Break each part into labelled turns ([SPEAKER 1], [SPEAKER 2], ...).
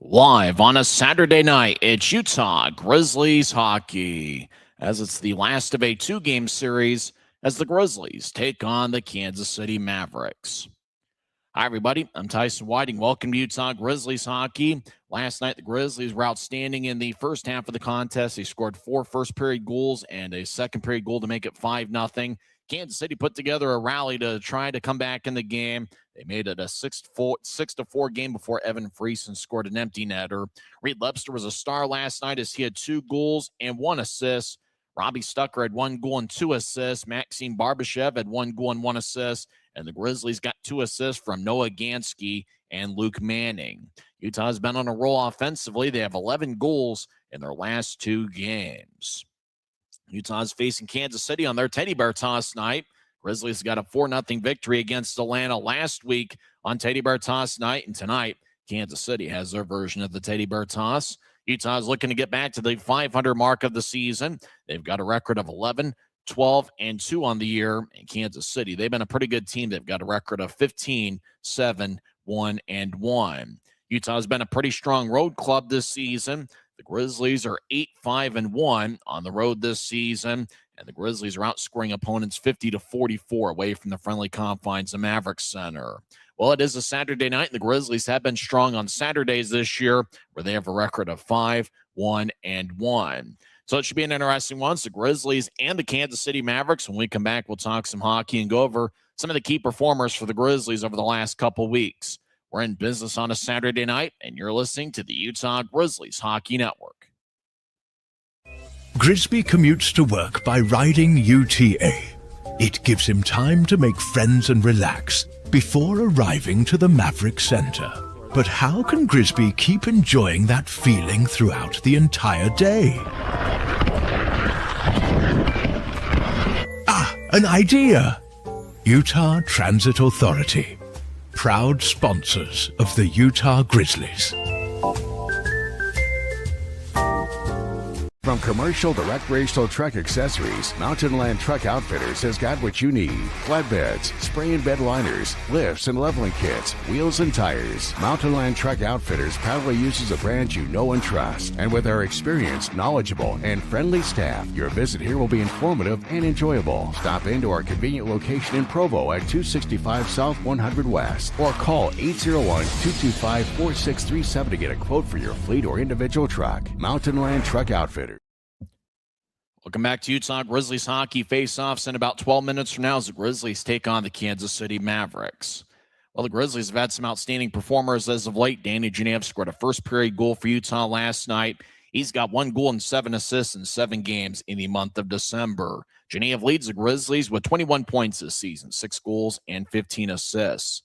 [SPEAKER 1] Live on a Saturday night, it's Utah Grizzlies hockey, as it's the last of a two-game series as the Grizzlies take on the Kansas City Mavericks. Hi, everybody. I'm Tyson Whiting. Welcome to Utah Grizzlies hockey. Last night, the Grizzlies were outstanding in the first half of the contest. They scored 4 first-period goals and a second-period goal to make it 5-0. Kansas City put together a rally to try to come back in the game. They made it a 6-4 game before Evan Friesen scored an empty netter. Reed Lebster was a star last night as he had 2 goals and 1 assist. Robbie Stucker had 1 goal and 2 assists. Maxime Barbashev had 1 goal and 1 assist. And the Grizzlies got 2 assists from Noah Gansky and Luke Manning. Utah's been on a roll offensively. They have 11 goals in their last 2 games. Utah's facing Kansas City on their teddy bear toss night. Grizzlies got a 4-0 victory against Atlanta last week on teddy bear toss night. And tonight, Kansas City has their version of the teddy bear toss. Utah's looking to get back to the 500 mark of the season. They've got a record of 11, 12, and 2 on the year. In Kansas City, they've been a pretty good team. They've got a record of 15, 7, 1, and 1. Utah's been a pretty strong road club this season. The Grizzlies are 8, 5, and 1 on the road this season, and the Grizzlies are outscoring opponents 50-44 away from the friendly confines of Mavericks Center. Well, it is a Saturday night, and the Grizzlies have been strong on Saturdays this year, where they have a record of 5, 1, and 1. So it should be an interesting one. It's the Grizzlies and the Kansas City Mavericks. When we come back, we'll talk some hockey and go over some of the key performers for the Grizzlies over the last couple weeks. We're in business on a Saturday night, and you're listening to the Utah Grizzlies Hockey Network.
[SPEAKER 2] Grisby commutes to work by riding UTA. It gives him time to make friends and relax before arriving to the Maverick Center. But how can Grisby keep enjoying that feeling throughout the entire day? An idea! Utah Transit Authority, proud sponsors of the Utah Grizzlies.
[SPEAKER 3] From commercial to recreational truck accessories, Mountain Land Truck Outfitters has got what you need. Flatbeds, spray and bed liners, lifts and leveling kits, wheels and tires. Mountain Land Truck Outfitters proudly uses a brand you know and trust. And with our experienced, knowledgeable, and friendly staff, your visit here will be informative and enjoyable. Stop into our convenient location in Provo at 265 South 100 West or call 801-225-4637 to get a quote for your fleet or individual truck. Mountain Land Truck Outfitters.
[SPEAKER 1] Welcome back to Utah Grizzlies Hockey Face-Offs in about 12 minutes from now as the Grizzlies take on the Kansas City Mavericks. Well, the Grizzlies have had some outstanding performers as of late. Danny Genev scored a first-period goal for Utah last night. He's got 1 goal and 7 assists in 7 games in the month of December. Genev leads the Grizzlies with 21 points this season, 6 goals and 15 assists.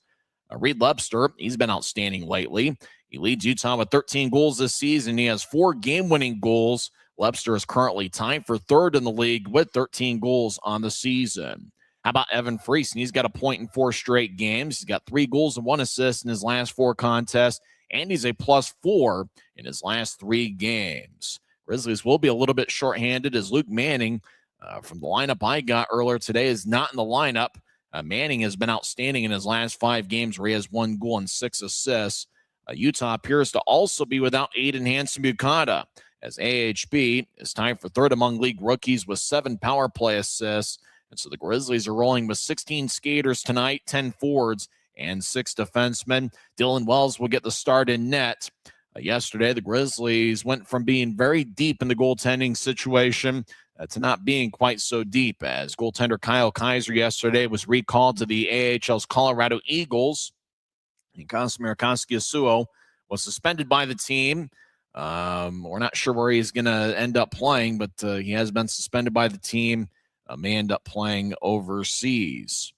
[SPEAKER 1] Reed Lebster, he's been outstanding lately. He leads Utah with 13 goals this season. He has 4 game-winning goals. Lebster is currently tied for 3rd in the league with 13 goals on the season. How about Evan Friesen? He's got a point in 4 straight games. He's got 3 goals and 1 assist in his last 4 contests, and he's a +4 in his last 3 games. Grizzlies will be a little bit shorthanded as Luke Manning, from the lineup I got earlier today, is not in the lineup. Manning has been outstanding in his last 5 games where he has 1 goal and 6 assists. Utah appears to also be without Aiden Hansen-Bukata, as AHB is tied for 3rd among league rookies with 7 power play assists. And so the Grizzlies are rolling with 16 skaters tonight, 10 forwards, and 6 defensemen. Dylan Wells will get the start in net. Yesterday, the Grizzlies went from being very deep in the goaltending situation to not being quite so deep, as goaltender Kyle Kaiser yesterday was recalled to the AHL's Colorado Eagles. And Kasimir Koskiasuo was suspended by the team. We're not sure where he's going to end up playing, but he has been suspended by the team. May end up playing overseas.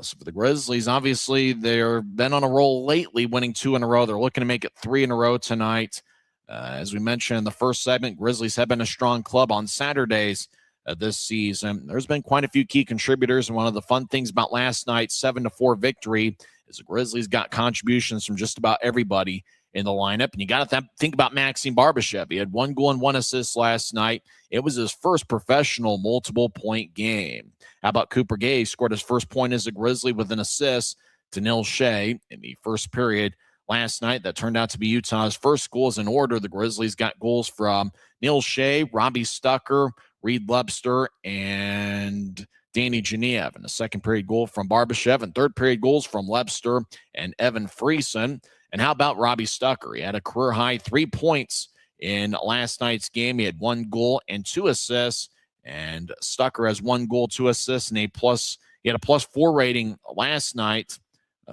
[SPEAKER 1] So for the Grizzlies, obviously, they've been on a roll lately, winning 2 in a row. They're looking to make it 3 in a row tonight. As we mentioned in the first segment, Grizzlies have been a strong club on Saturdays this season. There's been quite a few key contributors, and one of the fun things about last night's 7-4 victory is the Grizzlies got contributions from just about everybody in the lineup. And you got to think about Maxime Barbashev. He had 1 goal and 1 assist last night. It was his first professional multiple-point game. How about Cooper Gay? He scored his first point as a Grizzly with an assist to Neil Shea in the first period last night. That turned out to be Utah's first goals in order. The Grizzlies got goals from Neil Shea, Robbie Stucker, Reed Lebster, and Danny Genev. And a second period goal from Barbashev, and third period goals from Lebster and Evan Friesen. And how about Robbie Stucker? He had a career high 3 points in last night's game. He had 1 goal and 2 assists. And Stucker has 1 goal, 2 assists, and he had a +4 rating last night.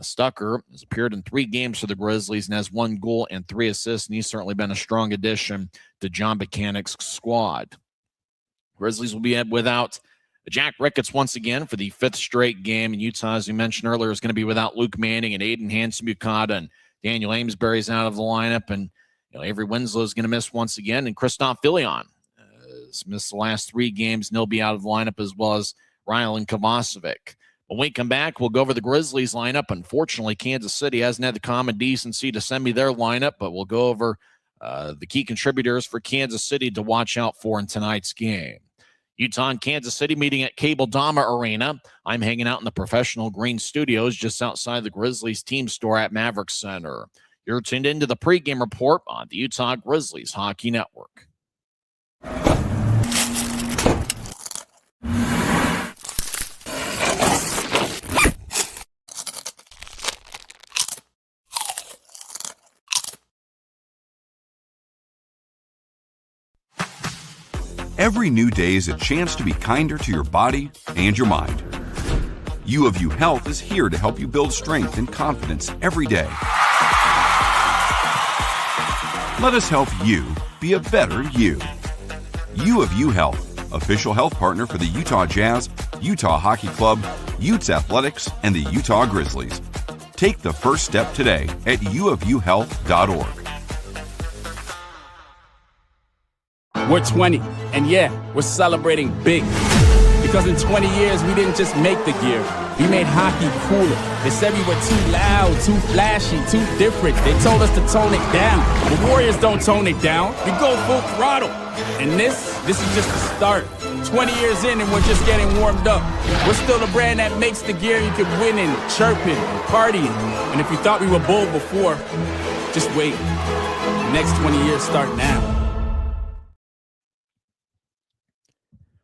[SPEAKER 1] Stucker has appeared in 3 games for the Grizzlies and has 1 goal and 3 assists, and he's certainly been a strong addition to John Buchanan's squad. Grizzlies will be without Jack Ricketts once again for the 5th straight game. And Utah, as we mentioned earlier, is going to be without Luke Manning and Aiden Hansen-Bukata, and Daniel Amesbury's out of the lineup, and Avery Winslow is going to miss once again, and Christoph Filion has missed the last 3 games, and he'll be out of the lineup, as well as Rylan Kovacevic. When we come back, we'll go over the Grizzlies lineup. Unfortunately, Kansas City hasn't had the common decency to send me their lineup, but we'll go over the key contributors for Kansas City to watch out for in tonight's game. Utah and Kansas City meeting at Cable Dahmer Arena. I'm hanging out in the Professional Green Studios just outside the Grizzlies team store at Mavericks Center. You're tuned into the pregame report on the Utah Grizzlies Hockey Network.
[SPEAKER 4] Every new day is a chance to be kinder to your body and your mind. U of U Health is here to help you build strength and confidence every day. Let us help you be a better you. U of U Health, official health partner for the Utah Jazz, Utah Hockey Club, Utes Athletics, and the Utah Grizzlies. Take the first step today at uofuhealth.org.
[SPEAKER 5] We're 20, and yeah, we're celebrating big. Because in 20 years, we didn't just make the gear. We made hockey cooler. They said we were too loud, too flashy, too different. They told us to tone it down. The Warriors don't tone it down. We go full throttle. And this is just the start. 20 years in, and we're just getting warmed up. We're still the brand that makes the gear you can win in, chirping, and partying. And if you thought we were bold before, just wait. The next 20 years start now.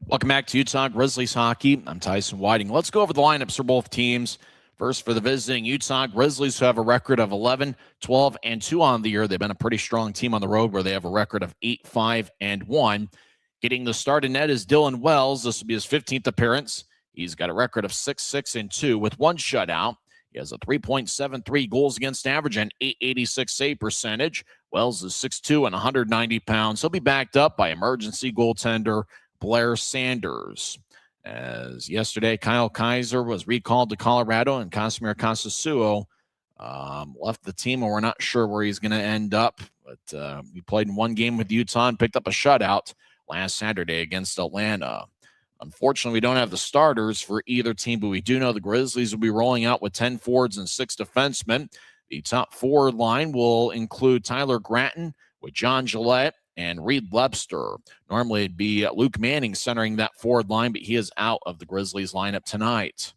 [SPEAKER 1] Welcome back to Utah Grizzlies Hockey. I'm Tyson Whiting. Let's go over the lineups for both teams. First, for the visiting Utah Grizzlies, who have a record of 11, 12, and 2 on the year. They've been a pretty strong team on the road, where they have a record of 8, 5, and 1. Getting the start in net is Dylan Wells. This will be his 15th appearance. He's got a record of 6, 6, and 2 with 1 shutout. He has a 3.73 goals against average and 886 save percentage. Wells is 6'2" and 190 pounds. He'll be backed up by emergency goaltender Blair Sanders. As yesterday, Kyle Kaiser was recalled to Colorado, and Casimir Casasuo left the team, and we're not sure where he's going to end up. But he played in 1 game with Utah and picked up a shutout last Saturday against Atlanta. Unfortunately, we don't have the starters for either team, but we do know the Grizzlies will be rolling out with 10 forwards and 6 defensemen. The top forward line will include Tyler Gratton with John Gillette and Reed Lebster. Normally it'd be Luke Manning centering that forward line, but he is out of the Grizzlies lineup tonight.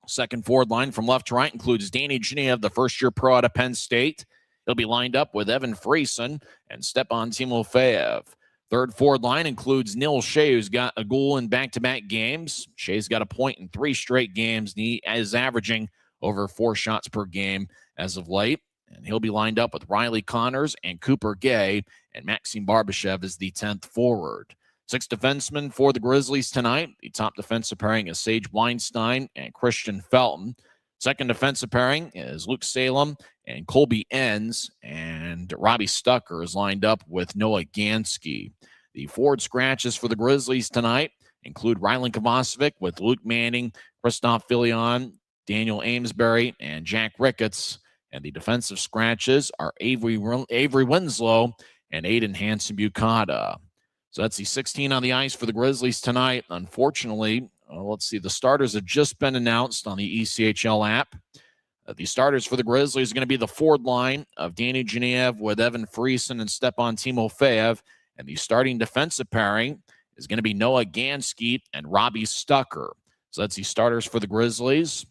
[SPEAKER 1] Second forward line from left to right includes Danny Genev, the first-year pro out of Penn State. He'll be lined up with Evan Friesen and Stepan Timofeyev. Third forward line includes Neil Shea, who's got a goal in back-to-back games. Shea's got a point in 3 straight games, and he is averaging over 4 shots per game as of late. And he'll be lined up with Riley Connors and Cooper Gay, and Maxim Barbashev is the 10th forward. 6 defensemen for the Grizzlies tonight. The top defensive pairing is Sage Weinstein and Christian Felton. Second defensive pairing is Luke Salem and Colby Enns, and Robbie Stucker is lined up with Noah Gansky. The forward scratches for the Grizzlies tonight include Rylan Kovacevic with Luke Manning, Christoph Filion, Daniel Amesbury, and Jack Ricketts. And the defensive scratches are Avery Winslow and Aiden Hansen-Bukata. So that's the 16 on the ice for the Grizzlies tonight. Unfortunately, let's see, the starters have just been announced on the ECHL app. The starters for the Grizzlies are going to be the forward line of Danny Genev with Evan Friesen and Stepan Timofeyev. And the starting defensive pairing is going to be Noah Gansky and Robbie Stucker. So that's the starters for the Grizzlies.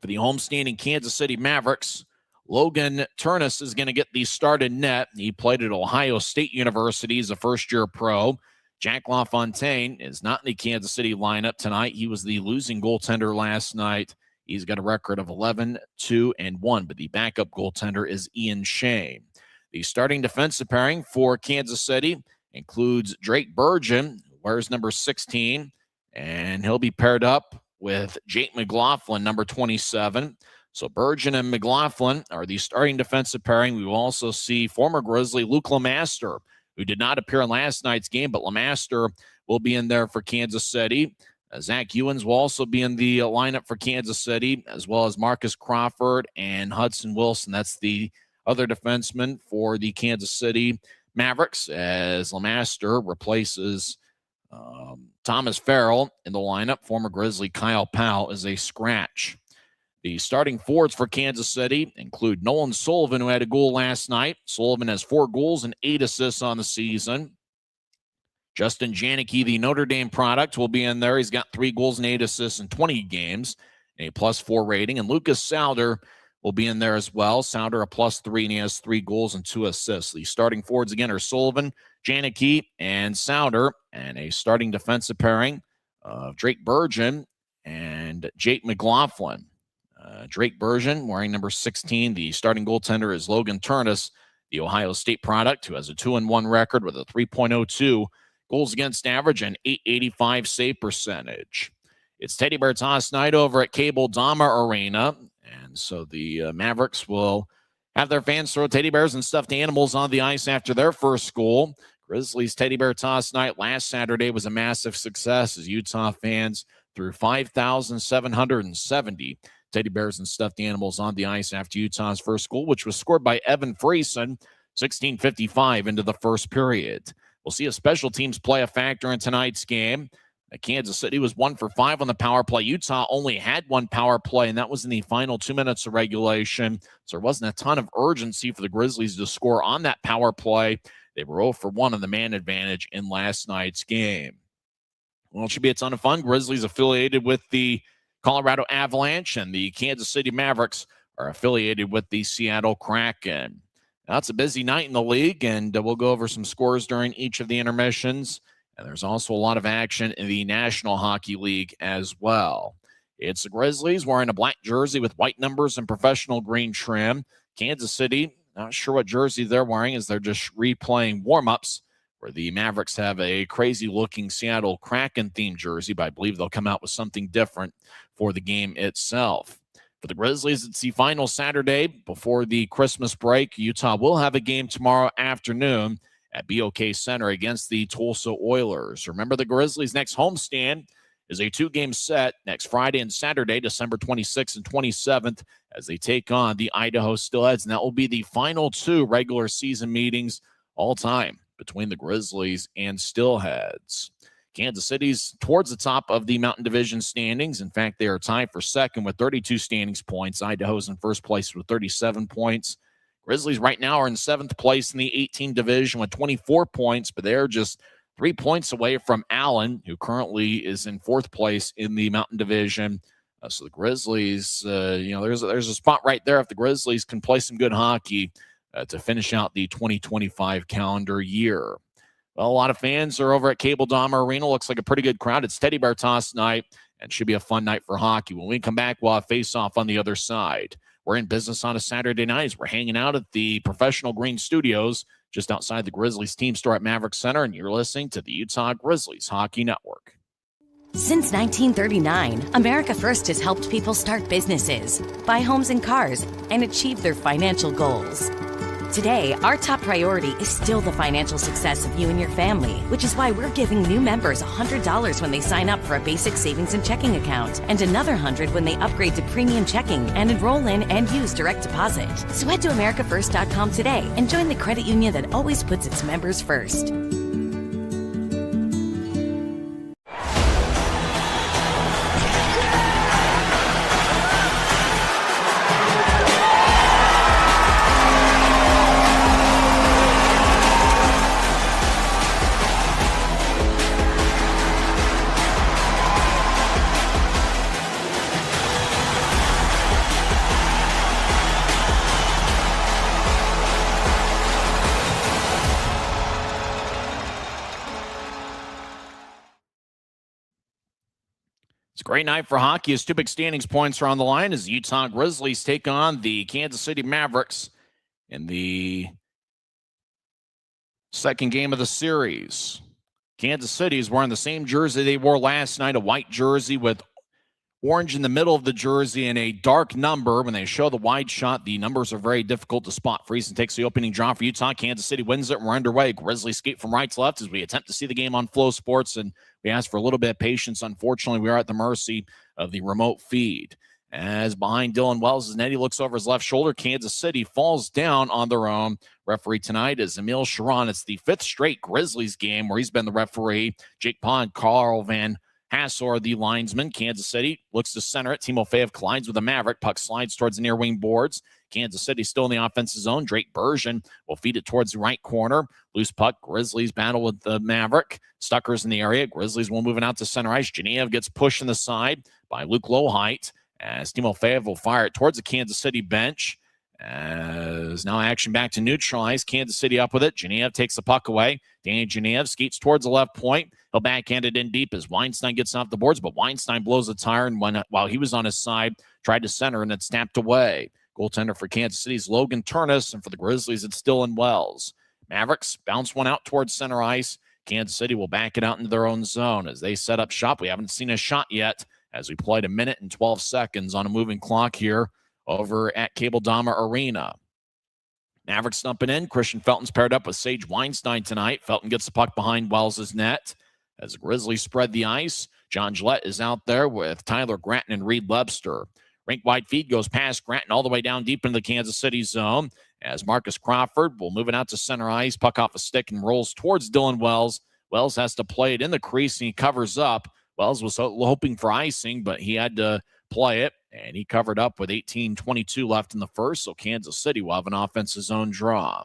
[SPEAKER 1] For the homestanding Kansas City Mavericks, Logan Turnus is going to get the start in net. He played at Ohio State University as a first-year pro. Jack LaFontaine is not in the Kansas City lineup tonight. He was the losing goaltender last night. He's got a record of 11-2-1, but the backup goaltender is Ian Shane. The starting defensive pairing for Kansas City includes Drake Burgeon, who wears number 16, and he'll be paired up with Jake McLaughlin, number 27. So Burgeon and McLaughlin are the starting defensive pairing. We will also see former Grizzly Luke Lemaster, who did not appear in last night's game, but Lemaster will be in there for Kansas City. Zach Ewens will also be in the lineup for Kansas City, as well as Marcus Crawford and Hudson Wilson. That's the other defenseman for the Kansas City Mavericks, as Lemaster replaces Thomas Farrell in the lineup. Former Grizzly Kyle Powell is a scratch. The starting forwards for Kansas City include Nolan Sullivan, who had a goal last night. Sullivan has 4 goals and 8 assists on the season. Justin Janicki, the Notre Dame product, will be in there. He's got 3 goals and 8 assists in 20 games, a +4 rating. And Lucas Sauder will be in there as well. Sauder a +3, and he has 3 goals and 2 assists. The starting forwards again are Sullivan, Janicki, and Sauder, and a starting defensive pairing of Drake Burgeon and Jake McLaughlin. Drake Burgeon wearing number 16. The starting goaltender is Logan Turnus, the Ohio State product, who has a 2-1 record with a 3.02 goals against average and .885 save percentage. It's Teddy Bear Toss night over at Cable Dahmer Arena, and so the Mavericks will have their fans throw teddy bears and stuffed animals on the ice after their first goal. Grizzlies Teddy Bear Toss night last Saturday was a massive success as Utah fans threw 5,770 teddy bears and stuffed animals on the ice after Utah's first goal, which was scored by Evan Friesen, 16:55 into the first period. We'll see if special teams play a factor in tonight's game. Kansas City was 1 for 5 on the power play. Utah only had 1 power play, and that was in the final 2 minutes of regulation. So there wasn't a ton of urgency for the Grizzlies to score on that power play. They were 0 for 1 on the man advantage in last night's game. Well, it should be a ton of fun. Grizzlies affiliated with the Colorado Avalanche, and the Kansas City Mavericks are affiliated with the Seattle Kraken. Now, it's a busy night in the league, and we'll go over some scores during each of the intermissions. And there's also a lot of action in the National Hockey League as well. It's the Grizzlies wearing a black jersey with white numbers and professional green trim. Kansas City, not sure what jersey they're wearing, as they're just replaying warm-ups, where the Mavericks have a crazy-looking Seattle Kraken-themed jersey, but I believe they'll come out with something different for the game itself. For the Grizzlies, it's the final Saturday before the Christmas break. Utah will have a game tomorrow afternoon at BOK Center against the Tulsa Oilers. Remember, the Grizzlies' next homestand is a 2-game set next Friday and Saturday, December 26th and 27th, as they take on the Idaho Steelheads, and that will be the final 2 regular season meetings all time between the Grizzlies and Steelheads. Kansas City's towards the top of the Mountain Division standings. In fact, they are tied for second with 32 standings points. Idaho's in first place with 37 points. Grizzlies right now are in 7th place in the 18 division with 24 points, but they're just 3 points away from Allen, who currently is in 4th place in the Mountain Division. So the Grizzlies, there's a spot right there if the Grizzlies can play some good hockey to finish out the 2025 calendar year. Well, a lot of fans are over at Cable Dahmer Arena. Looks like a pretty good crowd. It's Teddy Bear Toss night, and should be a fun night for hockey. When we come back, we'll have face-off on the other side. We're in business on a Saturday night. We're hanging out at the Professional Green Studios just outside the Grizzlies team store at Maverick Center, and you're listening to the Utah Grizzlies Hockey Network.
[SPEAKER 6] Since 1939, America First has helped people start businesses, buy homes and cars, and achieve their financial goals. Today, our top priority is still the financial success of you and your family, which is why we're giving new members $100 when they sign up for a basic savings and checking account, and another $100 when they upgrade to premium checking and enroll in and use direct deposit. So head to AmericaFirst.com today and join the credit union that always puts its members first.
[SPEAKER 1] Great night for hockey as two big standings points are on the line as the Utah Grizzlies take on the Kansas City Mavericks in the second game of the series. Kansas City is wearing the same jersey they wore last night, a white jersey with orange in the middle of the jersey and a dark number. When they show the wide shot, the numbers are very difficult to spot. Friesen takes the opening draw for Utah. Kansas City wins it, and we're underway. Grizzlies skate from right to left as we attempt to see the game on Flow Sports, and we ask for a little bit of patience. Unfortunately, we are at the mercy of the remote feed. As behind Dylan Wells, as Nettie looks over his left shoulder, Kansas City falls down on their own. Referee tonight is Emil Sharon. It's the fifth straight Grizzlies game where he's been the referee. Jake Pond, Carl Van Hassor, the linesman. Kansas City looks to center it. Timofeyev collides with a Maverick. Puck slides towards the near wing boards. Kansas City still in the offensive zone. Drake Bergeron will feed it towards the right corner. Loose puck. Grizzlies battle with the Maverick. Stucker's in the area. Grizzlies will moving out to center ice. Genev gets pushed in the side by Luke Lowhite as Timofeyev will fire it towards the Kansas City bench. As now action back to neutralize. Kansas City up with it. Genev takes the puck away. Danny Genev skates towards the left point. He'll backhand it in deep as Weinstein gets off the boards, but Weinstein blows a tire, and while he was on his side, tried to center, and it's snapped away. Goaltender for Kansas City's Logan Turnus, and for the Grizzlies, it's Dylan Wells. Mavericks bounce one out towards center ice. Kansas City will back it out into their own zone as they set up shop. We haven't seen a shot yet as we played a minute and 12 seconds on a moving clock here over at Cable Dahmer Arena. Mavericks dumping in. Christian Felton's paired up with Sage Weinstein tonight. Felton gets the puck behind Wells' net. As the Grizzlies spread the ice, John Gillette is out there with Tyler Gratton and Reed Webster. Rink-wide feed goes past Gratton all the way down deep into the Kansas City zone as Marcus Crawford will move it out to center ice. Puck off a stick and rolls towards Dylan Wells. Wells has to play it in the crease, and he covers up. Wells was hoping for icing, but he had to play it, and he covered up with 18:22 left in the first, so Kansas City will have an offensive zone draw.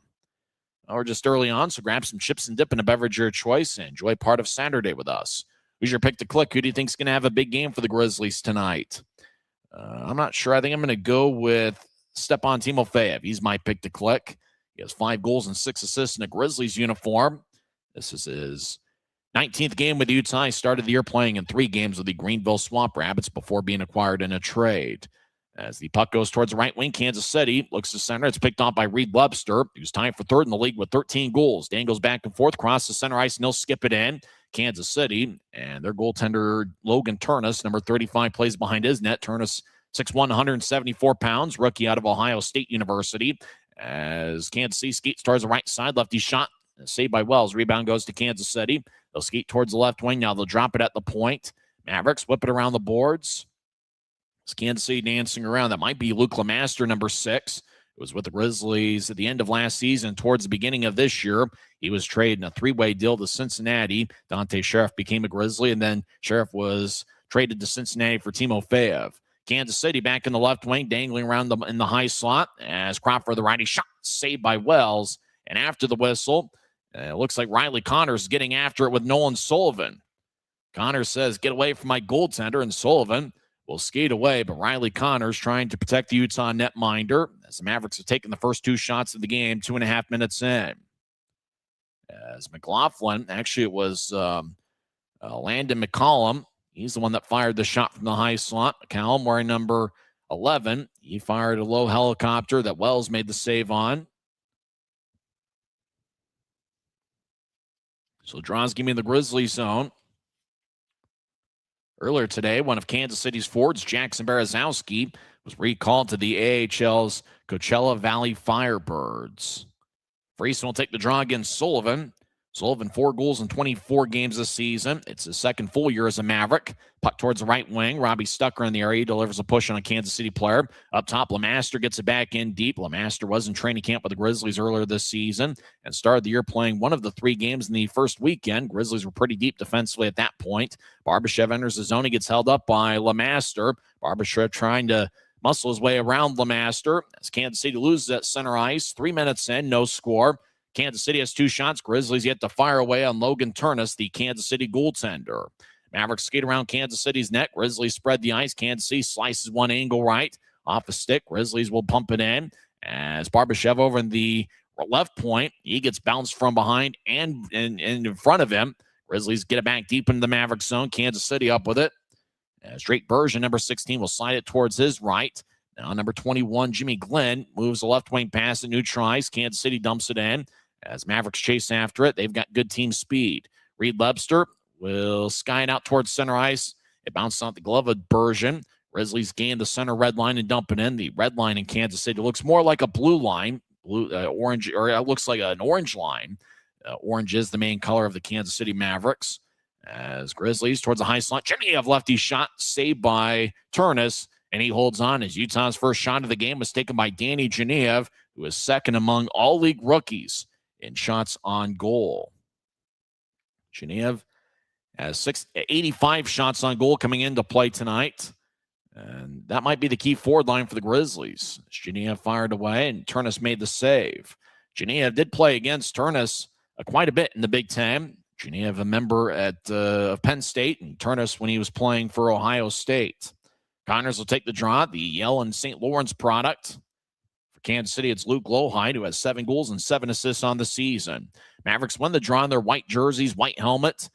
[SPEAKER 1] Or just early on, so grab some chips and dip in a beverage of your choice and enjoy part of Saturday with us. Who's your pick to click? Who do you think is going to have a big game for the Grizzlies tonight? I'm not sure. I think I'm going to go with Stepan Timofeyev. He's my pick to click. He has 5 goals and 6 assists in a Grizzlies uniform. This is his 19th game with Utah. He started the year playing in 3 games with the Greenville Swamp Rabbits before being acquired in a trade. As the puck goes towards the right wing, Kansas City looks to center. It's picked off by Reed Webster, who's tied for third in the league with 13 goals. Dan goes back and forth, across the center ice, and he'll skip it in. Kansas City, and their goaltender, Logan Turnus, number 35, plays behind his net. Turnus, 6'1", 174 pounds, rookie out of Ohio State University. As Kansas City skates towards the right side, lefty shot, saved by Wells. Rebound goes to Kansas City. They'll skate towards the left wing. Now they'll drop it at the point. Mavericks whip it around the boards. It's Kansas City dancing around. That might be Luke Lemaster, number 6. It was with the Grizzlies at the end of last season. Towards the beginning of this year, he was traded in a 3-way deal to Cincinnati. Dante Sheriff became a Grizzly, and then Sheriff was traded to Cincinnati for Timofeyev. Kansas City back in the left wing, dangling around in the high slot as Crawford, the righty, shot saved by Wells. And after the whistle, it looks like Riley Connors is getting after it with Nolan Sullivan. Connors says, "Get away from my goaltender," and Sullivan will skate away, but Riley Connors trying to protect the Utah netminder as the Mavericks have taken the first 2 shots of the game, 2.5 minutes in. As McLaughlin, actually it was Landon McCollum. He's the one that fired the shot from the high slot. McCollum wearing number 11. He fired a low helicopter that Wells made the save on. So draws give me the Grizzlies zone. Earlier today, one of Kansas City's forwards, Jackson Berezowski, was recalled to the AHL's Coachella Valley Firebirds. Friesen will take the draw against Sullivan. Sullivan, 4 goals in 24 games this season. It's his second full year as a Maverick. Puck towards the right wing. Robbie Stucker in the area. He delivers a push on a Kansas City player. Up top, Lemaster gets it back in deep. Lemaster was in training camp with the Grizzlies earlier this season and started the year playing one of the 3 games in the first weekend. Grizzlies were pretty deep defensively at that point. Barbashev enters the zone. He gets held up by Lemaster. Barbashev trying to muscle his way around Lemaster as Kansas City loses at center ice. 3 minutes in, no score. Kansas City has 2 shots. Grizzlies yet to fire away on Logan Turnus, the Kansas City goaltender. Mavericks skate around Kansas City's net. Grizzlies spread the ice. Kansas City slices one angle right off a stick. Grizzlies will pump it in as Barbashev over in the left point. He gets bounced from behind and in front of him. Grizzlies get it back deep into the Mavericks zone. Kansas City up with it. As Drake Bergeron, number 16, will slide it towards his right. Now number 21, Jimmy Glenn, moves the left wing pass and neutralized. Kansas City dumps it in. As Mavericks chase after it, they've got good team speed. Reed Webster will sky it out towards center ice. It bounced off the glove of Bergeron. Grizzlies gain the center red line and dump it in. The red line in Kansas City looks more like a blue line, orange, or it looks like an orange line. Orange is the main color of the Kansas City Mavericks. As Grizzlies towards the high slot, Cherniev lefty shot saved by Turnus, and he holds on as Utah's first shot of the game was taken by Danny Cherniev, who is second among all league rookies in shots on goal. Cherniev has 85 shots on goal coming into play tonight. And that might be the key forward line for the Grizzlies. Cherniev fired away, and Turnus made the save. Cherniev did play against Turnus quite a bit in the Big Ten. Cherniev, a member at Penn State, and Turnus when he was playing for Ohio State. Connors will take the draw. The Yale and St. Lawrence product. For Kansas City, it's Luke Lohide, who has 7 goals and 7 assists on the season. Mavericks win the draw in their white jerseys, white helmet.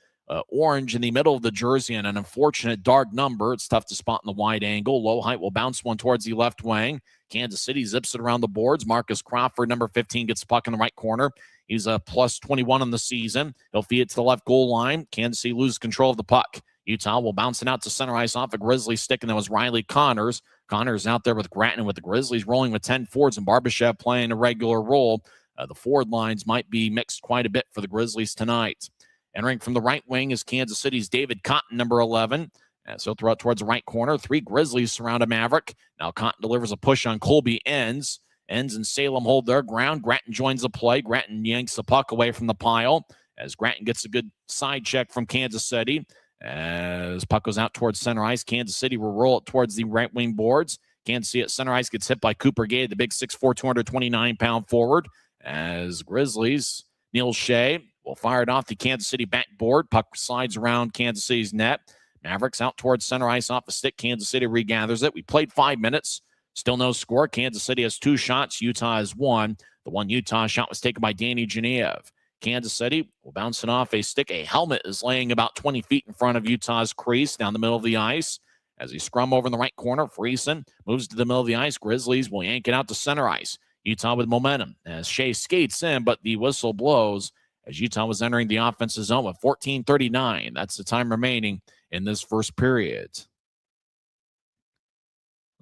[SPEAKER 1] Orange in the middle of the jersey and an unfortunate dark number. It's tough to spot in the wide angle. Lohide will bounce one towards the left wing. Kansas City zips it around the boards. Marcus Crawford, number 15, gets the puck in the right corner. He's a plus 21 on the season. He'll feed it to the left goal line. Kansas City loses control of the puck. Utah will bounce it out to center ice off a Grizzlies stick, and that was Riley Connors. Connors out there with Gratton with the Grizzlies rolling with 10 forwards and Barbashev playing a regular role. The forward lines might be mixed quite a bit for the Grizzlies tonight. Entering from the right wing is Kansas City's David Cotton, number 11. So throw it towards the right corner. 3 Grizzlies surround a Maverick. Now Cotton delivers a push on Colby Enns. Enns and Salem hold their ground. Gratton joins the play. Gratton yanks the puck away from the pile as Gratton gets a good side check from Kansas City. As puck goes out towards center ice, Kansas City will roll it towards the right wing boards. Kansas City at center ice gets hit by Cooper Gay, the big 6'4", 229-pound forward. As Grizzlies, Neil Shea will fire it off the Kansas City backboard. Puck slides around Kansas City's net. Mavericks out towards center ice off the stick. Kansas City regathers it. We played 5 minutes. Still no score. Kansas City has 2 shots. Utah has 1. The one Utah shot was taken by Danny Cherniev. Kansas City will bounce it off a stick. A helmet is laying about 20 feet in front of Utah's crease down the middle of the ice. As he scrum over in the right corner, Friesen moves to the middle of the ice. Grizzlies will yank it out to center ice. Utah with momentum as Shea skates in, but the whistle blows as Utah was entering the offensive zone with 14:39. That's the time remaining in this first period.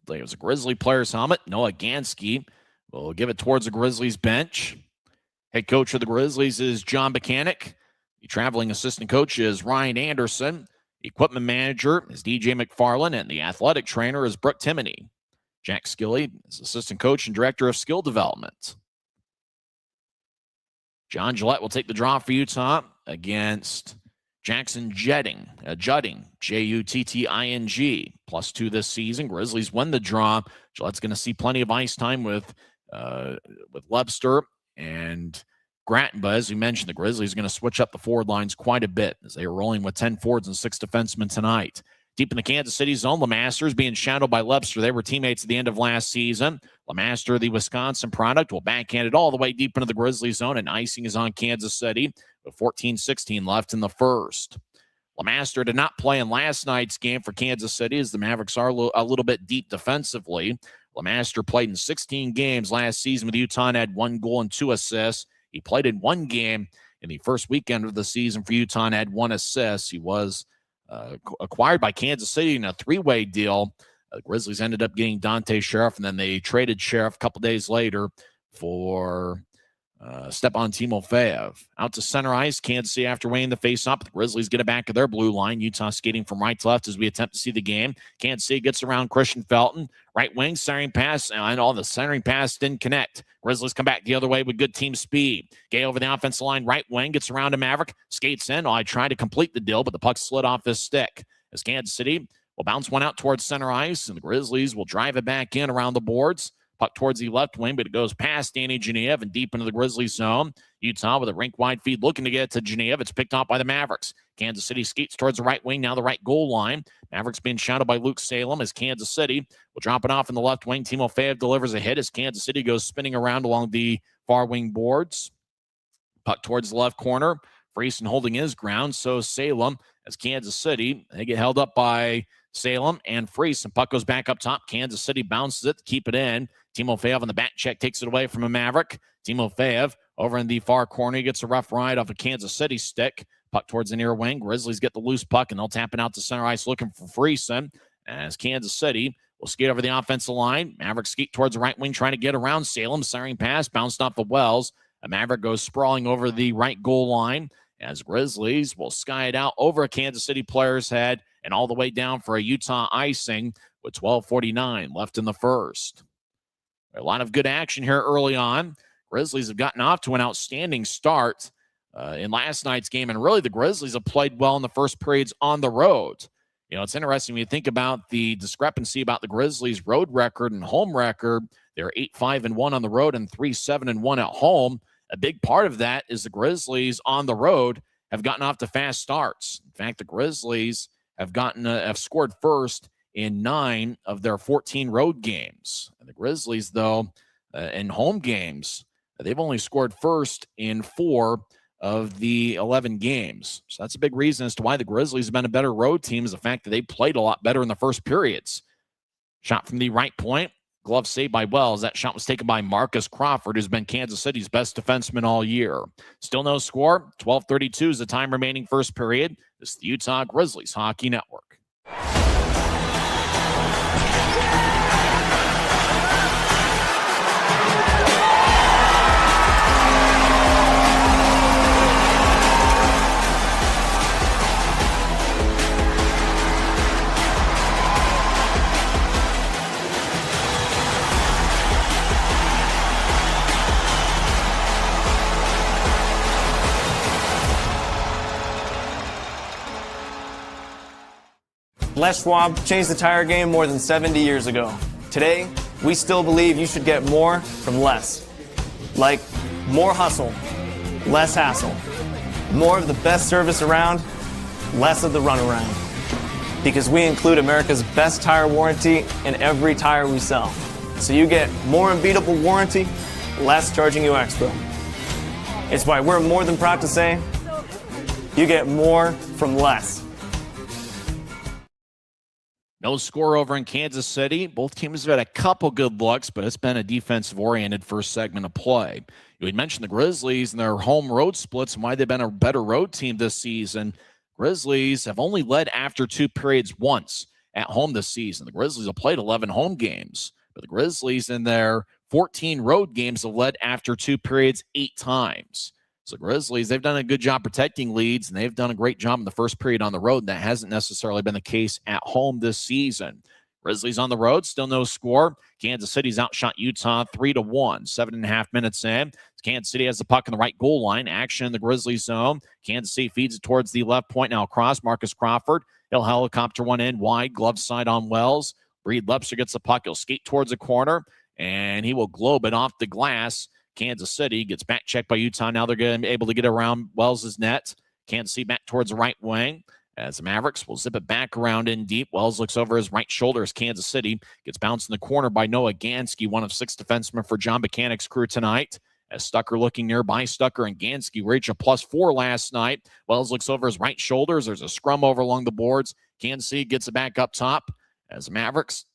[SPEAKER 1] It was a Grizzly player's helmet. Noah Gansky will give it towards the Grizzlies bench. Head coach of the Grizzlies is John Buchanan. The traveling assistant coach is Ryan Anderson. The equipment manager is DJ McFarland, and the athletic trainer is Brooke Timoney. Jack Skilly is assistant coach and director of skill development. John Gillette will take the draw for Utah against Jackson Judding, Jutting, +2 this season. Grizzlies win the draw. Gillette's going to see plenty of ice time with Webster and Gratton. But as we mentioned, the Grizzlies are going to switch up the forward lines quite a bit as they are rolling with 10 forwards and 6 defensemen tonight. Deep in the Kansas City zone, LeMaster being shadowed by Webster. They were teammates at the end of last season. LeMaster, the Wisconsin product, will backhand it all the way deep into the Grizzlies zone, and icing is on Kansas City with 14:16 left in the first. LeMaster did not play in last night's game for Kansas City as the Mavericks are a little bit deep defensively. LeMaster played in 16 games last season with Utah and had 1 goal and 2 assists. He played in 1 game in the first weekend of the season for Utah and had 1 assist. He was acquired by Kansas City in a 3-way deal. The Grizzlies ended up getting Dante Sheriff, and then they traded Sheriff a couple days later for Stepan Timofeyev. Out to center ice, Kansas City after weighing the face-up. The Grizzlies get it back to their blue line. Utah skating from right to left as we attempt to see the game. Kansas City gets around Christian Felton. Right wing, centering pass, and all the centering pass didn't connect. Grizzlies come back the other way with good team speed. Gay over the offensive line, right wing, gets around to Maverick, skates in. I tried to complete the deal, but the puck slid off his stick. As Kansas City will bounce one out towards center ice, and the Grizzlies will drive it back in around the boards. Puck towards the left wing, but it goes past Danny Cherniev and deep into the Grizzlies zone. Utah with a rink-wide feed looking to get it to Cherniev. It's picked off by the Mavericks. Kansas City skates towards the right wing, now the right goal line. Mavericks being shouted by Luke Salem as Kansas City will drop it off in the left wing. Timofeyev delivers a hit as Kansas City goes spinning around along the far wing boards. Puck towards the left corner. Friesen holding his ground, so Salem as Kansas City. They get held up by Salem and Freese, and puck goes back up top. Kansas City bounces it to keep it in. Timofeyev on the back check takes it away from a Maverick. Timofeyev over in the far corner. He gets a rough ride off a Kansas City stick. Puck towards the near wing. Grizzlies get the loose puck, and they'll tap it out to center ice looking for Friesen as Kansas City will skate over the offensive line. Maverick skate towards the right wing, trying to get around Salem. Siring pass, bounced off the Wells. A Maverick goes sprawling over the right goal line as Grizzlies will sky it out over a Kansas City player's head and all the way down for a Utah icing with 12:49 left in the first. A lot of good action here early on. Grizzlies have gotten off to an outstanding start in last night's game, and really the Grizzlies have played well in the first periods on the road. You know, it's interesting when you think about the discrepancy about the Grizzlies' road record and home record. They're 8-5-1 on the road and 3-7-1 at home. A big part of that is the Grizzlies on the road have gotten off to fast starts. In fact, the Grizzlies have scored first in 9 of their 14 road games. And the Grizzlies, though, in home games, they've only scored first in 4 of the 11 games. So that's a big reason as to why the Grizzlies have been a better road team, is the fact that they played a lot better in the first periods. Shot from the right point. Glove saved by Wells. That shot was taken by Marcus Crawford, who's been Kansas City's best defenseman all year. Still no score. 12:32 is the time remaining first period. This is the Utah Grizzlies Hockey Network.
[SPEAKER 7] Les Schwab changed the tire game more than 70 years ago. Today, we still believe you should get more from less. Like more hustle, less hassle. More of the best service around, less of the runaround. Because we include America's best tire warranty in every tire we sell. So you get more unbeatable warranty, less charging you extra. It's why we're more than proud to say, you get more from less.
[SPEAKER 1] No score over in Kansas City. Both teams have had a couple good looks, but it's been a defensive-oriented first segment of play. You had mentioned the Grizzlies and their home road splits and why they've been a better road team this season. Grizzlies have only led after 2 periods once at home this season. The Grizzlies have played 11 home games, but the Grizzlies in their 14 road games have led after 2 periods 8 times. So Grizzlies, they've done a good job protecting leads, and they've done a great job in the first period on the road. That hasn't necessarily been the case at home this season. Grizzlies on the road, still no score. Kansas City's outshot Utah 3-1, 7.5 minutes in. Kansas City has the puck in the right goal line. Action in the Grizzlies zone. Kansas City feeds it towards the left point now across. Marcus Crawford, he'll helicopter one in wide, glove side on Wells. Breed Lepster gets the puck. He'll skate towards the corner, and he will globe it off the glass. Kansas City gets back checked by Utah. Now they're going to be able to get around Wells' net. Kansas City back towards the right wing as the Mavericks will zip it back around in deep. Wells looks over his right shoulder as Kansas City gets bounced in the corner by Noah Gansky, one of 6 defensemen for John Buchanan's crew tonight. As Stucker looking nearby, Stucker and Gansky reach a +4 last night. Wells looks over his right shoulders. There's a scrum over along the boards. Kansas City gets it back up top as the Mavericks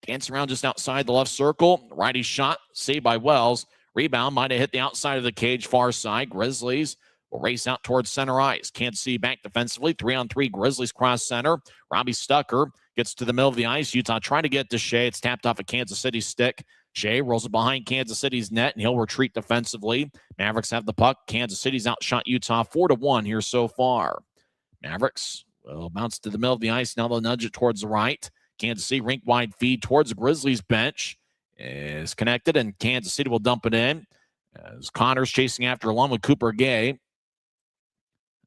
[SPEAKER 1] dance around just outside the left circle. Righty shot, saved by Wells. Rebound might have hit the outside of the cage, far side. Grizzlies will race out towards center ice. Kansas City back defensively. 3-on-3, Grizzlies cross center. Robbie Stucker gets to the middle of the ice. Utah trying to get to Shea. It's tapped off a Kansas City stick. Shea rolls it behind Kansas City's net, and he'll retreat defensively. Mavericks have the puck. Kansas City's outshot Utah 4-1 here so far. Mavericks will bounce to the middle of the ice. Now they'll nudge it towards the right. Kansas City rink-wide feed towards the Grizzlies bench is connected, and Kansas City will dump it in as Connors chasing after along with Cooper Gay.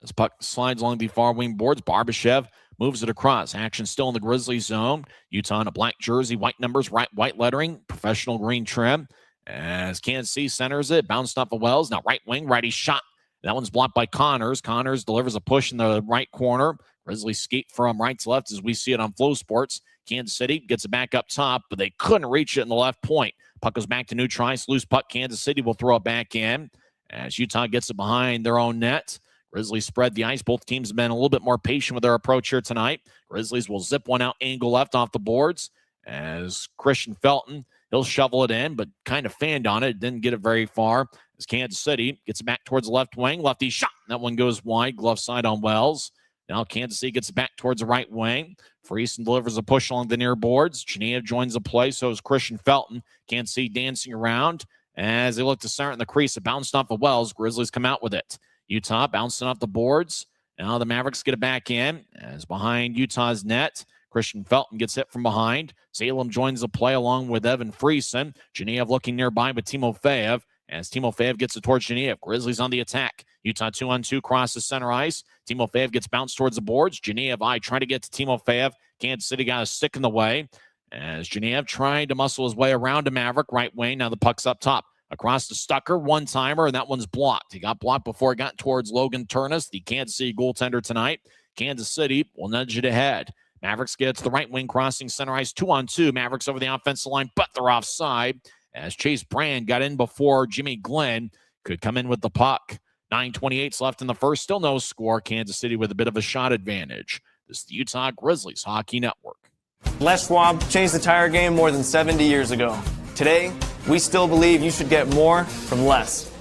[SPEAKER 1] As puck slides along the far wing boards, Barbashev moves it across. Action still in the Grizzlies zone. Utah in a black jersey, white numbers, white lettering, professional green trim. As Kansas City centers it, bounced off of Wells. Now right wing, righty shot. That one's blocked by Connors. Connors delivers a push in the right corner. Grizzlies skate from right to left as we see it on Flow Sports. Kansas City gets it back up top, but they couldn't reach it in the left point. Puck goes back to Neutrice. Loose puck. Kansas City will throw it back in as Utah gets it behind their own net. Grizzlies spread the ice. Both teams have been a little bit more patient with their approach here tonight. Grizzlies will zip one out, angle left off the boards as Christian Felton, he'll shovel it in, but kind of fanned on it. Didn't get it very far as Kansas City gets it back towards the left wing. Lefty shot. That one goes wide. Glove side on Wells. Now Kansas City gets it back towards the right wing. Friesen delivers a push along the near boards. Genev joins the play. So is Christian Felton. Kansas City dancing around as they look to center in the crease. It bounced off of Wells. Grizzlies come out with it. Utah bouncing off the boards. Now the Mavericks get it back in as behind Utah's net. Christian Felton gets hit from behind. Salem joins the play along with Evan Friesen. Genev looking nearby with Timofeyev as Timofeyev gets it towards Genev. Grizzlies on the attack. Utah 2-on-2 crosses center ice. Timofeyev gets bounced towards the boards. Genev trying to get to Timofeyev. Kansas City got a stick in the way as Genev trying to muscle his way around to Maverick right wing. Now the puck's up top. Across to Stucker, one-timer, and that one's blocked. He got blocked before it got towards Logan Turnus, the Kansas City goaltender tonight. Kansas City will nudge it ahead. Mavericks get to the right wing, crossing center ice, 2-on-2. Mavericks over the offensive line, but they're offside as Chase Brand got in before Jimmy Glenn could come in with the puck. 9:28 left in the first, still no score. Kansas City with a bit of a shot advantage. This is the Utah Grizzlies Hockey Network.
[SPEAKER 7] Les Schwab changed the tire game more than 70 years ago. Today, we still believe you should get more from less.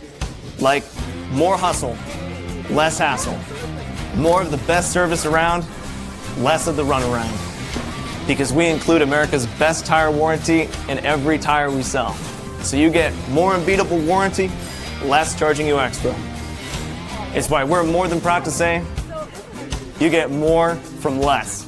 [SPEAKER 7] Like more hustle, less hassle. More of the best service around, less of the runaround. Because we include America's best tire warranty in every tire we sell. So you get more unbeatable warranty, less charging you extra. It's why we're more than proud to say, you get more from less.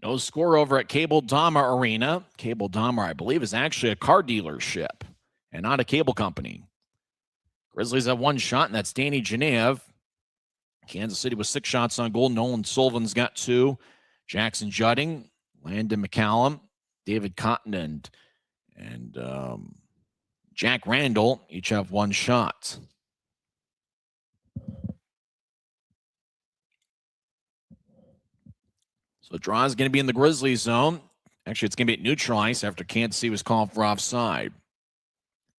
[SPEAKER 1] No score over at Cable Dahmer Arena. Cable Dahmer, I believe, is actually a car dealership and not a cable company. Grizzlies have one shot, and that's Danny Genev. Kansas City with 6 shots on goal. Nolan Sullivan's got 2. Jackson Judding, Landon McCallum, David Cotton, and Jack Randall each have 1 shot. So the draw is going to be in the Grizzlies zone. Actually, it's going to be at neutral ice after Kansas City was called for offside.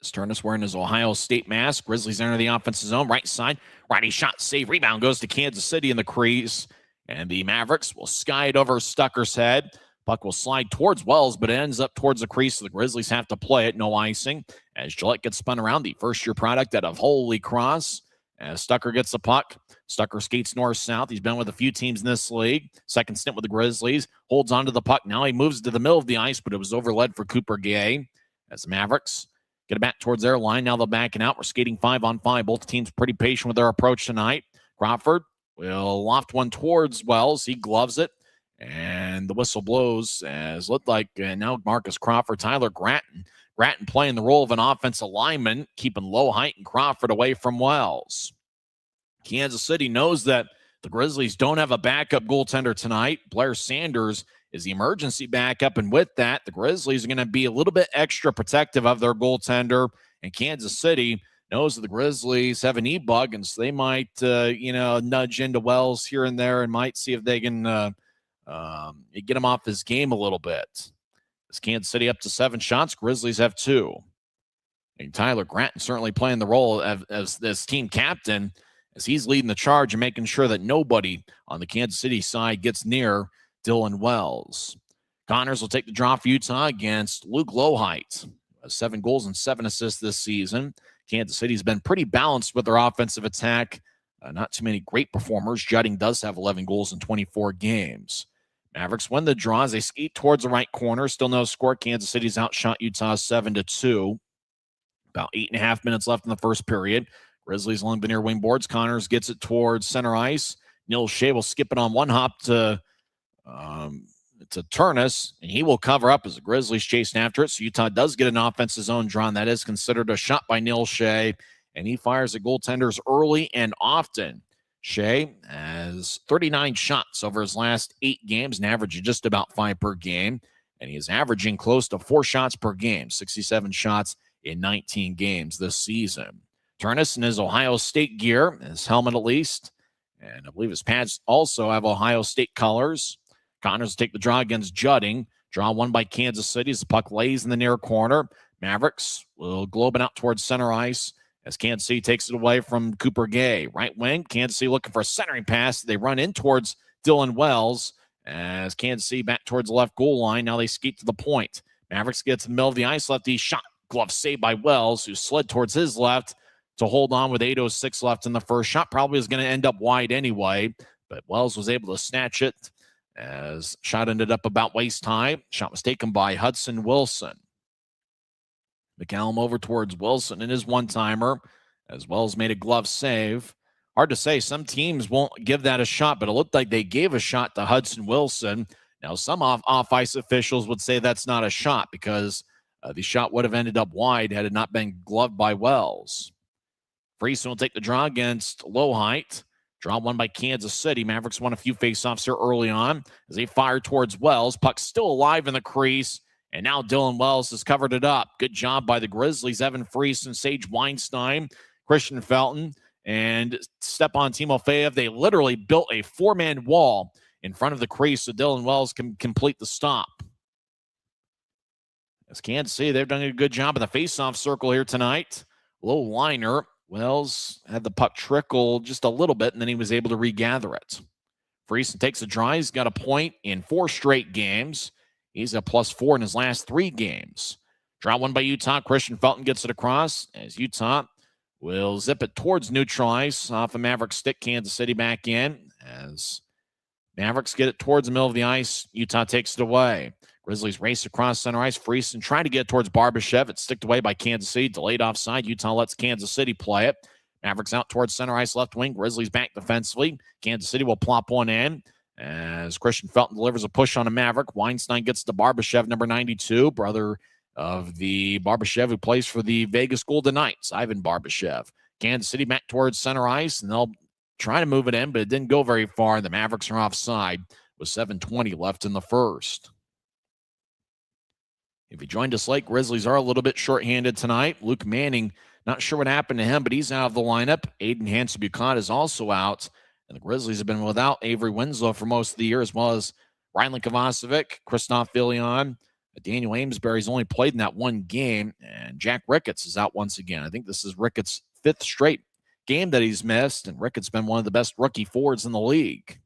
[SPEAKER 1] Turnus wearing his Ohio State mask. Grizzlies enter the offensive zone. Right side. Righty shot, save, rebound goes to Kansas City in the crease. And the Mavericks will sky it over Stucker's head. Puck will slide towards Wells, but it ends up towards the crease. So the Grizzlies have to play it. No icing. As Gillette gets spun around, the first-year product out of Holy Cross. As Stucker gets the puck. Stucker skates north-south. He's been with a few teams in this league. Second stint with the Grizzlies. Holds onto the puck. Now he moves to the middle of the ice, but it was overled for Cooper Gay. As the Mavericks get it back towards their line. Now they're backing out. We're skating 5-on-5. Both teams pretty patient with their approach tonight. Crawford will loft one towards Wells. He gloves it. And the whistle blows as looked like now Marcus Crawford, Tyler Gratton. Gratton playing the role of an offensive lineman, keeping low height and Crawford away from Wells. Kansas City knows that the Grizzlies don't have a backup goaltender tonight. Blair Sanders is the emergency backup, and with that, the Grizzlies are going to be a little bit extra protective of their goaltender, and Kansas City knows that the Grizzlies have an e-bug, and so they might, nudge into Wells here and there and might see if they can get him off his game a little bit. As Kansas City up to 7 shots, Grizzlies have 2. And Tyler Gratton certainly playing the role as this team captain as he's leading the charge and making sure that nobody on the Kansas City side gets near Dylan Wells. Connors will take the draw for Utah against Luke Lowhite. 7 goals and 7 assists this season. Kansas City's been pretty balanced with their offensive attack. Not too many great performers. Judding does have 11 goals in 24 games. Mavericks win the draw as they skate towards the right corner. Still no score. Kansas City's outshot Utah 7-2. About 8.5 minutes left in the first period. Grizzlies along the near wing boards. Connors gets it towards center ice. Neil Shea will skip it on one hop to Turnus, and he will cover up as the Grizzlies chasing after it. So Utah does get an offensive zone drawn. That is considered a shot by Neil Shea, and he fires at goaltenders early and often. Shea has 39 shots over his last 8 games, an average of just about 5 per game. And he is averaging close to 4 shots per game, 67 shots in 19 games this season. Turnus in his Ohio State gear, his helmet at least. And I believe his pads also have Ohio State colors. Connors take the draw against Judding. Draw won by Kansas City as the puck lays in the near corner. Mavericks will globe it out towards center ice as Kansas City takes it away from Cooper Gay. Right wing, Kansas City looking for a centering pass. They run in towards Dylan Wells as Kansas City back towards the left goal line. Now they skate to the point. Mavericks get to the middle of the ice. Lefty shot. Glove saved by Wells, who slid towards his left to hold on with 8:06 left in the first. Shot probably was going to end up wide anyway, but Wells was able to snatch it as shot ended up about waist high. Shot was taken by Hudson Wilson. McCallum over towards Wilson in his one-timer as Wells made a glove save. Hard to say. Some teams won't give that a shot, but it looked like they gave a shot to Hudson Wilson. Now, some off-ice officials would say that's not a shot because the shot would have ended up wide had it not been gloved by Wells. Friesen will take the draw against Lowhite. Draw won by Kansas City. Mavericks won a few faceoffs here early on as they fire towards Wells. Puck still alive in the crease. And now Dylan Wells has covered it up. Good job by the Grizzlies. Evan Friesen, Sage Weinstein, Christian Felton, and Stepan Timofeyev. They literally built a 4-man wall in front of the crease so Dylan Wells can complete the stop. As Kansas City, they've done a good job in the faceoff circle here tonight. Low liner. Wells had the puck trickle just a little bit, and then he was able to regather it. Friesen takes a draw. He's got a point in 4 straight games. He's at +4 in his last 3 games. Draw won by Utah. Christian Felton gets it across as Utah will zip it towards neutral ice off a Maverick stick. Kansas City back in as Mavericks get it towards the middle of the ice. Utah takes it away. Grizzlies race across center ice. Friesen trying to get it towards Barbashev. It's sticked away by Kansas City. Delayed offside. Utah lets Kansas City play it. Mavericks out towards center ice left wing. Grizzlies back defensively. Kansas City will plop one in as Christian Felton delivers a push on a Maverick. Weinstein gets to Barbashev, number 92, brother of the Barbashev who plays for the Vegas Golden Knights, Ivan Barbashev. Kansas City back towards center ice, and they'll try to move it in, but it didn't go very far. The Mavericks are offside with 7:20 left in the first. If you joined us late, Grizzlies are a little bit shorthanded tonight. Luke Manning, not sure what happened to him, but he's out of the lineup. Aiden Hansen-Bucott is also out. And the Grizzlies have been without Avery Winslow for most of the year, as well as Ryan Kovacevic, Christoph Villian. Daniel Amesbury's only played in that 1 game, and Jack Ricketts is out once again. I think this is Ricketts' 5th straight game that he's missed, and Ricketts been one of the best rookie forwards in the league.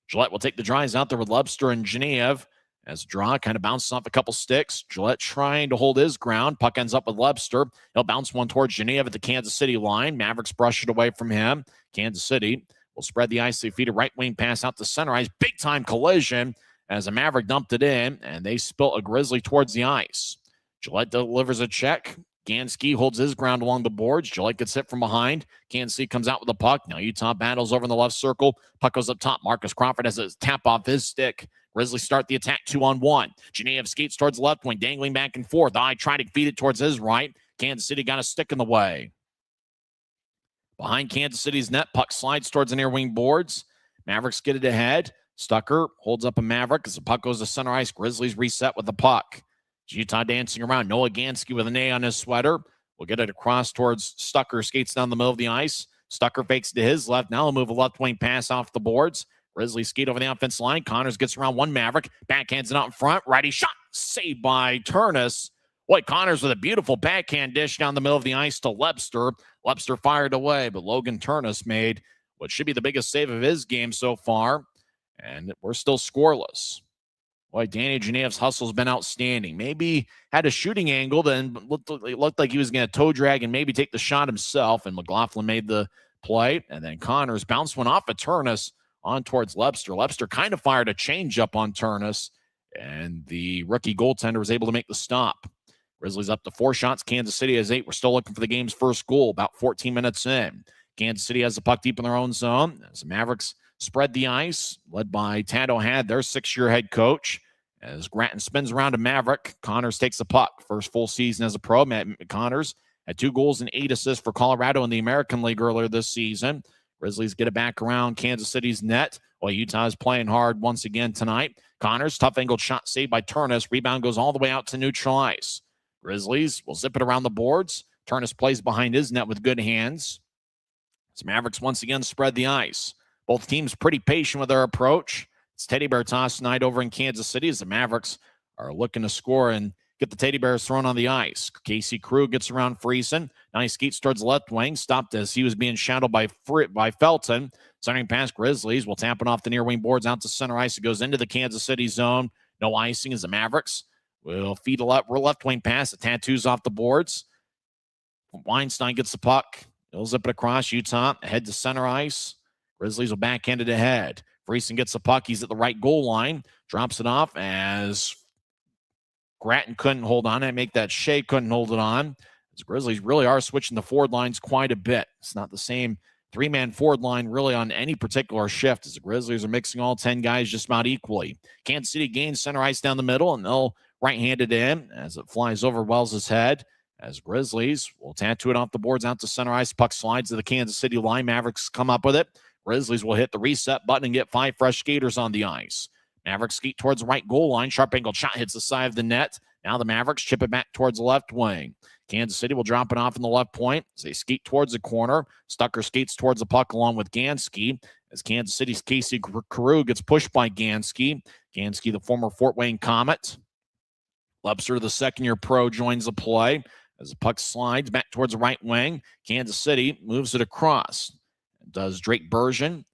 [SPEAKER 1] Gillette will take the drives out there with Lubster and Genev. As draw kind of bounces off a couple sticks. Gillette trying to hold his ground. Puck ends up with Lubster. He'll bounce one towards Genev at the Kansas City line. Mavericks brush it away from him. Kansas City will spread the ice. They feed a right wing pass out to center ice. Big time collision as a Maverick dumped it in, and they spilt a Grizzly towards the ice. Gillette delivers a check. Gansky holds his ground along the boards. Gillette gets hit from behind. Kansas City comes out with the puck. Now Utah battles over in the left circle. Puck goes up top. Marcus Crawford has a tap off his stick. Grizzlies start the attack 2-on-1. Genev skates towards the left wing, dangling back and forth. I try to feed it towards his right. Kansas City got a stick in the way. Behind Kansas City's net, puck slides towards the near wing boards. Mavericks get it ahead. Stucker holds up a Maverick as the puck goes to center ice. Grizzlies reset with the puck. Utah dancing around. Noah Gansky with an A on his sweater. We'll get it across towards Stucker. Skates down the middle of the ice. Stucker fakes to his left. Now he'll move a left wing pass off the boards. Grizzlies skate over the offense line. Connors gets around one Maverick. Backhands it out in front. Righty shot. Saved by Turnus. Boy, Connors with a beautiful backhand dish down the middle of the ice to Lebster. Lebster fired away, but Logan Turnus made what should be the biggest save of his game so far. And we're still scoreless. Boy, Danny Genev's hustle's been outstanding. Maybe had a shooting angle, then looked like he was going to toe drag and maybe take the shot himself, and McLaughlin made the play. And then Connors bounced one off of Turnus on towards Lebster. Lebster kind of fired a changeup on Turnus, and the rookie goaltender was able to make the stop. Grizzlies up to 4 shots. Kansas City has 8. We're still looking for the game's first goal about 14 minutes in. Kansas City has the puck deep in their own zone as the Mavericks spread the ice, led by Tad O'Had, their 6-year head coach. As Grattan spins around to Maverick, Connors takes the puck. First full season as a pro. Matt Connors had 2 goals and 8 assists for Colorado in the American League earlier this season. Grizzlies get it back around Kansas City's net. Well, Utah's playing hard once again tonight. Connors, tough angled shot saved by Turnus. Rebound goes all the way out to neutral ice. Grizzlies will zip it around the boards. Turnus plays behind his net with good hands. As Mavericks once again spread the ice. Both teams pretty patient with their approach. It's teddy bear toss tonight over in Kansas City as the Mavericks are looking to score and get the teddy bears thrown on the ice. Casey Crew gets around Friesen. Now he skates towards the left wing. Stopped as he was being shadowed by Felton. Centering past Grizzlies. Will tap it off the near wing boards out to center ice. It goes into the Kansas City zone. No icing as the Mavericks will feed a left wing pass. The tattoos off the boards. Weinstein gets the puck. He'll zip it across. Utah ahead to center ice. Grizzlies will backhand it ahead. Friesen gets the puck. He's at the right goal line. Drops it off as Gratton couldn't hold on. I make that Shea couldn't hold it on. The Grizzlies really are switching the forward lines quite a bit. It's not the same three-man forward line really on any particular shift as the Grizzlies are mixing all 10 guys just about equally. Kansas City gains center ice down the middle, and they'll right-hand it in as it flies over Wells' head. As Grizzlies will tattoo it off the boards out to center ice. Puck slides to the Kansas City line. Mavericks come up with it. Grizzlies will hit the reset button and get 5 fresh skaters on the ice. Mavericks skate towards the right goal line. Sharp angled shot hits the side of the net. Now the Mavericks chip it back towards the left wing. Kansas City will drop it off in the left point as they skate towards the corner. Stucker skates towards the puck along with Gansky as Kansas City's Casey Carew gets pushed by Gansky. Gansky, the former Fort Wayne Comet. Lebster, the second-year pro, joins the play as the puck slides back towards the right wing. Kansas City moves it across. It does Drake Bergen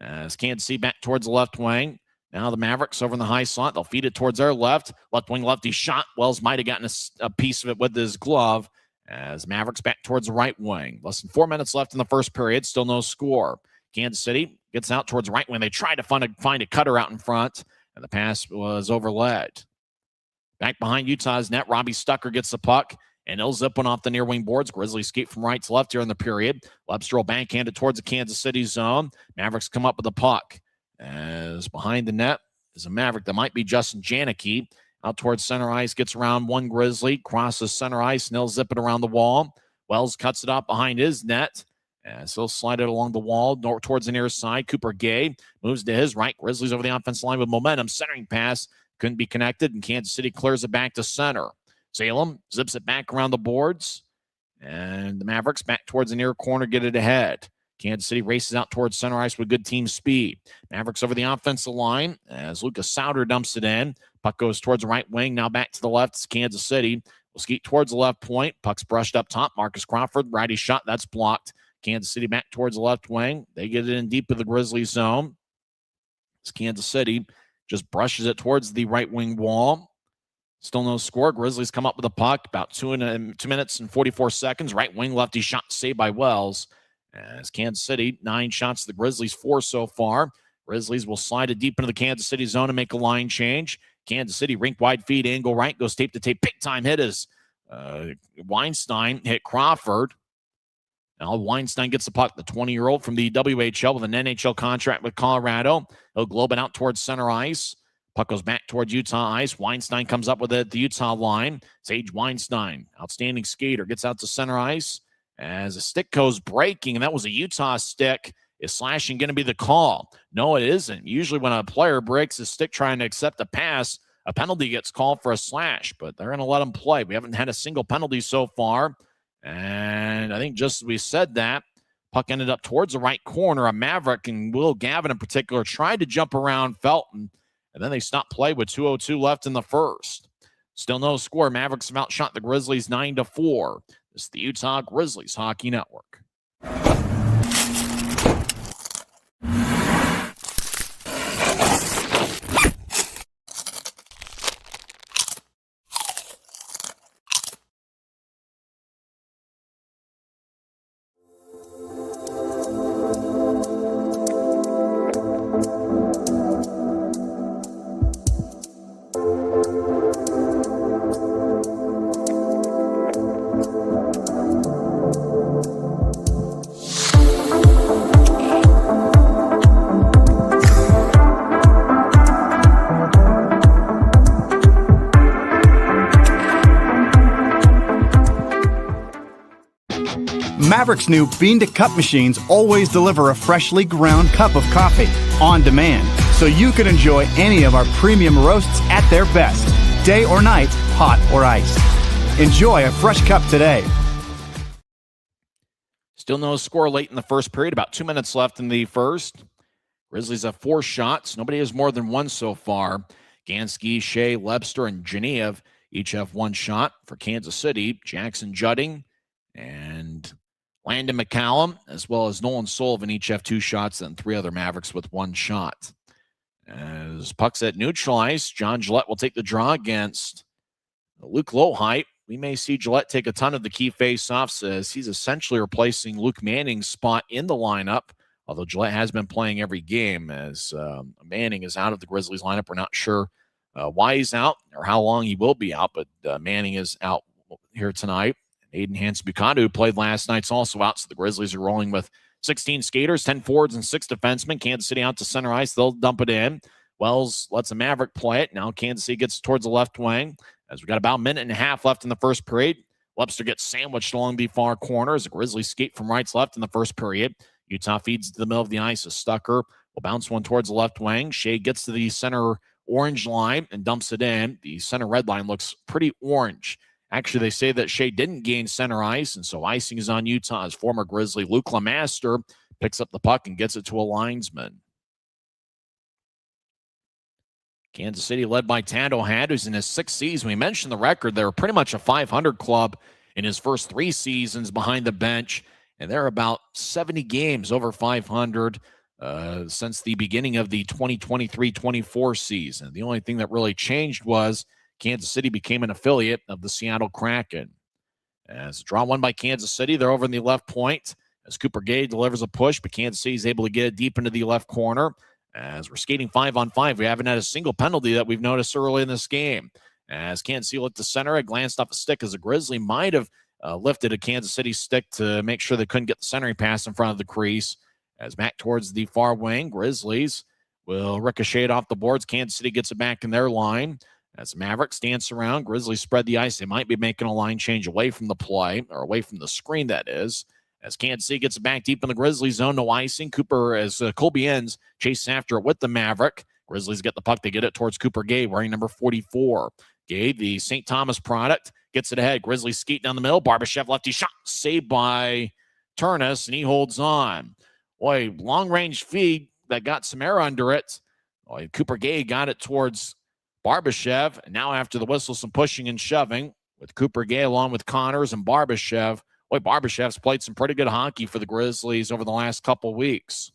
[SPEAKER 1] as Kansas City back towards the left wing. Now the Mavericks over in the high slot. They'll feed it towards their left. Left wing lefty shot. Wells might have gotten a piece of it with his glove as Mavericks back towards the right wing. Less than 4 minutes left in the first period. Still no score. Kansas City gets out towards the right wing. They try to find a cutter out in front, and the pass was overled. Back behind Utah's net, Robbie Stucker gets the puck, and he'll zip one off the near wing boards. Grizzlies skate from right to left here in the period. Lebster will backhand it towards the Kansas City zone. Mavericks come up with the puck. As behind the net is a Maverick that might be Justin Janicki. Out towards center ice, gets around one Grizzly, crosses center ice, and he'll zip it around the wall. Wells cuts it off behind his net. As he'll slide it along the wall towards the near side. Cooper Gay moves to his right. Grizzlies over the offensive line with momentum. Centering pass couldn't be connected, and Kansas City clears it back to center. Salem zips it back around the boards, and the Mavericks back towards the near corner get it ahead. Kansas City races out towards center ice with good team speed. Mavericks over the offensive line as Lucas Sauter dumps it in. Puck goes towards the right wing. Now back to the left. It's Kansas City. Will skate towards the left point. Puck's brushed up top. Marcus Crawford, righty shot. That's blocked. Kansas City back towards the left wing. They get it in deep of the Grizzlies zone. It's Kansas City just brushes it towards the right wing wall. Still no score. Grizzlies come up with the puck. About 2 minutes and 44 seconds. Right wing lefty shot saved by Wells. As Kansas City, 9 shots to the Grizzlies, 4 so far. Grizzlies will slide it deep into the Kansas City zone and make a line change. Kansas City, rink wide feed, angle right, goes tape to tape. Big time hit as Weinstein hit Crawford. Now Weinstein gets the puck, the 20-year-old from the WHL with an NHL contract with Colorado. He'll globe it out towards center ice. Puck goes back towards Utah ice. Weinstein comes up with it at the Utah line. Sage Weinstein, outstanding skater, gets out to center ice. As a stick goes breaking, and that was a Utah stick. Is slashing going to be the call? No, it isn't. Usually when a player breaks his stick trying to accept a pass, a penalty gets called for a slash, but they're going to let him play. We haven't had a single penalty so far. And I think just as we said that, puck ended up towards the right corner. A Maverick, and Will Gavin in particular, tried to jump around Felton, and then they stopped play with 2:02 left in the first. Still no score. Mavericks have outshot the Grizzlies 9-4. This is the Utah Grizzlies Hockey Network.
[SPEAKER 8] Mavericks' new bean-to-cup machines always deliver a freshly ground cup of coffee on demand, so you can enjoy any of our premium roasts at their best, day or night, hot or iced. Enjoy a fresh cup today.
[SPEAKER 1] Still no score late in the first period. About 2 minutes left in the first. Grizzlies have 4 shots. Nobody has more than one so far. Gansky, Shea, Lebster, and Genev each have 1 shot. For Kansas City, Jackson Judding and Landon McCallum, as well as Nolan Sullivan, each have 2 shots, and 3 other Mavericks with 1 shot. As puck's at neutral ice, John Gillette will take the draw against Luke Lowhite. We may see Gillette take a ton of the key face-offs as he's essentially replacing Luke Manning's spot in the lineup, although Gillette has been playing every game as Manning is out of the Grizzlies lineup. We're not sure why he's out or how long he will be out, but Manning is out here tonight. Aiden Hans-Bukadu, who played last night, is also out, so the Grizzlies are rolling with 16 skaters, 10 forwards, and 6 defensemen. Kansas City out to center ice. They'll dump it in. Wells lets a Maverick play it. Now Kansas City gets towards the left wing. As we got about a minute and a half left in the first period, Webster gets sandwiched along the far corner as the Grizzlies skate from right to left in the first period. Utah feeds to the middle of the ice. A Stucker will bounce one towards the left wing. Shea gets to the center orange line and dumps it in. The center red line looks pretty orange. Actually, they say that Shea didn't gain center ice, and so icing is on Utah as former Grizzly Luke Lemaster picks up the puck and gets it to a linesman. Kansas City led by Tando Had, who's in his 6th season. We mentioned the record. They were pretty much a 500 club in his first 3 seasons behind the bench, and they're about 70 games over 500 since the beginning of the 2023-24 season. The only thing that really changed was Kansas City became an affiliate of the Seattle Kraken. As draw one by Kansas City, they're over in the left point as Cooper Gay delivers a push, but Kansas City is able to get it deep into the left corner. As we're skating 5-on-5, we haven't had a single penalty that we've noticed early in this game. As Kansas City looked to center, it glanced off a stick as a Grizzly might have lifted a Kansas City stick to make sure they couldn't get the centering pass in front of the crease. As back towards the far wing, Grizzlies will ricochet it off the boards. Kansas City gets it back in their line. As Mavericks dance around, Grizzlies spread the ice. They might be making a line change away from the play, or away from the screen, that is. As Kansas City gets it back deep in the Grizzlies zone, no icing. Cooper, as Colby Ends chases after it with the Maverick. Grizzlies get the puck. They get it towards Cooper Gay, wearing number 44. Gay, the St. Thomas product, gets it ahead. Grizzlies skate down the middle. Barbashev lefty shot, saved by Turnus, and he holds on. Boy, long-range feed that got some air under it. Boy, Cooper Gay got it towards Barbashev, and now after the whistle, some pushing and shoving with Cooper Gay along with Connors and Barbashev. Boy, Barbashev's played some pretty good hockey for the Grizzlies over the last couple weeks.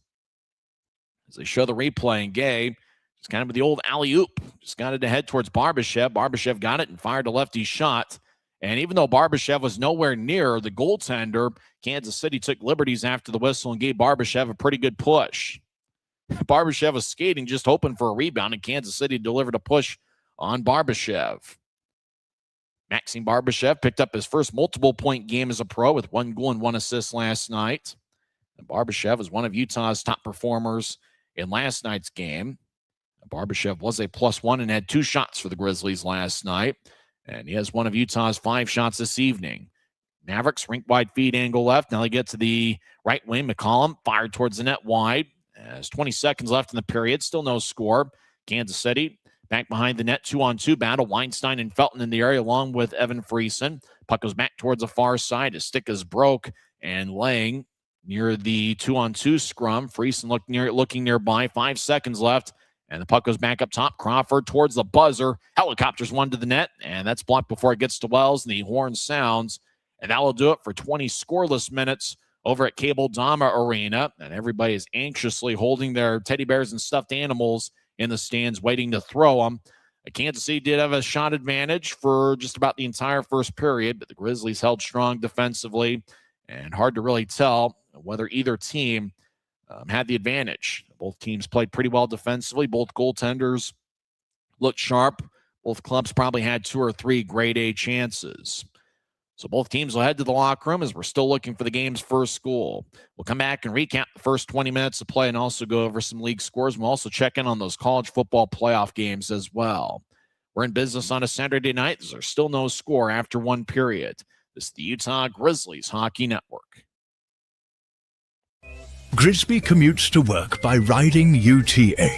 [SPEAKER 1] As they show the replay, and Gay just kind of with the old alley-oop, just got it to head towards Barbashev. Barbashev got it and fired a lefty shot. And even though Barbashev was nowhere near the goaltender, Kansas City took liberties after the whistle and gave Barbashev a pretty good push. Barbashev was skating, just hoping for a rebound, and Kansas City delivered a push on Barbashev. Maxime Barbashev picked up his first multiple-point game as a pro with 1 goal and 1 assist last night. And Barbashev was one of Utah's top performers in last night's game. Barbashev was a +1 and had 2 shots for the Grizzlies last night. And he has one of Utah's 5 shots this evening. Mavericks, rink-wide feed angle left. Now they get to the right wing. McCollum fired towards the net wide. As 20 seconds left in the period, still no score. Kansas City back behind the net, 2-on-2 battle. Weinstein and Felton in the area along with Evan Friesen. Puck goes back towards the far side. His stick is broke and laying near the 2-on-2 scrum. Friesen looking nearby. 5 seconds left. And the puck goes back up top. Crawford towards the buzzer. Helicopters one to the net. And that's blocked before it gets to Wells. And the horn sounds. And that will do it for 20 scoreless minutes over at Cable Dahmer Arena. And everybody is anxiously holding their teddy bears and stuffed animals in the stands, waiting to throw them. Kansas City did have a shot advantage for just about the entire first period, but the Grizzlies held strong defensively. And hard to really tell whether either team had the advantage. Both teams played pretty well defensively. Both goaltenders looked sharp. Both clubs probably had 2 or 3 grade A chances. So both teams will head to the locker room as we're still looking for the game's first goal. We'll come back and recap the first 20 minutes of play and also go over some league scores. We'll also check in on those college football playoff games as well. We're in business on a Saturday night. There's still no score after 1 period. This is the Utah Grizzlies Hockey Network.
[SPEAKER 2] Grisby commutes to work by riding UTA.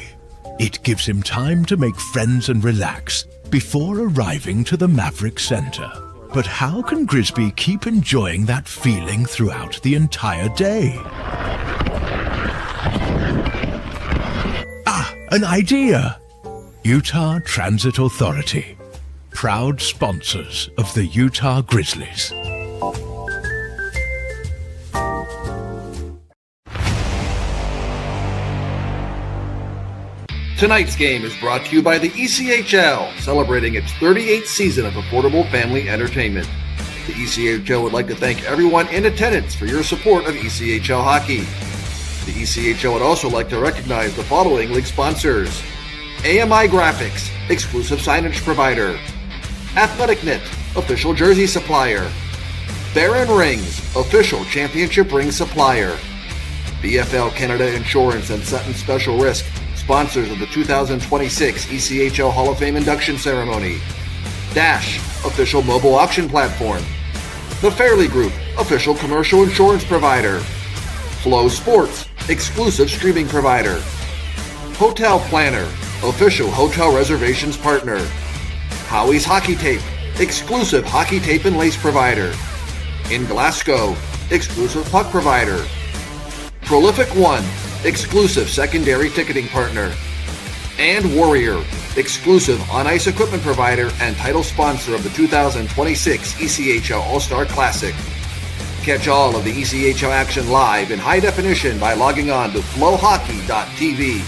[SPEAKER 2] It gives him time to make friends and relax before arriving to the Maverick Center. But how can Grisby keep enjoying that feeling throughout the entire day? An idea! Utah Transit Authority, proud sponsors of the Utah Grizzlies.
[SPEAKER 9] Tonight's game is brought to you by the ECHL, celebrating its 38th season of affordable family entertainment. The ECHL would like to thank everyone in attendance for your support of ECHL hockey. The ECHL would also like to recognize the following league sponsors: AMI Graphics, exclusive signage provider; Athletic Knit, official jersey supplier; Baron Rings, official championship ring supplier; BFL Canada Insurance and Sutton Special Risk, sponsors of the 2026 ECHL Hall of Fame induction ceremony; Dash, official mobile auction platform; The Fairley Group, official commercial insurance provider; Flow Sports, exclusive streaming provider; Hotel Planner, official hotel reservations partner; Howie's Hockey Tape, exclusive hockey tape and lace provider; In Glasgow, exclusive puck provider; Prolific One, exclusive secondary ticketing partner; and Warrior, exclusive on-ice equipment provider and title sponsor of the 2026 ECHL All-Star Classic. Catch all of the ECHL action live in high definition by logging on to flowhockey.tv.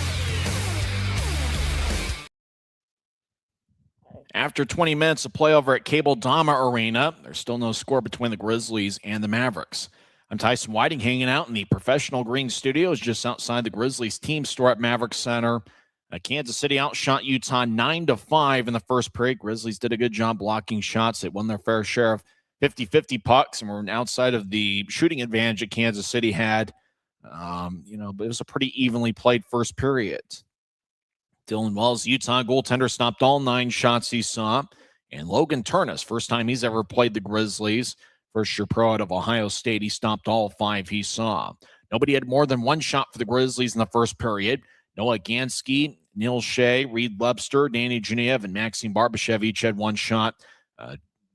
[SPEAKER 1] After 20 minutes of play over at Cable Dahmer Arena, there's still no score between the Grizzlies and the Mavericks. I'm Tyson Whiting, hanging out in the Professional Green Studios just outside the Grizzlies team store at Maverick Center. Kansas City outshot Utah 9-5 in the first period. Grizzlies did a good job blocking shots. They won their fair share of 50-50 pucks and were outside of the shooting advantage that Kansas City had. But it was a pretty evenly played first period. Dylan Wells, Utah goaltender, stopped all 9 shots he saw. And Logan Turnus, first time he's ever played the Grizzlies, first-year pro out of Ohio State, he stopped all 5 he saw. Nobody had more than 1 shot for the Grizzlies in the first period. Noah Gansky, Neil Shea, Reed Lebster, Danny Genev, and Maxime Barbashev each had 1 shot.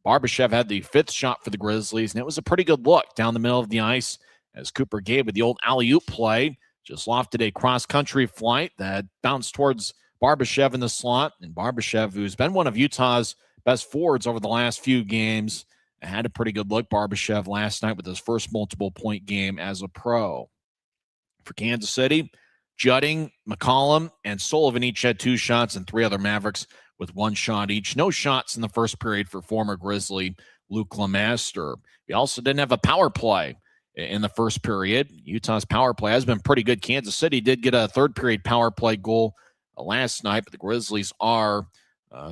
[SPEAKER 1] Barbashev had the 5th shot for the Grizzlies, and it was a pretty good look down the middle of the ice as Cooper Gabe with the old alley-oop play just lofted a cross-country flight that bounced towards Barbashev in the slot. And Barbashev, who's been one of Utah's best forwards over the last few games, had a pretty good look. Barbashev last night with his first multiple-point game as a pro. For Kansas City, Judding, McCollum, and Sullivan each had 2 shots, and 3 other Mavericks with 1 shot each. No shots in the first period for former Grizzly Luke Lemaster. We also didn't have a power play in the first period. Utah's power play has been pretty good. Kansas City did get a third-period power play goal last night, but the Grizzlies are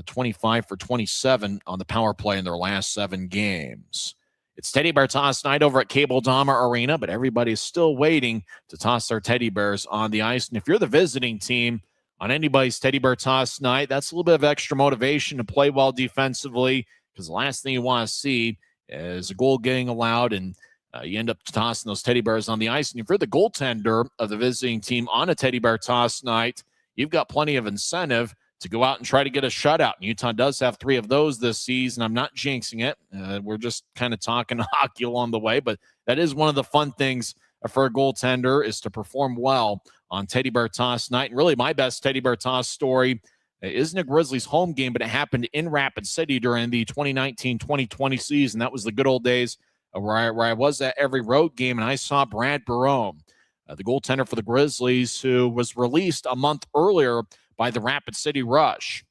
[SPEAKER 1] 25 for 27 on the power play in their last 7 games. It's Teddy Bear Toss night over at Cable Dahmer Arena, but everybody's still waiting to toss their teddy bears on the ice. And if you're the visiting team on anybody's Teddy Bear Toss night, that's a little bit of extra motivation to play well defensively, because the last thing you want to see is a goal getting allowed and you end up tossing those teddy bears on the ice. And if you're the goaltender of the visiting team on a Teddy Bear Toss night, you've got plenty of incentive to go out and try to get a shutout. And Utah does have 3 of those this season. I'm not jinxing it. We're just kind of talking hockey along the way, but that is one of the fun things for a goaltender, is to perform well on Teddy Bear Toss night. And really my best Teddy Bear Toss story isn't a Grizzlies home game, but it happened in Rapid City during the 2019-2020 season. That was the good old days where I was at every road game, and I saw Brad Barone, the goaltender for the Grizzlies, who was released a month earlier by the Rapid City Rush.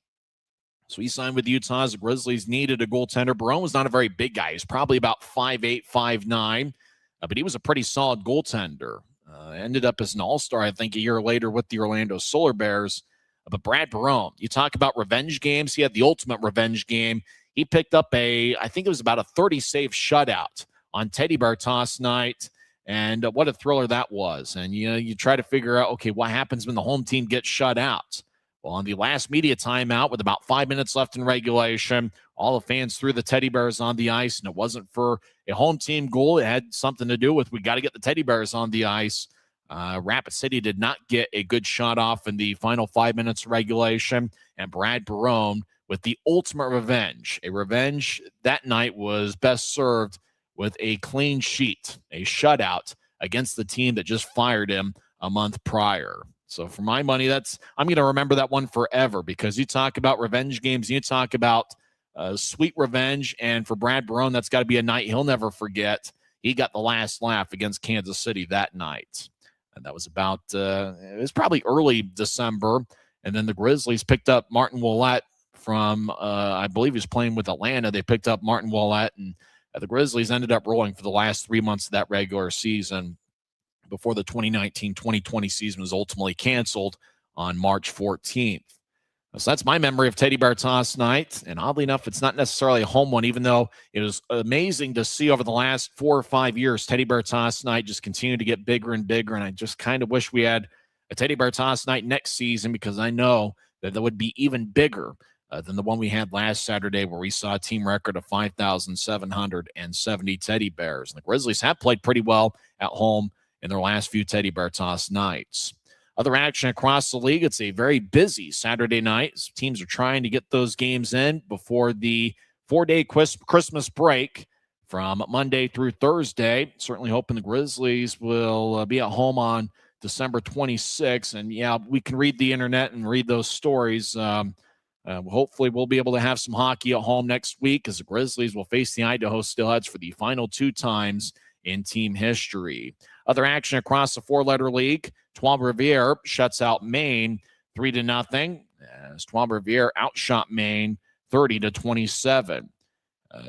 [SPEAKER 1] So he signed with Utah as the Grizzlies needed a goaltender. Barone was not a very big guy. He's probably about 5'8", 5'9", but he was a pretty solid goaltender. Ended up as an all-star, I think, a year later with the Orlando Solar Bears. But Brad Barone, you talk about revenge games. He had the ultimate revenge game. He picked up I think it was about a 30-save shutout on Teddy Bear Toss night. And what a thriller that was. And, you try to figure out, okay, what happens when the home team gets shut out? Well, on the last media timeout, with about 5 minutes left in regulation, all the fans threw the teddy bears on the ice, and it wasn't for a home team goal. It had something to do with, we got to get the teddy bears on the ice. Rapid City did not get a good shot off in the final 5 minutes of regulation, and Brad Barone with the ultimate revenge. A revenge that night was best served with a clean sheet, a shutout against the team that just fired him a month prior. So for my money, I'm going to remember that one forever, because you talk about revenge games, you talk about sweet revenge, and for Brad Barone, that's got to be a night he'll never forget. He got the last laugh against Kansas City that night. And that was about, it was probably early December. And then the Grizzlies picked up Martin Ouellette from, I believe he was playing with Atlanta. They picked up Martin Ouellette, and the Grizzlies ended up rolling for the last 3 months of that regular season before the 2019-2020 season was ultimately canceled on March 14th. So that's my memory of Teddy Bear Toss night. And oddly enough, it's not necessarily a home one, even though it was amazing to see over the last 4 or 5 years, Teddy Bear Toss night just continued to get bigger and bigger. And I just kind of wish we had a Teddy Bear Toss night next season, because I know that would be even bigger than the one we had last Saturday, where we saw a team record of 5,770 Teddy Bears. And the Grizzlies have played pretty well at home in their last few Teddy Bear Toss nights. Other action across the league, it's a very busy Saturday night. Teams are trying to get those games in before the 4-day Christmas break from Monday through Thursday. Certainly hoping the Grizzlies will be at home on December 26th. And, yeah, we can read the internet and read those stories. Hopefully we'll be able to have some hockey at home next week, as the Grizzlies will face the Idaho Steelheads for the final 2 times in team history. Other action across the 4-letter league, Trois-Rivières shuts out Maine 3-0, as Trois-Rivières outshot Maine 30-27.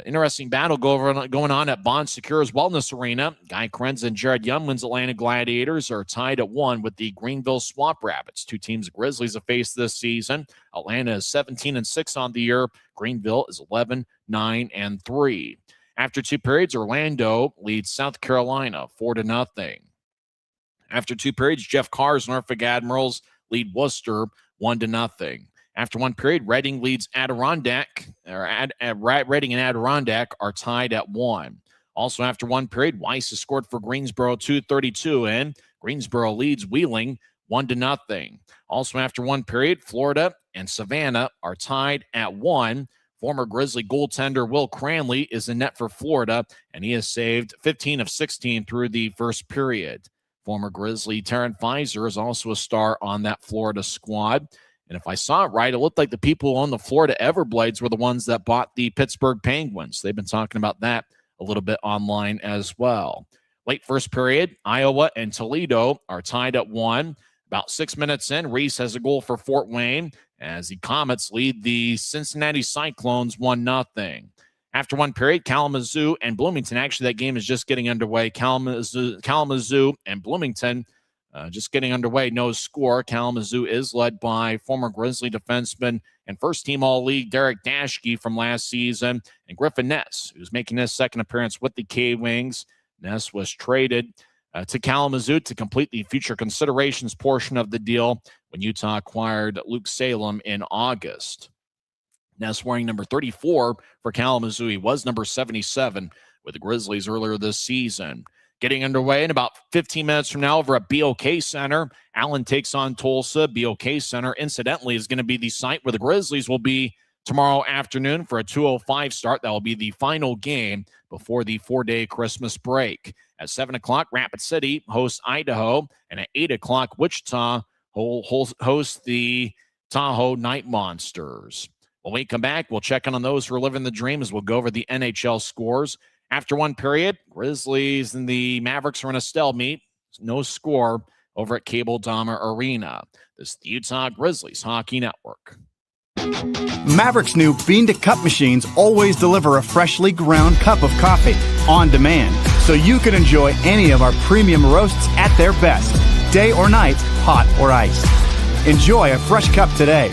[SPEAKER 1] Interesting battle going on at Bon Secours Wellness Arena. Guy Krenz and Jared Youngman's Atlanta Gladiators are tied at 1 with the Greenville Swamp Rabbits. 2 teams the Grizzlies have faced this season. Atlanta is 17-6 on the year. Greenville is 11-9-3. After 2 periods, Orlando leads South Carolina 4-0. After 2 periods, Jeff Carr's Norfolk Admirals lead Worcester 1-0. After 1 period, Reading leads Adirondack. Reading and Adirondack are tied at 1. Also, after 1 period, Weiss has scored for Greensboro 2:32 in. Greensboro leads Wheeling 1-0. Also, after 1 period, Florida and Savannah are tied at 1. Former Grizzly goaltender Will Cranley is in net for Florida, and he has saved 15 of 16 through the first period. Former Grizzly Taryn Fizer is also a star on that Florida squad. And if I saw it right, it looked like the people who own the Florida Everblades were the ones that bought the Pittsburgh Penguins. They've been talking about that a little bit online as well. Late first period, Iowa and Toledo are tied at 1. About 6 minutes in, Reese has a goal for Fort Wayne, as the Comets lead the Cincinnati Cyclones 1-0. After 1 period, Kalamazoo and Bloomington, actually that game is just getting underway. Kalamazoo and Bloomington just getting underway, no score. Kalamazoo is led by former Grizzly defenseman and first-team All-League Derek Dashke from last season, and Griffin Ness, who's making his second appearance with the K-Wings. Ness was traded to Kalamazoo to complete the future considerations portion of the deal when Utah acquired Luke Salem in August. Ness wearing number 34 for Kalamazoo. He was number 77 with the Grizzlies earlier this season. Getting underway in about 15 minutes from now over at BOK Center. Allen takes on Tulsa. BOK Center, incidentally, is going to be the site where the Grizzlies will be tomorrow afternoon for a 2:05 start. That will be the final game before the 4-day Christmas break. At 7 o'clock, Rapid City hosts Idaho, and at 8 o'clock, Wichita hosts the Tahoe Night Monsters. When we come back, we'll check in on those who are living the dream as we'll go over the NHL scores. After 1 period, Grizzlies and the Mavericks are in a stalemate. No score over at Cable Dahmer Arena. This is the Utah Grizzlies Hockey Network.
[SPEAKER 8] Mavericks' new bean-to-cup machines always deliver a freshly ground cup of coffee on demand, so you can enjoy any of our premium roasts at their best, day or night, hot or iced. Enjoy a fresh cup today.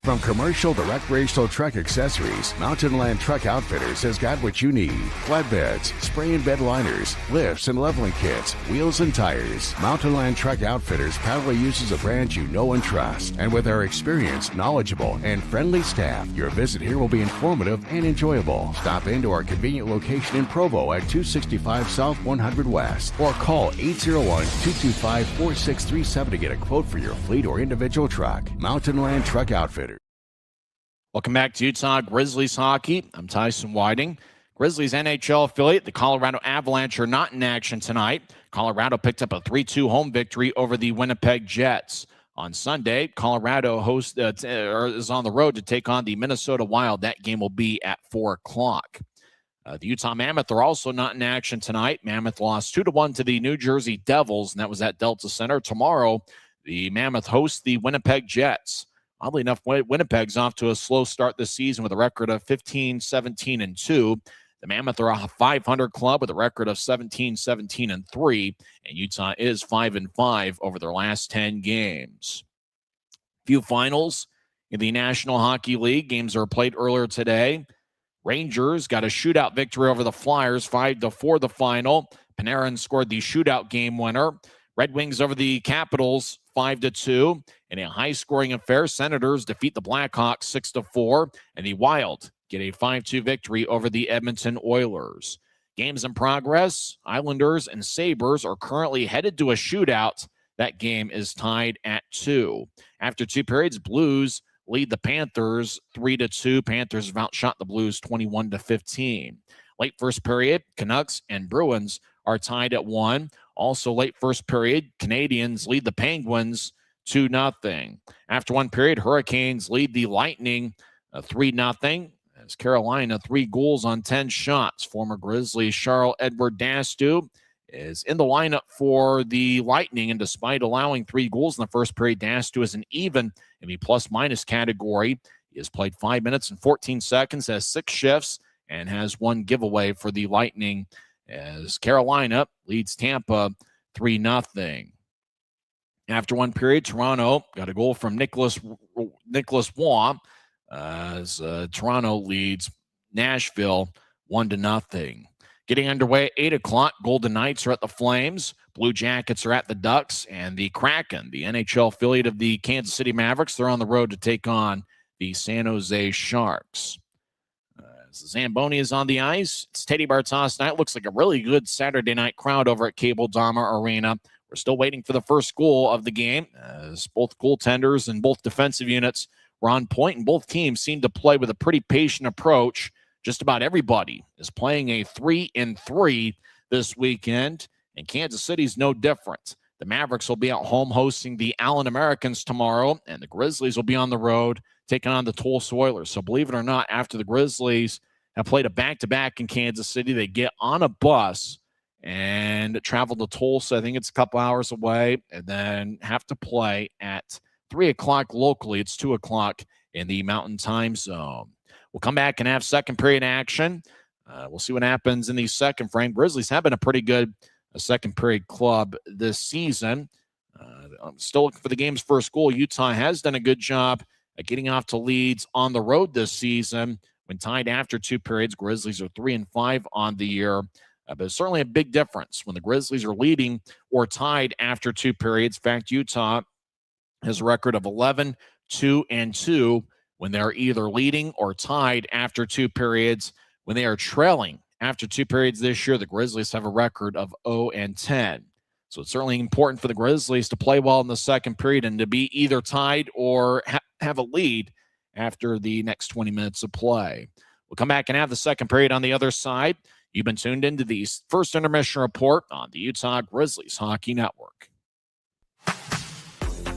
[SPEAKER 3] From commercial to recreational truck accessories, Mountain Land Truck Outfitters has got what you need. Flatbeds, spray and bed liners, lifts and leveling kits, wheels and tires. Mountain Land Truck Outfitters proudly uses a brand you know and trust. And with our experienced, knowledgeable, and friendly staff, your visit here will be informative and enjoyable. Stop into our convenient location in Provo at 265 South 100 West or call 801-225-4637 to get a quote for your fleet or individual truck. Mountain Land Truck Outfitters.
[SPEAKER 1] Welcome back to Utah Grizzlies Hockey. I'm Tyson Whiting. Grizzlies NHL affiliate, the Colorado Avalanche, are not in action tonight. Colorado picked up a 3-2 home victory over the Winnipeg Jets. On Sunday, Colorado is on the road to take on the Minnesota Wild. That game will be at 4 o'clock. The Utah Mammoth are also not in action tonight. Mammoth lost 2-1 to the New Jersey Devils, and that was at Delta Center. Tomorrow, the Mammoth hosts the Winnipeg Jets. Oddly enough, Winnipeg's off to a slow start this season with a record of 15-17-2. The Mammoth are a 500 club with a record of 17-17-3, and Utah is 5-5 over their last 10 games. Few finals in the National Hockey League. Games are played earlier today. Rangers got a shootout victory over the Flyers, 5-4 the final. Panarin scored the shootout game winner. Red Wings over the Capitals, 5-2. In a high-scoring affair, Senators defeat the Blackhawks 6-4, and the Wild get a 5-2 victory over the Edmonton Oilers. Games in progress. Islanders and Sabres are currently headed to a shootout. That game is tied at 2. After 2 periods, Blues lead the Panthers 3-2. Panthers have outshot the Blues 21-15. Late first period, Canucks and Bruins are tied at 1. Also late first period, Canadians lead the Penguins 2-0. After 1 period, Hurricanes lead the Lightning 3-0. As Carolina 3 goals on 10 shots. Former Grizzlies Charles-Edouard Dastou is in the lineup for the Lightning, and despite allowing 3 goals in the first period, Dastou is an even in the plus-minus category. He has played 5 minutes and 14 seconds, has 6 shifts, and has 1 giveaway for the Lightning as Carolina leads Tampa 3-0. After 1 period, Toronto got a goal from Nicholas Waugh as Toronto leads Nashville 1-0. Getting underway at 8 o'clock, Golden Knights are at the Flames, Blue Jackets are at the Ducks, and the Kraken, the NHL affiliate of the Kansas City Mavericks, they're on the road to take on the San Jose Sharks. As the Zamboni is on the ice, it's Teddy Bartos night. Looks like a really good Saturday night crowd over at Cable Dahmer Arena. We're still waiting for the first goal of the game, as both goaltenders and both defensive units were on point, and both teams seem to play with a pretty patient approach. Just about everybody is playing a 3-3 this weekend, and Kansas City's no different. The Mavericks will be at home hosting the Allen Americans tomorrow, and the Grizzlies will be on the road taking on the Tulsa Oilers. So believe it or not, after the Grizzlies have played a back-to-back in Kansas City, they get on a bus and travel to Tulsa. I think it's a couple hours away, and then have to play at 3 o'clock locally. It's 2 o'clock in the Mountain Time Zone. We'll come back and have second period action. We'll see what happens in the second frame. Grizzlies have been a pretty good second period club this season. I'm still looking for the game's first goal. Utah has done a good job at getting off to leads on the road this season. When tied after 2 periods, Grizzlies are 3-5 on the year. But it's certainly a big difference when the Grizzlies are leading or tied after 2 periods. In fact, Utah has a record of 11-2-2 when they're either leading or tied after 2 periods. When they are trailing after 2 periods this year, the Grizzlies have a record of 0-10. So it's certainly important for the Grizzlies to play well in the second period and to be either tied or have a lead after the next 20 minutes of play. We'll come back and have the second period on the other side. You've been tuned into the first intermission report on the Utah Grizzlies Hockey Network.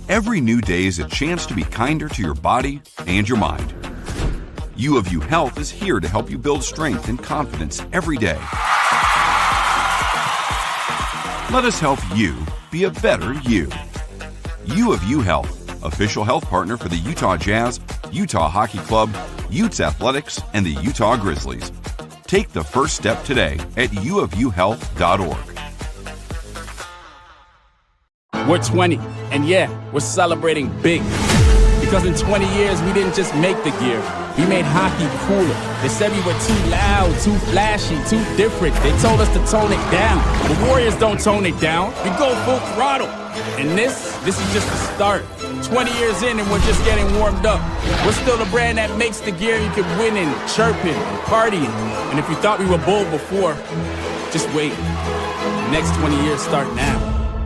[SPEAKER 4] Every new day is a chance to be kinder to your body and your mind. U of U Health is here to help you build strength and confidence every day. Let us help you be a better you. U of U Health, official health partner for the Utah Jazz, Utah Hockey Club, Utes Athletics, and the Utah Grizzlies. Take the first step today at uofuhealth.org.
[SPEAKER 5] We're 20, and yeah, we're celebrating big. Because Because in 20 years, we didn't just make the gear. We made hockey cooler. They said we were too loud, too flashy, too different. They told us to tone it down. The Warriors don't tone it down. We go full throttle. And this is just the start. 20 years in and we're just getting warmed up. We're still the brand that makes the gear you can win in, chirping, and partying. And if you thought we were bold before, just wait. The next 20 years start now.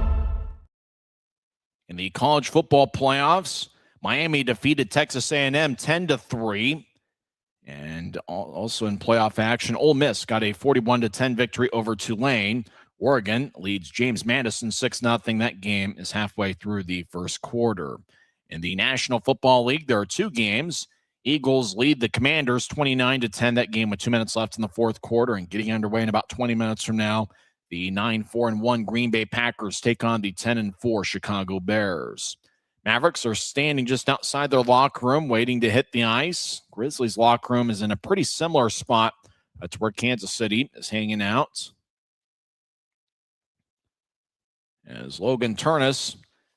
[SPEAKER 1] In the college football playoffs, Miami defeated Texas A&M 10-3. And also in playoff action, Ole Miss got a 41-10 victory over Tulane. Oregon leads James Madison 6-0. That game is halfway through the first quarter. In the National Football League, there are two games. Eagles lead the Commanders 29-10. That game with 2 minutes left in the fourth quarter and getting underway in about 20 minutes from now. The 9-4-1 Green Bay Packers take on the 10-4 Chicago Bears. Mavericks are standing just outside their locker room waiting to hit the ice. Grizzlies' locker room is in a pretty similar spot to where Kansas City is hanging out. As Logan Turnus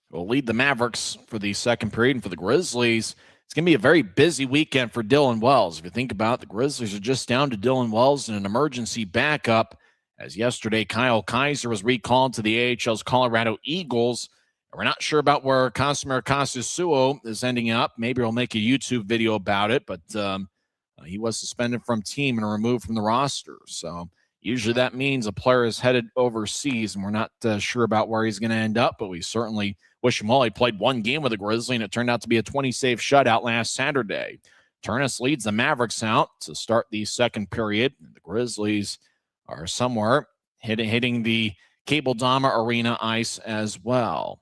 [SPEAKER 1] will lead the Mavericks for the second period. And for the Grizzlies, it's going to be a very busy weekend for Dylan Wells. If you think about it, the Grizzlies are just down to Dylan Wells in an emergency backup. As yesterday, Kyle Kaiser was recalled to the AHL's Colorado Eagles. We're not sure about where Casimir Casasuo is ending up. Maybe we'll make a YouTube video about it, but he was suspended from team and removed from the roster. So usually that means a player is headed overseas, and we're not sure about where he's going to end up, but we certainly wish him well. He played one game with the Grizzlies, and it turned out to be a 20-save shutout last Saturday. Turnus leads the Mavericks out to start the second period. The Grizzlies are somewhere hitting the Cable Dahmer Arena ice as well.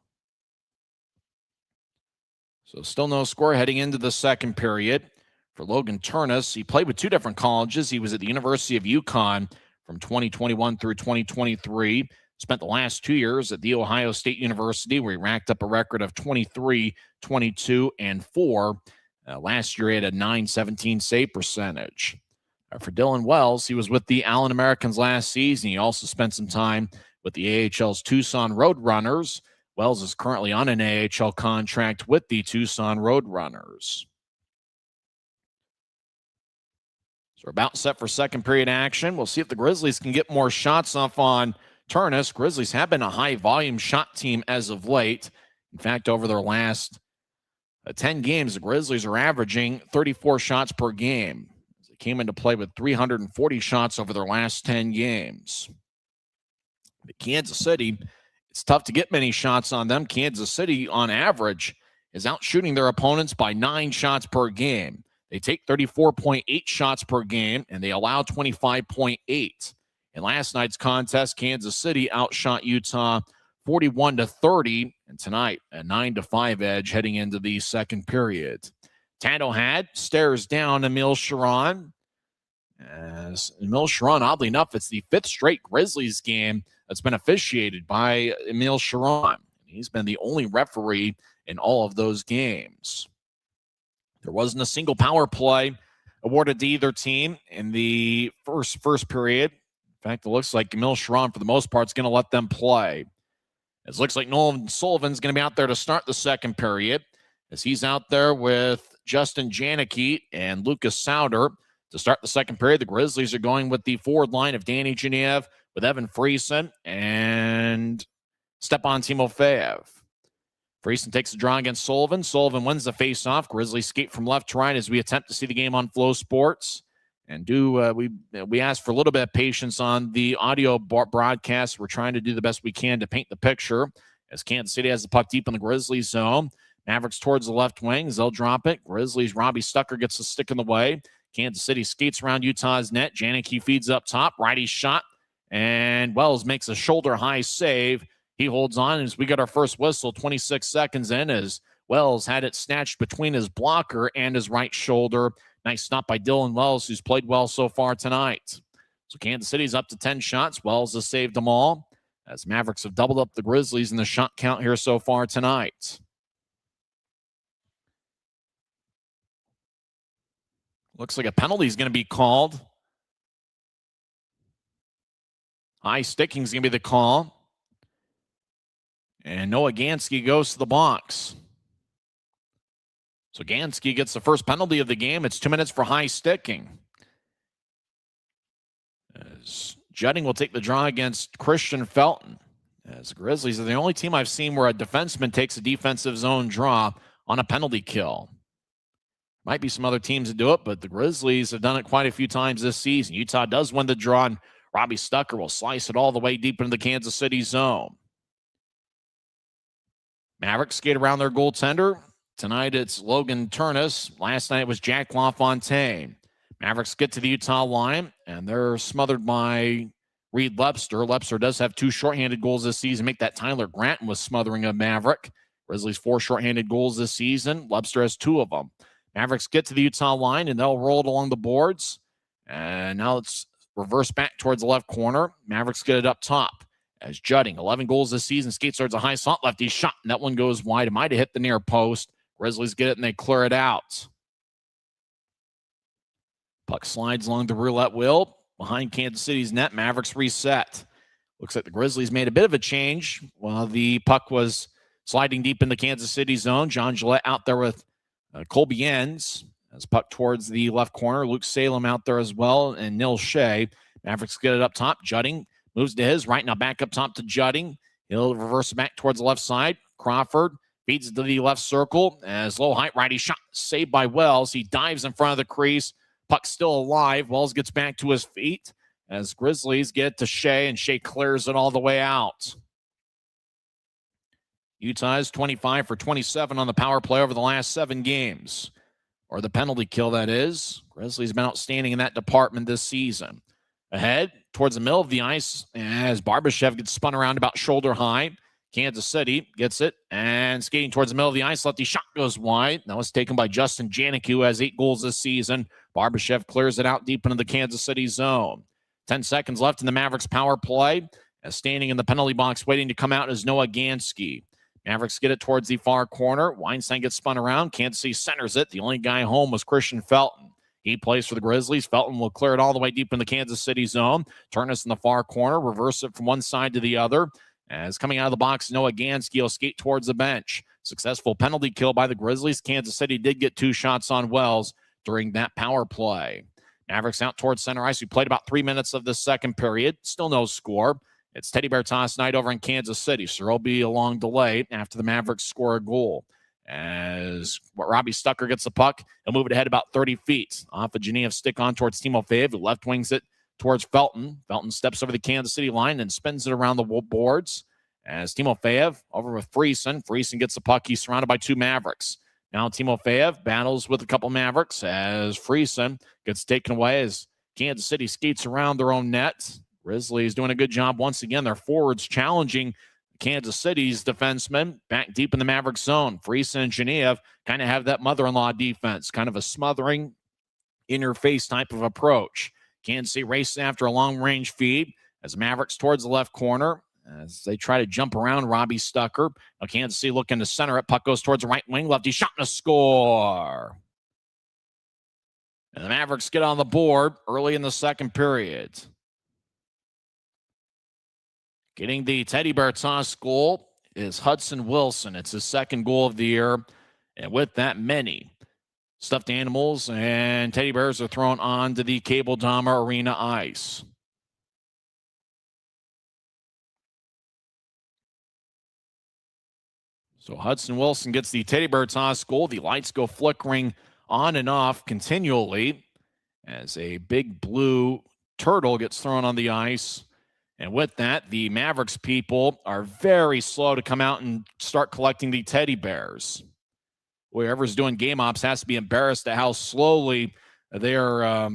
[SPEAKER 1] So still no score heading into the second period for Logan Turnus. He played with two different colleges. He was at the University of Yukon from 2021 through 2023. Spent the last 2 years at The Ohio State University, where he racked up a record of 23, 22, and 4. Last year, he had a .917 save percentage. For Dylan Wells, he was with the Allen Americans last season. He also spent some time with the AHL's Tucson Roadrunners. Wells is currently on an AHL contract with the Tucson Roadrunners. So we're about set for second period action. We'll see if the Grizzlies can get more shots off on Turnus. Grizzlies have been a high-volume shot team as of late. In fact, over their last 10 games, the Grizzlies are averaging 34 shots per game. They came into play with 340 shots over their last 10 games. But Kansas City, it's tough to get many shots on them. Kansas City, on average, is out shooting their opponents by 9 shots per game. They take 34.8 shots per game, and they allow 25.8. In last night's contest, Kansas City outshot Utah 41-30, and tonight a 9-5 edge heading into the second period. Tando Had stares down Emil Sharon. As Emil Sharon, oddly enough, it's the 5th straight Grizzlies game that's been officiated by Emil Sharon. He's been the only referee in all of those games. There wasn't a single power play awarded to either team in the first period. In fact, it looks like Emil Sharon, for the most part, is going to let them play. It looks like Nolan Sullivan's going to be out there to start the second period, as he's out there with Justin Janicki and Lucas Sauter to start the second period. The Grizzlies are going with the forward line of Danny Genev with Evan Friesen and Stepan Timofeyev. Friesen takes the draw against Sullivan. Sullivan wins the faceoff. Grizzlies skate from left to right as we attempt to see the game on Flow Sports. And we ask for a little bit of patience on the audio broadcast. We're trying to do the best we can to paint the picture as Kansas City has the puck deep in the Grizzlies zone. Mavericks towards the left wing. They'll drop it. Grizzlies, Robbie Stucker gets the stick in the way. Kansas City skates around Utah's net. Janicki feeds up top. Righty shot. And Wells makes a shoulder-high save. He holds on as we get our first whistle 26 seconds in as Wells had it snatched between his blocker and his right shoulder. Nice stop by Dylan Wells, who's played well so far tonight. So Kansas City's up to 10 shots. Wells has saved them all as Mavericks have doubled up the Grizzlies in the shot count here so far tonight. Looks like a penalty is going to be called. High sticking is going to be the call. And Noah Gansky goes to the box. So Gansky gets the first penalty of the game. It's 2 minutes for high sticking. As Judding will take the draw against Christian Felton. As the Grizzlies are the only team I've seen where a defenseman takes a defensive zone draw on a penalty kill. Might be some other teams that do it, but the Grizzlies have done it quite a few times this season. Utah does win the draw, and Robbie Stucker will slice it all the way deep into the Kansas City zone. Mavericks skate around their goaltender. Tonight it's Logan Turnus. Last night it was Jack LaFontaine. Mavericks get to the Utah line, and they're smothered by Reed Lepster. Lepster does have 2 shorthanded goals this season. Make that Tyler Granton was smothering a Maverick. Grizzlies 4 shorthanded goals this season. Lepster has 2 of them. Mavericks get to the Utah line, and they'll roll it along the boards. And now it's reverse back towards the left corner. Mavericks get it up top. As Judding, 11 goals this season, skates towards a high slot lefty shot, and that one goes wide. It might have hit the near post. Grizzlies get it, and they clear it out. Puck slides along the roulette wheel. Behind Kansas City's net, Mavericks reset. Looks like the Grizzlies made a bit of a change while the puck was sliding deep in the Kansas City zone. John Gillette out there with Colby Enns. As puck towards the left corner. Luke Salem out there as well, and Nil Shea. Mavericks get it up top. Judding moves to his right. Now back up top to Judding. He'll reverse it back towards the left side. Crawford feeds it to the left circle. As low height righty shot saved by Wells. He dives in front of the crease. Puck still alive. Wells gets back to his feet as Grizzlies get to Shea, and Shea clears it all the way out. Utah is 25 for 27 on the power play over the last 7 games. Or the penalty kill, that is. Grizzlies been outstanding in that department this season. Ahead, towards the middle of the ice, as Barbashev gets spun around about shoulder high. Kansas City gets it, and skating towards the middle of the ice, lefty shot goes wide. That was taken by Justin Janik, who has 8 goals this season. Barbashev clears it out deep into the Kansas City zone. 10 seconds left in the Mavericks power play. As standing in the penalty box waiting to come out is Noah Gansky. Mavericks get it towards the far corner. Weinstein gets spun around. Kansas City centers it. The only guy home was Christian Felton. He plays for the Grizzlies. Felton will clear it all the way deep in the Kansas City zone. Turnus in the far corner. Reverse it from one side to the other. As coming out of the box, Noah Gansky will skate towards the bench. Successful penalty kill by the Grizzlies. Kansas City did get 2 shots on Wells during that power play. Mavericks out towards center ice. We played about 3 minutes of the second period. Still no score. It's Teddy Bear toss night over in Kansas City, so there'll be a long delay after the Mavericks score a goal. As Robbie Stucker gets the puck, he'll move it ahead about 30 feet. Off of Genev stick on towards Timofeyev, who left wings it towards Felton. Felton steps over the Kansas City line and spins it around the boards. As Timofeyev over with Friesen. Friesen gets the puck. He's surrounded by 2 Mavericks. Now Timofeyev battles with a couple Mavericks as Friesen gets taken away as Kansas City skates around their own net. Grizzlies doing a good job once again. Their forwards challenging Kansas City's defensemen back deep in the Mavericks zone. Friesen and Genev kind of have that mother-in-law defense, kind of a smothering, in-your-face type of approach. Kansas City racing after a long-range feed as Mavericks towards the left corner as they try to jump around Robbie Stucker. Now Kansas City looking to center it. Puck goes towards the right wing. Lefty shot and a score. And the Mavericks get on the board early in the second period. Getting the Teddy Bear toss goal is Hudson Wilson. It's his second goal of the year. And with that, many stuffed animals and teddy bears are thrown onto the Cable Dahmer Arena ice. So Hudson Wilson gets the Teddy Bear toss goal. The lights go flickering on and off continually as a big blue turtle gets thrown on the ice. And with that, the Mavericks people are very slow to come out and start collecting the teddy bears. Whoever's doing game ops has to be embarrassed at how slowly they are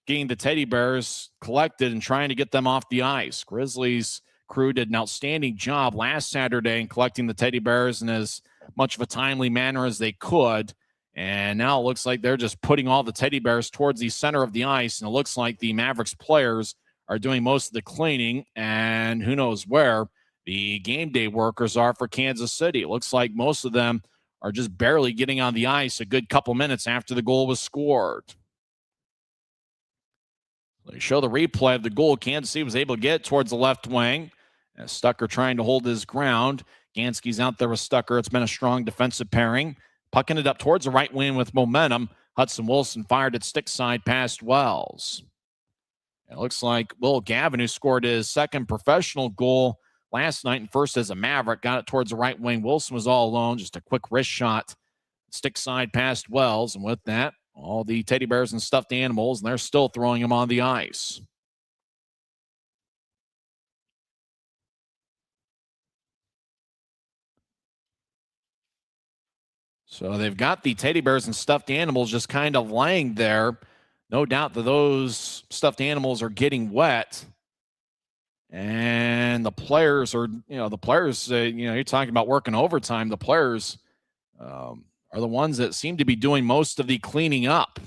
[SPEAKER 1] getting the teddy bears collected and trying to get them off the ice. Grizzlies crew did an outstanding job last Saturday in collecting the teddy bears in as much of a timely manner as they could. And now it looks like they're just putting all the teddy bears towards the center of the ice. And it looks like the Mavericks players are doing most of the cleaning, and who knows where the game day workers are for Kansas City. It looks like most of them are just barely getting on the ice a good couple minutes after the goal was scored. They show the replay of the goal. Kansas City was able to get towards the left wing. As Stucker trying to hold his ground. Gansky's out there with Stucker. It's been a strong defensive pairing. Puck ended up towards the right wing with momentum. Hudson Wilson fired it stick side past Wells. It looks like Will Gavin, who scored his second professional goal last night and first as a Maverick, got it towards the right wing. Wilson was all alone, just a quick wrist shot, stick side past Wells. And with that, all the teddy bears and stuffed animals, and they're still throwing them on the ice. So they've got the teddy bears and stuffed animals just kind of laying there. No doubt that those stuffed animals are getting wet. And the players are, you're talking about working overtime. The players are the ones that seem to be doing most of the cleaning up.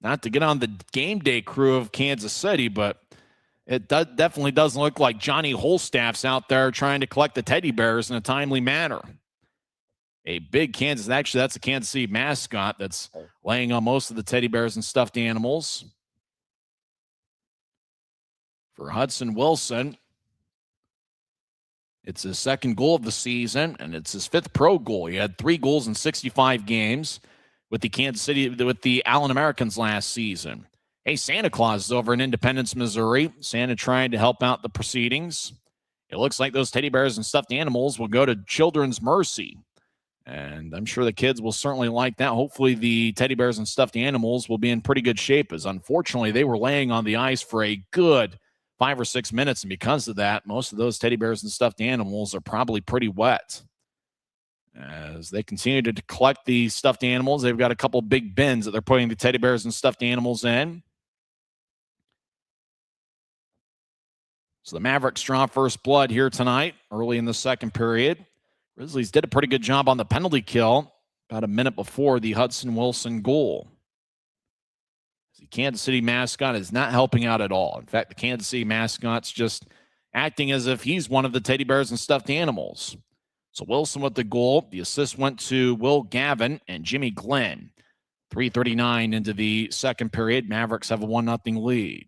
[SPEAKER 1] Not to get on the game day crew of Kansas City, but it definitely doesn't look like Johnny Holstaff's out there trying to collect the teddy bears in a timely manner. A big actually that's a Kansas City mascot that's laying on most of the teddy bears and stuffed animals. For Hudson Wilson, it's his second goal of the season, and it's his fifth pro goal. He had 3 goals in 65 games with the Allen Americans last season. Hey, Santa Claus is over in Independence, Missouri. Santa trying to help out the proceedings. It looks like those teddy bears and stuffed animals will go to Children's Mercy. And I'm sure the kids will certainly like that. Hopefully the teddy bears and stuffed animals will be in pretty good shape, as unfortunately they were laying on the ice for a good 5 or 6 minutes. And because of that, most of those teddy bears and stuffed animals are probably pretty wet. As they continue to collect the stuffed animals, they've got a couple big bins that they're putting the teddy bears and stuffed animals in. So the Mavericks draw first blood here tonight, early in the second period. Grizzlies did a pretty good job on the penalty kill about a minute before the Hudson Wilson goal. The Kansas City mascot is not helping out at all. In fact, the Kansas City mascot's just acting as if he's one of the teddy bears and stuffed animals. So Wilson with the goal. The assist went to Will Gavin and Jimmy Glenn. 3:39 into the second period. Mavericks have a 1-0 lead.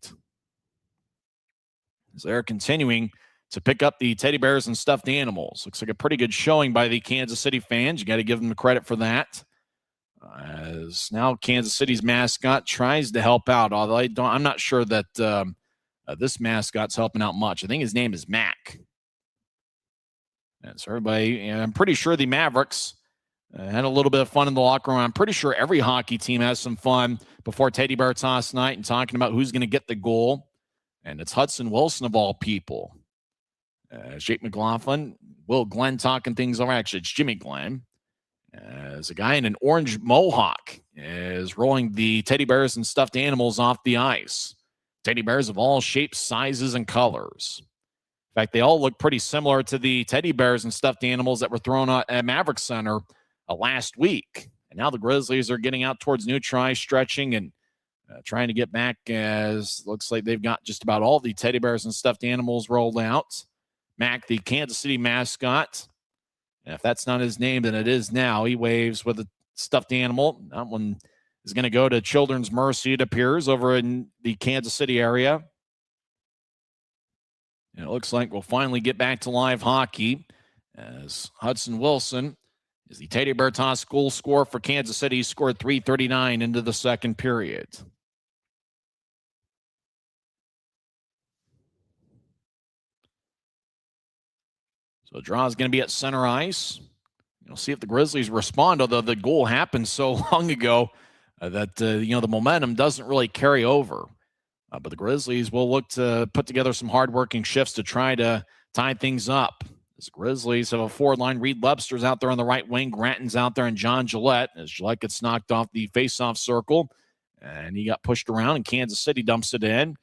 [SPEAKER 1] As they're continuing to pick up the teddy bears and stuffed animals. Looks like a pretty good showing by the Kansas City fans. You got to give them the credit for that. As now Kansas City's mascot tries to help out, although I'm not sure that this mascot's helping out much. I think his name is Mac. And so everybody, I'm pretty sure the Mavericks had a little bit of fun in the locker room. I'm pretty sure every hockey team has some fun before Teddy Bear Toss night and talking about who's going to get the goal. And it's Hudson Wilson of all people. Jake McLaughlin, Will Glenn talking things over. Actually, it's Jimmy Glenn. As a guy in an orange mohawk is rolling the teddy bears and stuffed animals off the ice. Teddy bears of all shapes, sizes, and colors. In fact, they all look pretty similar to the teddy bears and stuffed animals that were thrown at Maverick Center last week. And now the Grizzlies are getting out towards New Tri, stretching and trying to get back, as looks like they've got just about all the teddy bears and stuffed animals rolled out. Mac, the Kansas City mascot. And if that's not his name, then it is now. He waves with a stuffed animal. That one is going to go to Children's Mercy, it appears, over in the Kansas City area. And it looks like we'll finally get back to live hockey as Hudson Wilson is the Teddy Bear Toss goal scorer for Kansas City. He scored 3:39 into the second period. So the draw is going to be at center ice. You'll see if the Grizzlies respond, although the goal happened so long ago that the momentum doesn't really carry over. But the Grizzlies will look to put together some hardworking shifts to try to tie things up. The Grizzlies have a forward line. Reed Webster's out there on the right wing. Granton's out there, and John Gillette, as Gillette gets knocked off the faceoff circle. And he got pushed around, and Kansas City dumps it in.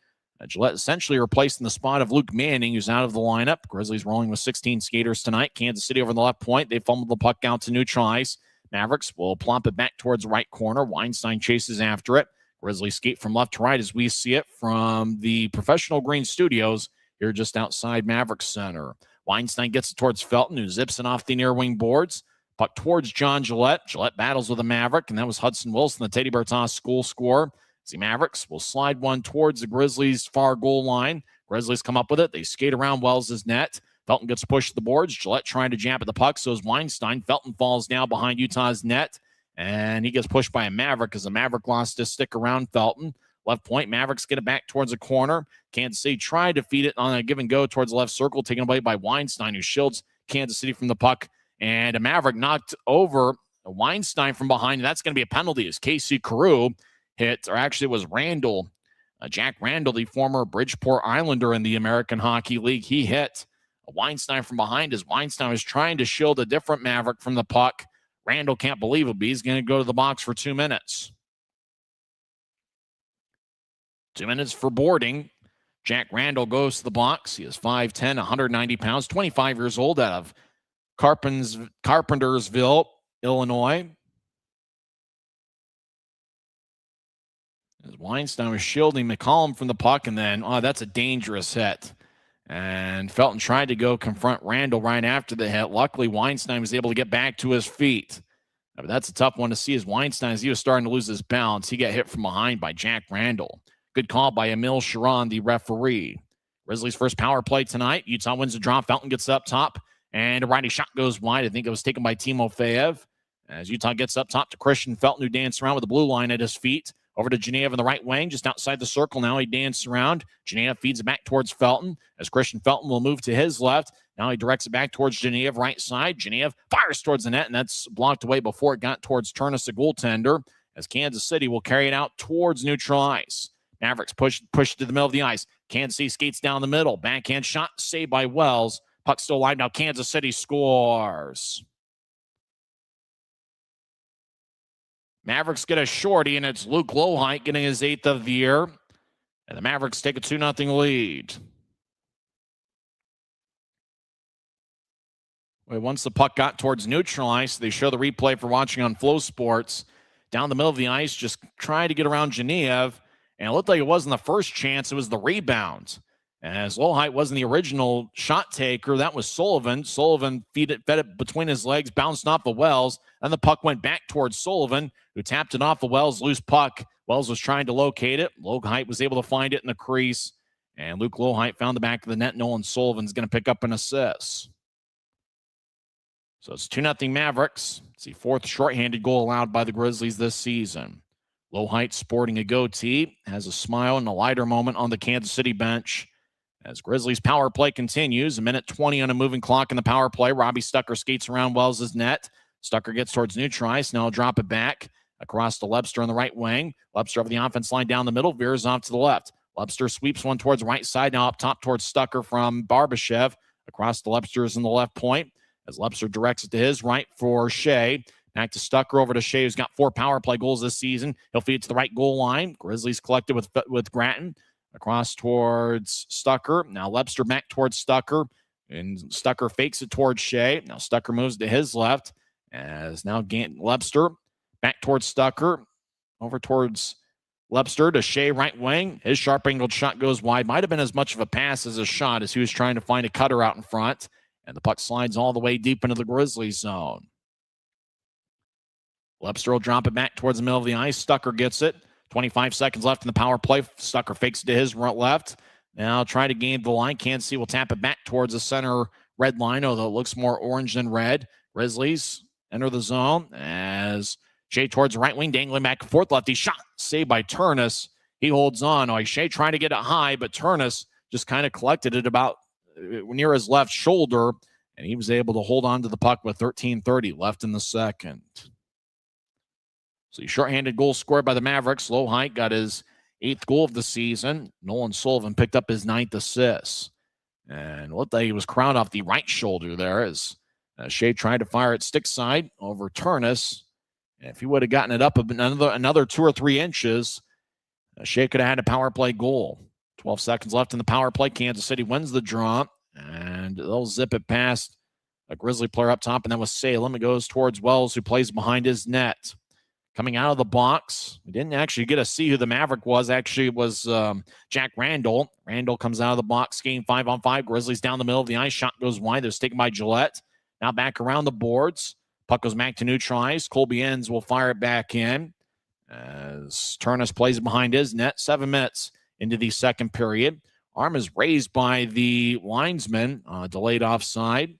[SPEAKER 1] Gillette essentially replacing the spot of Luke Manning, who's out of the lineup. Grizzlies rolling with 16 skaters tonight. Kansas City over the left point. They fumbled the puck out to New Trice. Mavericks will plop it back towards the right corner. Weinstein chases after it. Grizzlies skate from left to right as we see it from the Professional Green Studios here just outside Maverick Center. Weinstein gets it towards Felton, who zips it off the near wing boards. Puck towards John Gillette. Gillette battles with a Maverick, and that was Hudson Wilson, the Teddy Bear Toss goal scorer. The Mavericks will slide one towards the Grizzlies' far goal line. Grizzlies come up with it. They skate around Wells' net. Felton gets pushed to the boards. Gillette trying to jab at the puck, so is Weinstein. Felton falls now behind Utah's net, and he gets pushed by a Maverick as the Maverick lost his stick around Felton. Left point, Mavericks get it back towards the corner. Kansas City tried to feed it on a give and go towards the left circle, taken away by Weinstein, who shields Kansas City from the puck. And a Maverick knocked over Weinstein from behind, and that's going to be a penalty as Casey Carew hit, or actually it was Randall, Jack Randall, the former Bridgeport Islander in the American Hockey League. He hit Weinstein from behind as Weinstein was trying to shield a different Maverick from the puck. Randall can't believe it, but he's going to go to the box for 2 minutes. 2 minutes for boarding. Jack Randall goes to the box. He is 5'10", 190 pounds, 25 years old, out of Carpentersville, Illinois. As Weinstein was shielding McCollum from the puck, and then, that's a dangerous hit. And Felton tried to go confront Randall right after the hit. Luckily, Weinstein was able to get back to his feet. But that's a tough one to see as Weinstein, as he was starting to lose his balance, he got hit from behind by Jack Randall. Good call by Emil Sharon, the referee. Grizzlies' first power play tonight. Utah wins the draw. Felton gets up top, and a righty shot goes wide. I think it was taken by Timo Feyev. As Utah gets up top to Christian Felton, who danced around with the blue line at his feet. Over to Genev in the right wing, just outside the circle now. He danced around. Genev feeds it back towards Felton, as Christian Felton will move to his left. Now he directs it back towards Genev, right side. Genev fires towards the net, and that's blocked away before it got towards Turnus, the goaltender, as Kansas City will carry it out towards neutral ice. Mavericks push to the middle of the ice. Kansas City skates down the middle. Backhand shot saved by Wells. Puck still alive. Now Kansas City scores. Mavericks get a shorty, and it's Luke Lohheit getting his 8th of the year. And the Mavericks take a 2-0 lead. Once the puck got towards neutral ice, they show the replay for watching on Flow Sports. Down the middle of the ice, just trying to get around Genev. And it looked like it wasn't the first chance. It was the rebound. As Lohheit wasn't the original shot taker, that was Sullivan. Sullivan fed it between his legs, bounced off the Wells, and the puck went back towards Sullivan, who tapped it off the Wells' loose puck. Wells was trying to locate it. Lohheit was able to find it in the crease, and Luke Lohheit found the back of the net. Nolan Sullivan's going to pick up an assist. So it's 2-0 Mavericks. It's the 4th shorthanded goal allowed by the Grizzlies this season. Lohheit sporting a goatee, has a smile and a lighter moment on the Kansas City bench. As Grizzlies power play continues, 1:20 on a moving clock in the power play. Robbie Stucker skates around Wells' net. Stucker gets towards neutral ice. Now he'll drop it back across to Lebster on the right wing. Lebster over the offense line down the middle, veers off to the left. Lebster sweeps one towards the right side. Now up top towards Stucker from Barbashev. Across to Lebster's in the left point. As Lebster directs it to his right for Shea. Back to Stucker, over to Shea, who's got 4 power play goals this season. He'll feed it to the right goal line. Grizzlies collected with Gratton. Across towards Stucker. Now Lebster back towards Stucker. And Stucker fakes it towards Shea. Now Stucker moves to his left. As now Lebster back towards Stucker. Over towards Lebster to Shea, right wing. His sharp angled shot goes wide. Might have been as much of a pass as a shot as he was trying to find a cutter out in front. And the puck slides all the way deep into the Grizzlies zone. Lebster will drop it back towards the middle of the ice. Stucker gets it. 25 seconds left in the power play. Stucker fakes it to his left. Now try to gain the line. Kansas City will tap it back towards the center red line, although it looks more orange than red. Grizzlies enter the zone as Shea towards the right wing, dangling back and forth. Lefty shot saved by Turnus. He holds on. Shea trying to get it high, but Turnus just kind of collected it about near his left shoulder, and he was able to hold on to the puck with 13:30 left in the second. So, shorthanded goal scored by the Mavericks. Lohheit got his 8th goal of the season. Nolan Sullivan picked up his 9th assist. And looked like he was crowned off the right shoulder there as Shea tried to fire it stick side over Turnus. And if he would have gotten it up another 2 or 3 inches, Shea could have had a power play goal. 12 seconds left in the power play. Kansas City wins the draw, and they'll zip it past a Grizzly player up top, and that was Salem. It goes towards Wells, who plays behind his net. Coming out of the box, we didn't actually get to see who the Maverick was. Actually, it was Jack Randall. Randall comes out of the box, game 5-on-5. Grizzlies down the middle of the ice. Shot goes wide. It was taken by Gillette. Now back around the boards. Puck goes back to neutral ice. Colby Enns will fire it back in as Turnus plays behind his net. 7 minutes into the second period. Arm is raised by the linesman, delayed offside.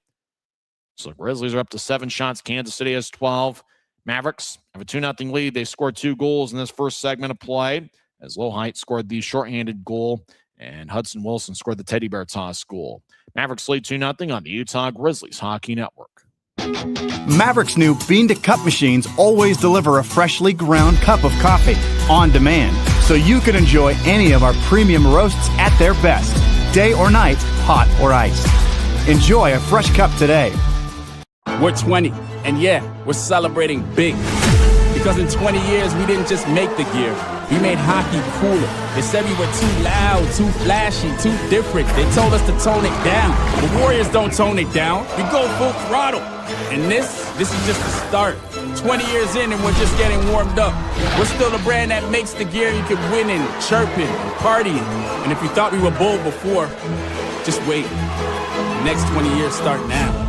[SPEAKER 1] So Grizzlies are up to 7 shots. Kansas City has 12. Mavericks have a 2-0 lead. They scored 2 goals in this first segment of play, as Lowhite scored the shorthanded goal, and Hudson Wilson scored the teddy bear toss goal. Mavericks lead 2-0 on the Utah Grizzlies Hockey Network.
[SPEAKER 8] Mavericks' new bean-to-cup machines always deliver a freshly ground cup of coffee on demand, so you can enjoy any of our premium roasts at their best, day or night, hot or iced. Enjoy a fresh cup today.
[SPEAKER 5] We're 20, and yeah, we're celebrating big. Because in 20 years, we didn't just make the gear. We made hockey cooler. They said we were too loud, too flashy, too different. They told us to tone it down. The Warriors don't tone it down. We go full throttle. And this is just the start. 20 years in and we're just getting warmed up. We're still the brand that makes the gear you can win in, chirping, partying. And if you thought we were bold before, just wait. The next 20 years start now.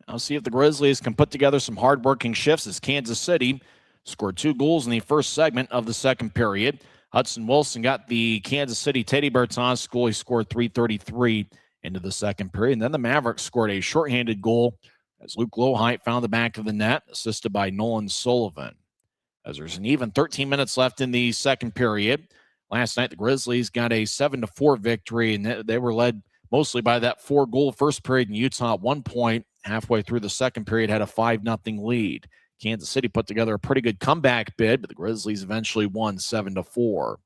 [SPEAKER 1] I'll see if the Grizzlies can put together some hard-working shifts as Kansas City scored 2 goals in the first segment of the second period. Hudson Wilson got the Kansas City teddy bear toss goal. He scored 3:33 into the second period. And then the Mavericks scored a shorthanded goal as Luke Lowhite found the back of the net, assisted by Nolan Sullivan. As there's an even 13 minutes left in the second period. Last night, the Grizzlies got a 7-4 victory, and they were led mostly by that 4-goal first period in Utah at one point. Halfway through the second period, had a 5-0 lead. Kansas City put together a pretty good comeback bid, but the Grizzlies eventually won 7-4.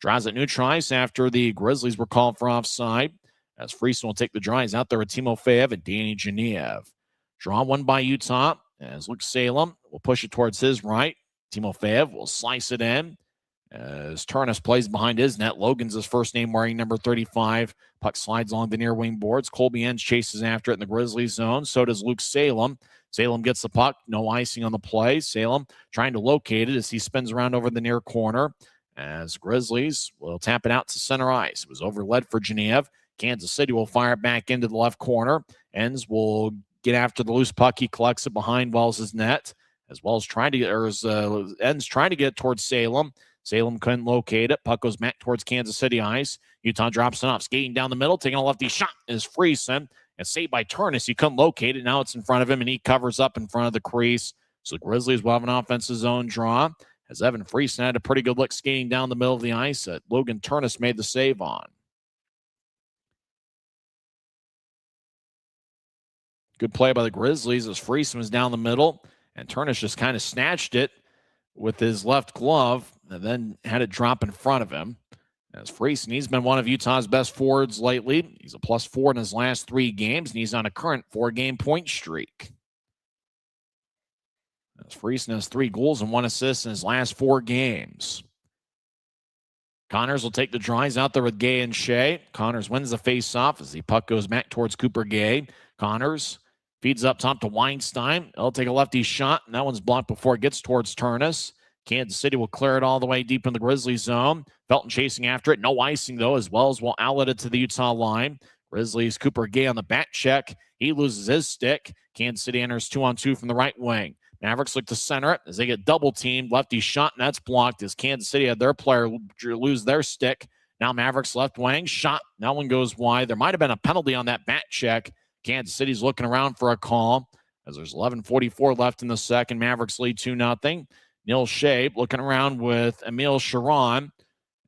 [SPEAKER 1] Draws at neutral ice after the Grizzlies were called for offside, as Friesen will take the draws out there with Timofeyev and Danny Genev. Draw won by Utah, as Luke Salem will push it towards his right. Timofeyev will slice it in, as Turnus plays behind his net. Logan's his first name, wearing number 35. Puck slides along the near wing boards. Colby Enns chases after it in the Grizzlies zone. So does Luke Salem. Salem gets the puck. No icing on the play. Salem trying to locate it as he spins around over the near corner. As Grizzlies will tap it out to center ice. It was overled for Genev. Kansas City will fire it back into the left corner. Enns will get after the loose puck. He collects it behind Wells' net, as well as Enns trying to get towards Salem. Salem couldn't locate it. Puck goes back towards Kansas City ice. Utah drops it off. Skating down the middle, taking a lefty shot is Friesen. And saved by Turnus. He couldn't locate it. Now it's in front of him, and he covers up in front of the crease. So the Grizzlies will have an offensive zone draw, as Evan Friesen had a pretty good look skating down the middle of the ice that Logan Turnus made the save on. Good play by the Grizzlies as Friesen was down the middle, and Turnus just kind of snatched it with his left glove and then had it drop in front of him. As Friesen, he's been one of Utah's best forwards lately. He's a +4 in his last 3 games, and he's on a current 4-game point streak. As Friesen has 3 goals and 1 assist in his last 4 games. Connors will take the drives out there with Gay and Shea. Connors wins the face-off as the puck goes back towards Cooper Gay. Connors feeds up top to Weinstein. He'll take a lefty shot, and that one's blocked before it gets towards Turnus. Kansas City will clear it all the way deep in the Grizzlies zone. Felton chasing after it. No icing, though, as well as will outlet it to the Utah line. Grizzlies, Cooper Gay on the back check. He loses his stick. Kansas City enters 2-on-2 from the right wing. Mavericks look to center it as they get double-teamed. Lefty shot, and that's blocked as Kansas City had their player lose their stick. Now Mavericks left wing. Shot. That one goes wide. There might have been a penalty on that back check. Kansas City's looking around for a call as there's 11:44 left in the second. Mavericks lead 2-0. Neil Shea looking around with Emil Sharon,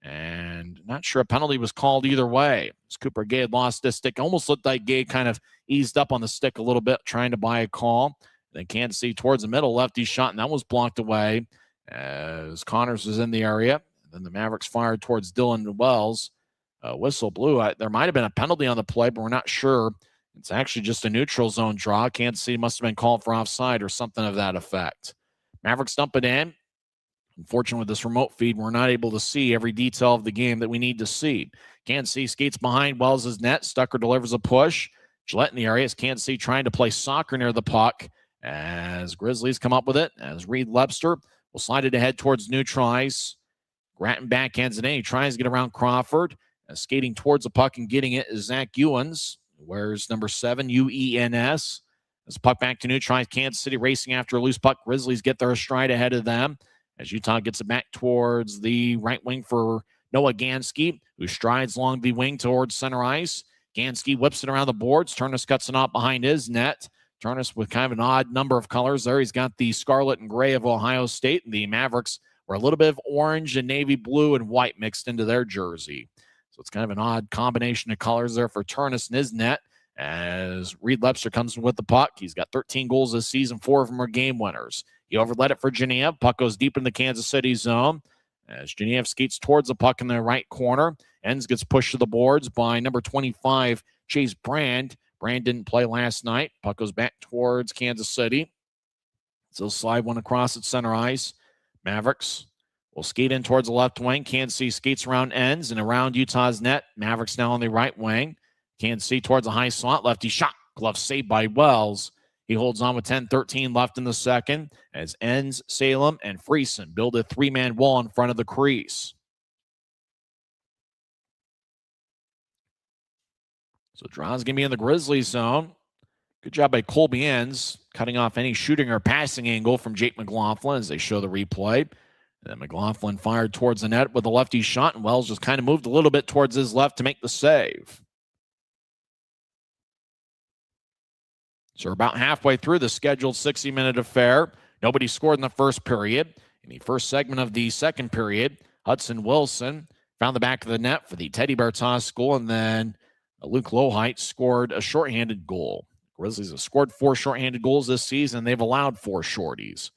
[SPEAKER 1] and not sure a penalty was called either way. As Cooper Gay had lost his stick. Almost looked like Gay kind of eased up on the stick a little bit, trying to buy a call. Then Kansas City towards the middle, lefty shot, and that was blocked away as Connors was in the area. Then the Mavericks fired towards Dylan Wells. Whistle blew. There might have been a penalty on the play, but we're not sure. It's actually just a neutral zone draw. Kansas City must have been called for offside or something of that effect. Mavericks dump it in. Unfortunately, with this remote feed, we're not able to see every detail of the game that we need to see. Kansas City skates behind Wells' net. Stucker delivers a push. Gillette in the area as Kansas City trying to play soccer near the puck as Grizzlies come up with it. As Reed Lebster will slide it ahead towards neutral ice. Grattan backhands it in. He tries to get around Crawford. Skating towards the puck and getting it is Zach Ewens. Wears number 7, UENS. As puck back to neutral ice. Kansas City racing after a loose puck. Grizzlies get their stride ahead of them as Utah gets it back towards the right wing for Noah Gansky, who strides along the wing towards center ice. Gansky whips it around the boards. Turnus cuts it off behind his net. Turnus with kind of an odd number of colors there. He's got the scarlet and gray of Ohio State, and the Mavericks were a little bit of orange and navy blue and white mixed into their jersey. So it's kind of an odd combination of colors there for Turnus in his net. As Reed Lepster comes with the puck, he's got 13 goals this season. 4 of them are game winners. He overled it for Genev. Puck goes deep in the Kansas City zone. As Genev skates towards the puck in the right corner, Enns gets pushed to the boards by number 25, Chase Brand. Brand didn't play last night. Puck goes back towards Kansas City. So they'll slide one across at center ice. Mavericks will skate in towards the left wing. Kansas City skates around Enns and around Utah's net. Mavericks now on the right wing. Kansas City towards the high slot. Lefty shot. Glove saved by Wells. He holds on with 10:13 left in the second as Enns, Salem, and Friesen build a 3-man wall in front of the crease. So Draw's going to be in the Grizzlies zone. Good job by Colby Enns, cutting off any shooting or passing angle from Jake McLaughlin as they show the replay. And then McLaughlin fired towards the net with a lefty shot, and Wells just kind of moved a little bit towards his left to make the save. So we're about halfway through the scheduled 60-minute affair. Nobody scored in the first period. In the first segment of the second period, Hudson Wilson found the back of the net for the Teddy Bear toss goal, and then Luke Lohheit scored a shorthanded goal. Grizzlies have scored 4 shorthanded goals this season. They've allowed 4 shorties.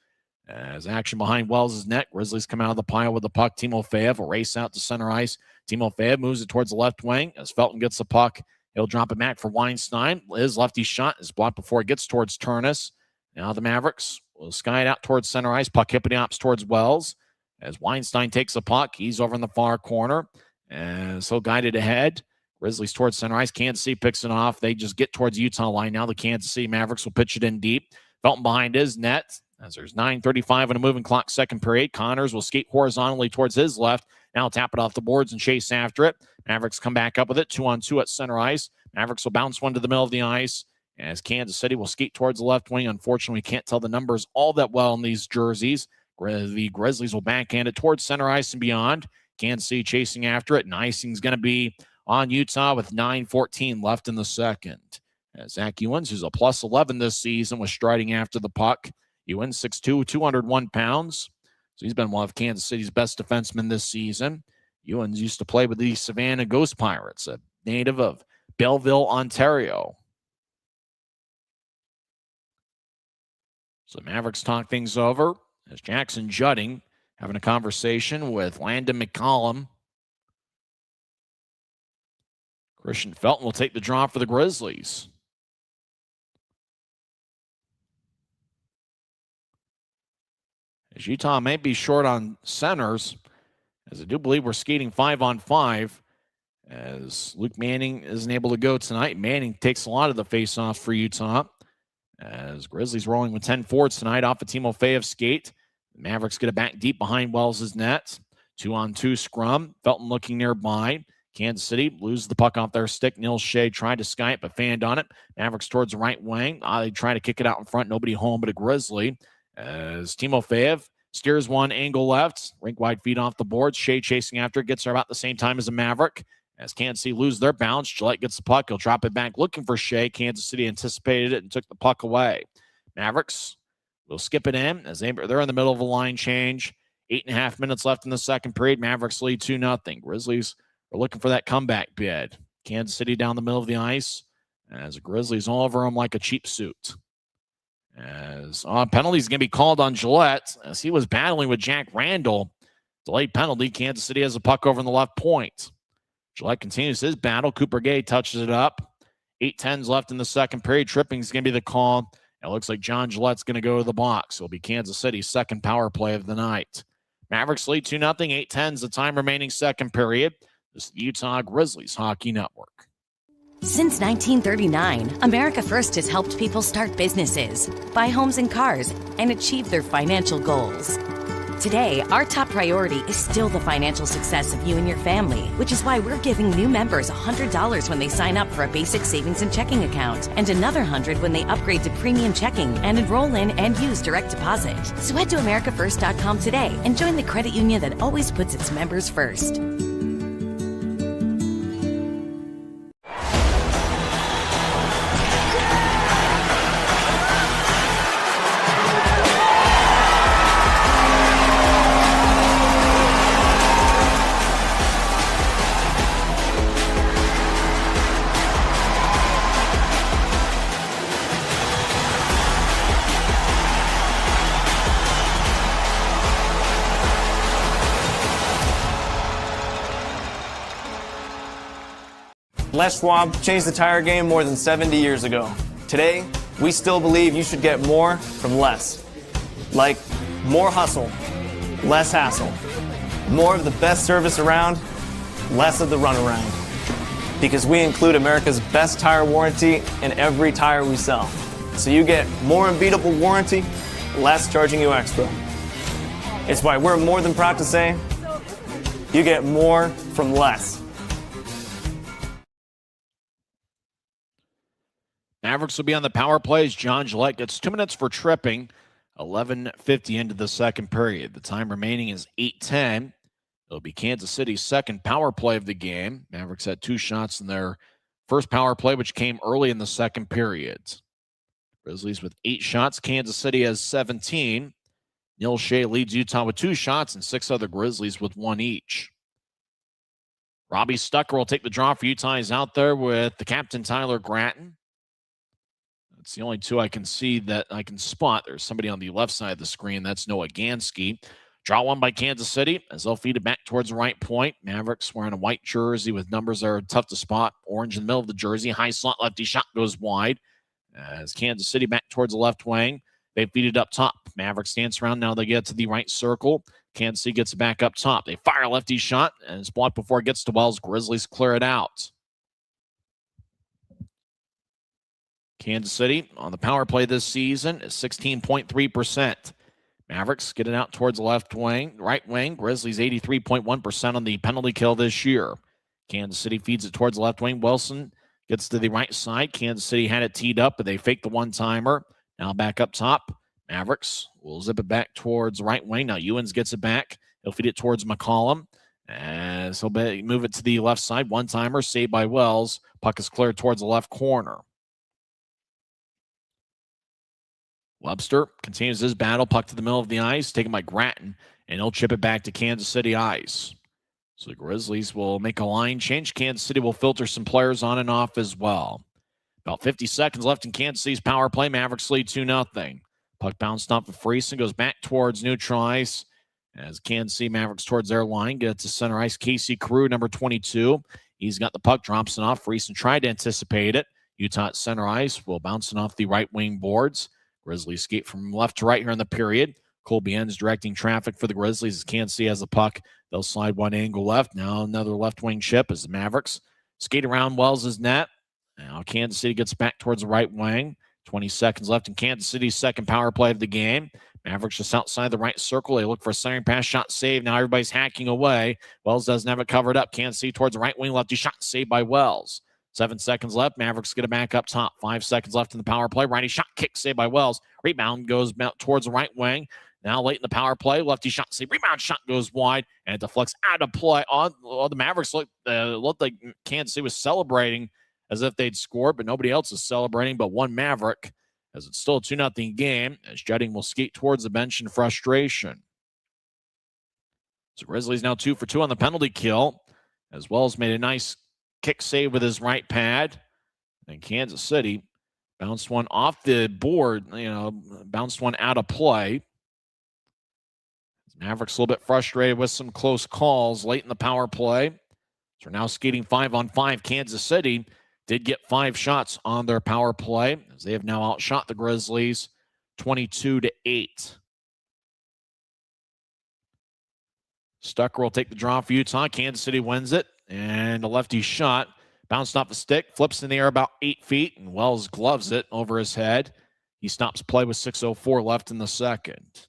[SPEAKER 1] As action behind Wells' net, Grizzlies come out of the pile with the puck. Timofeyev will race out to center ice. Timofeyev moves it towards the left wing. As Felton gets the puck, he'll drop it back for Weinstein. His lefty shot is blocked before it gets towards Turnus. Now the Mavericks will sky it out towards center ice. Puck hippity hops towards Wells. As Weinstein takes the puck, he's over in the far corner. And so guided ahead. Grizzlies towards center ice. Kansas City picks it off. They just get towards the Utah line. Now the Kansas City Mavericks will pitch it in deep. Felton behind his net. As there's 9:35 on a moving clock, second period. Connors will skate horizontally towards his left. Now tap it off the boards and chase after it. Mavericks come back up with it. 2-on-2 at center ice. Mavericks will bounce one to the middle of the ice. As Kansas City will skate towards the left wing. Unfortunately, we can't tell the numbers all that well in these jerseys. The Grizzlies will backhand it towards center ice and beyond. Kansas City chasing after it. And icing's going to be on Utah with 9:14 left in the second. As Zach Ewens, who's a plus 11 this season, was striding after the puck. Ewens, 6'2", 201 pounds. So he's been one of Kansas City's best defensemen this season. Ewens used to play with the Savannah Ghost Pirates, a native of Belleville, Ontario. So Mavericks talk things over as Jackson Judding having a conversation with Landon McCollum. Christian Felton will take the draw for the Grizzlies. As Utah may be short on centers, as I do believe we're skating 5-on-5, as Luke Manning isn't able to go tonight. Manning takes a lot of the face-offs for Utah. As Grizzlies rolling with 10 forwards tonight off a Timofeyev skate. The Mavericks get it back deep behind Wells' net. 2-on-2 scrum. Felton looking nearby. Kansas City loses the puck off their stick. Neil Shea tried to sky it, but fanned on it. Mavericks towards the right wing. They try to kick it out in front. Nobody home but a Grizzly. As Timofeyev steers one angle left. Rink-wide feed off the boards. Shea chasing after it. Gets there about the same time as a Maverick. As Kansas City lose their bounce, Gillette gets the puck. He'll drop it back looking for Shea. Kansas City anticipated it and took the puck away. Mavericks will skip it in as they're in the middle of a line change. 8.5 minutes left in the second period. Mavericks lead 2-0. Grizzlies are looking for that comeback bid. Kansas City down the middle of the ice as the Grizzlies all over him like a cheap suit. As penalties going to be called on Gillette as he was battling with Jack Randall. Delayed penalty. Kansas City has a puck over in the left point. Gillette continues his battle. Cooper Gay touches it up. 8:10 left in the second period. Tripping is going to be the call. It looks like John Gillette's going to go to the box. It'll be Kansas City's second power play of the night. Mavericks lead 2-0. 8:10 the time remaining second period. This is the Utah Grizzlies Hockey Network.
[SPEAKER 6] Since 1939, America First has helped people start businesses, buy homes and cars, and achieve their financial goals. Today, our top priority is still the financial success of you and your family, which is why we're giving new members $100 when they sign up for a basic savings and checking account, and another $100 when they upgrade to premium checking and enroll in and use direct deposit. So head to AmericaFirst.com today and join the credit union that always puts its members first.
[SPEAKER 7] Les Schwab changed the tire game more than 70 years ago. Today, we still believe you should get more from less. Like more hustle, less hassle. More of the best service around, less of the runaround. Because we include America's best tire warranty in every tire we sell. So you get more unbeatable warranty, less charging you extra. It's why we're more than proud to say, you get more from less.
[SPEAKER 1] Mavericks will be on the power play as John Gillette gets 2 minutes for tripping. 11:50 into the second period. The time remaining is 8:10. It'll be Kansas City's second power play of the game. Mavericks had 2 shots in their first power play, which came early in the second period. Grizzlies with 8 shots. Kansas City has 17. Neil Shea leads Utah with 2 shots and 6 other Grizzlies with 1 each. Robbie Stucker will take the draw for Utah. He's out there with the captain, Tyler Gratton. It's the only 2 I can see that I can spot. There's somebody on the left side of the screen. That's Noah Gansky. Draw 1 by Kansas City as they'll feed it back towards the right point. Mavericks wearing a white jersey with numbers that are tough to spot. Orange in the middle of the jersey. High slot lefty shot goes wide. As Kansas City back towards the left wing. They feed it up top. Mavericks dance around. Now they get to the right circle. Kansas City gets it back up top. They fire a lefty shot, and it's blocked before it gets to Wells. Grizzlies clear it out. Kansas City on the power play this season is 16.3%. Mavericks get it out towards the left wing, right wing. Grizzlies 83.1% on the penalty kill this year. Kansas City feeds it towards the left wing. Wilson gets to the right side. Kansas City had it teed up, but they faked the one-timer. Now back up top. Mavericks will zip it back towards the right wing. Now Ewens gets it back. He'll feed it towards McCollum. As he'll move it to the left side. One-timer saved by Wells. Puck is cleared towards the left corner. Webster continues his battle. Puck to the middle of the ice, taken by Gratton, and he'll chip it back to Kansas City ice. So the Grizzlies will make a line change. Kansas City will filter some players on and off as well. About 50 seconds left in Kansas City's power play. Mavericks lead 2-0. Puck bounced off of Friesen, goes back towards neutral ice. As Kansas City Mavericks towards their line, get to center ice. Casey Carew, number 22. He's got the puck, drops it off. Friesen tried to anticipate it. Utah at center ice will bounce it off the right wing boards. Grizzlies skate from left to right here in the period. Colby ends directing traffic for the Grizzlies as Kansas City has the puck. They'll slide one angle left. Now another left wing chip as the Mavericks skate around Wells' net. Now Kansas City gets back towards the right wing. 20 seconds left in Kansas City's second power play of the game. Mavericks just outside the right circle. They look for a centering pass, shot saved. Now everybody's hacking away. Wells doesn't have it covered up. Kansas City towards the right wing. Lefty shot saved by Wells. 7 seconds left. Mavericks get it back up top. 5 seconds left in the power play. Righty shot kick saved by Wells. Rebound goes towards the right wing. Now late in the power play, lefty shot saved. Rebound shot goes wide and it deflects out of play. The Mavericks looked like Kansas City was celebrating as if they'd scored, but nobody else is celebrating but one Maverick, as it's still a 2-0 game, as Jetting will skate towards the bench in frustration. So Grizzlies now 2 for 2 on the penalty kill, as well as made a nice kick save with his right pad. And Kansas City bounced one off the board, bounced one out of play. Mavericks a little bit frustrated with some close calls late in the power play. So we're now skating 5-on-5. Kansas City did get 5 shots on their power play, as they have now outshot the Grizzlies 22-8. Stucker will take the draw for Utah. Kansas City wins it. And a lefty shot bounced off the stick, flips in the air about 8 feet, and Wells gloves it over his head. He stops play with 6:04 left in the second.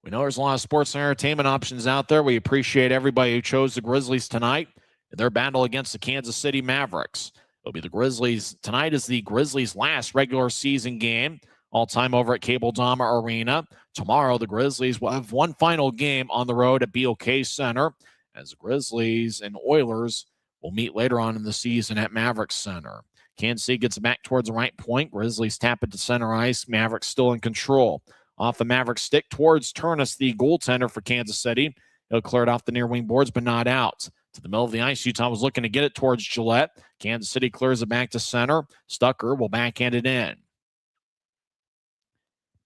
[SPEAKER 1] We know there's a lot of sports and entertainment options out there. We appreciate everybody who chose the Grizzlies tonight in their battle against the Kansas City Mavericks. It'll be the Grizzlies. Tonight is the Grizzlies' last regular season game, all time over at Cable Dahmer Arena. Tomorrow, the Grizzlies will have one final game on the road at BOK Center, as the Grizzlies and Oilers will meet later on in the season at Mavericks Center. Kansas City gets it back towards the right point. Grizzlies tap it to center ice. Mavericks still in control. Off the Mavericks stick towards Turnus, the goaltender for Kansas City. He'll clear it off the near wing boards, but not out. To the middle of the ice, Utah was looking to get it towards Gillette. Kansas City clears it back to center. Stucker will backhand it in.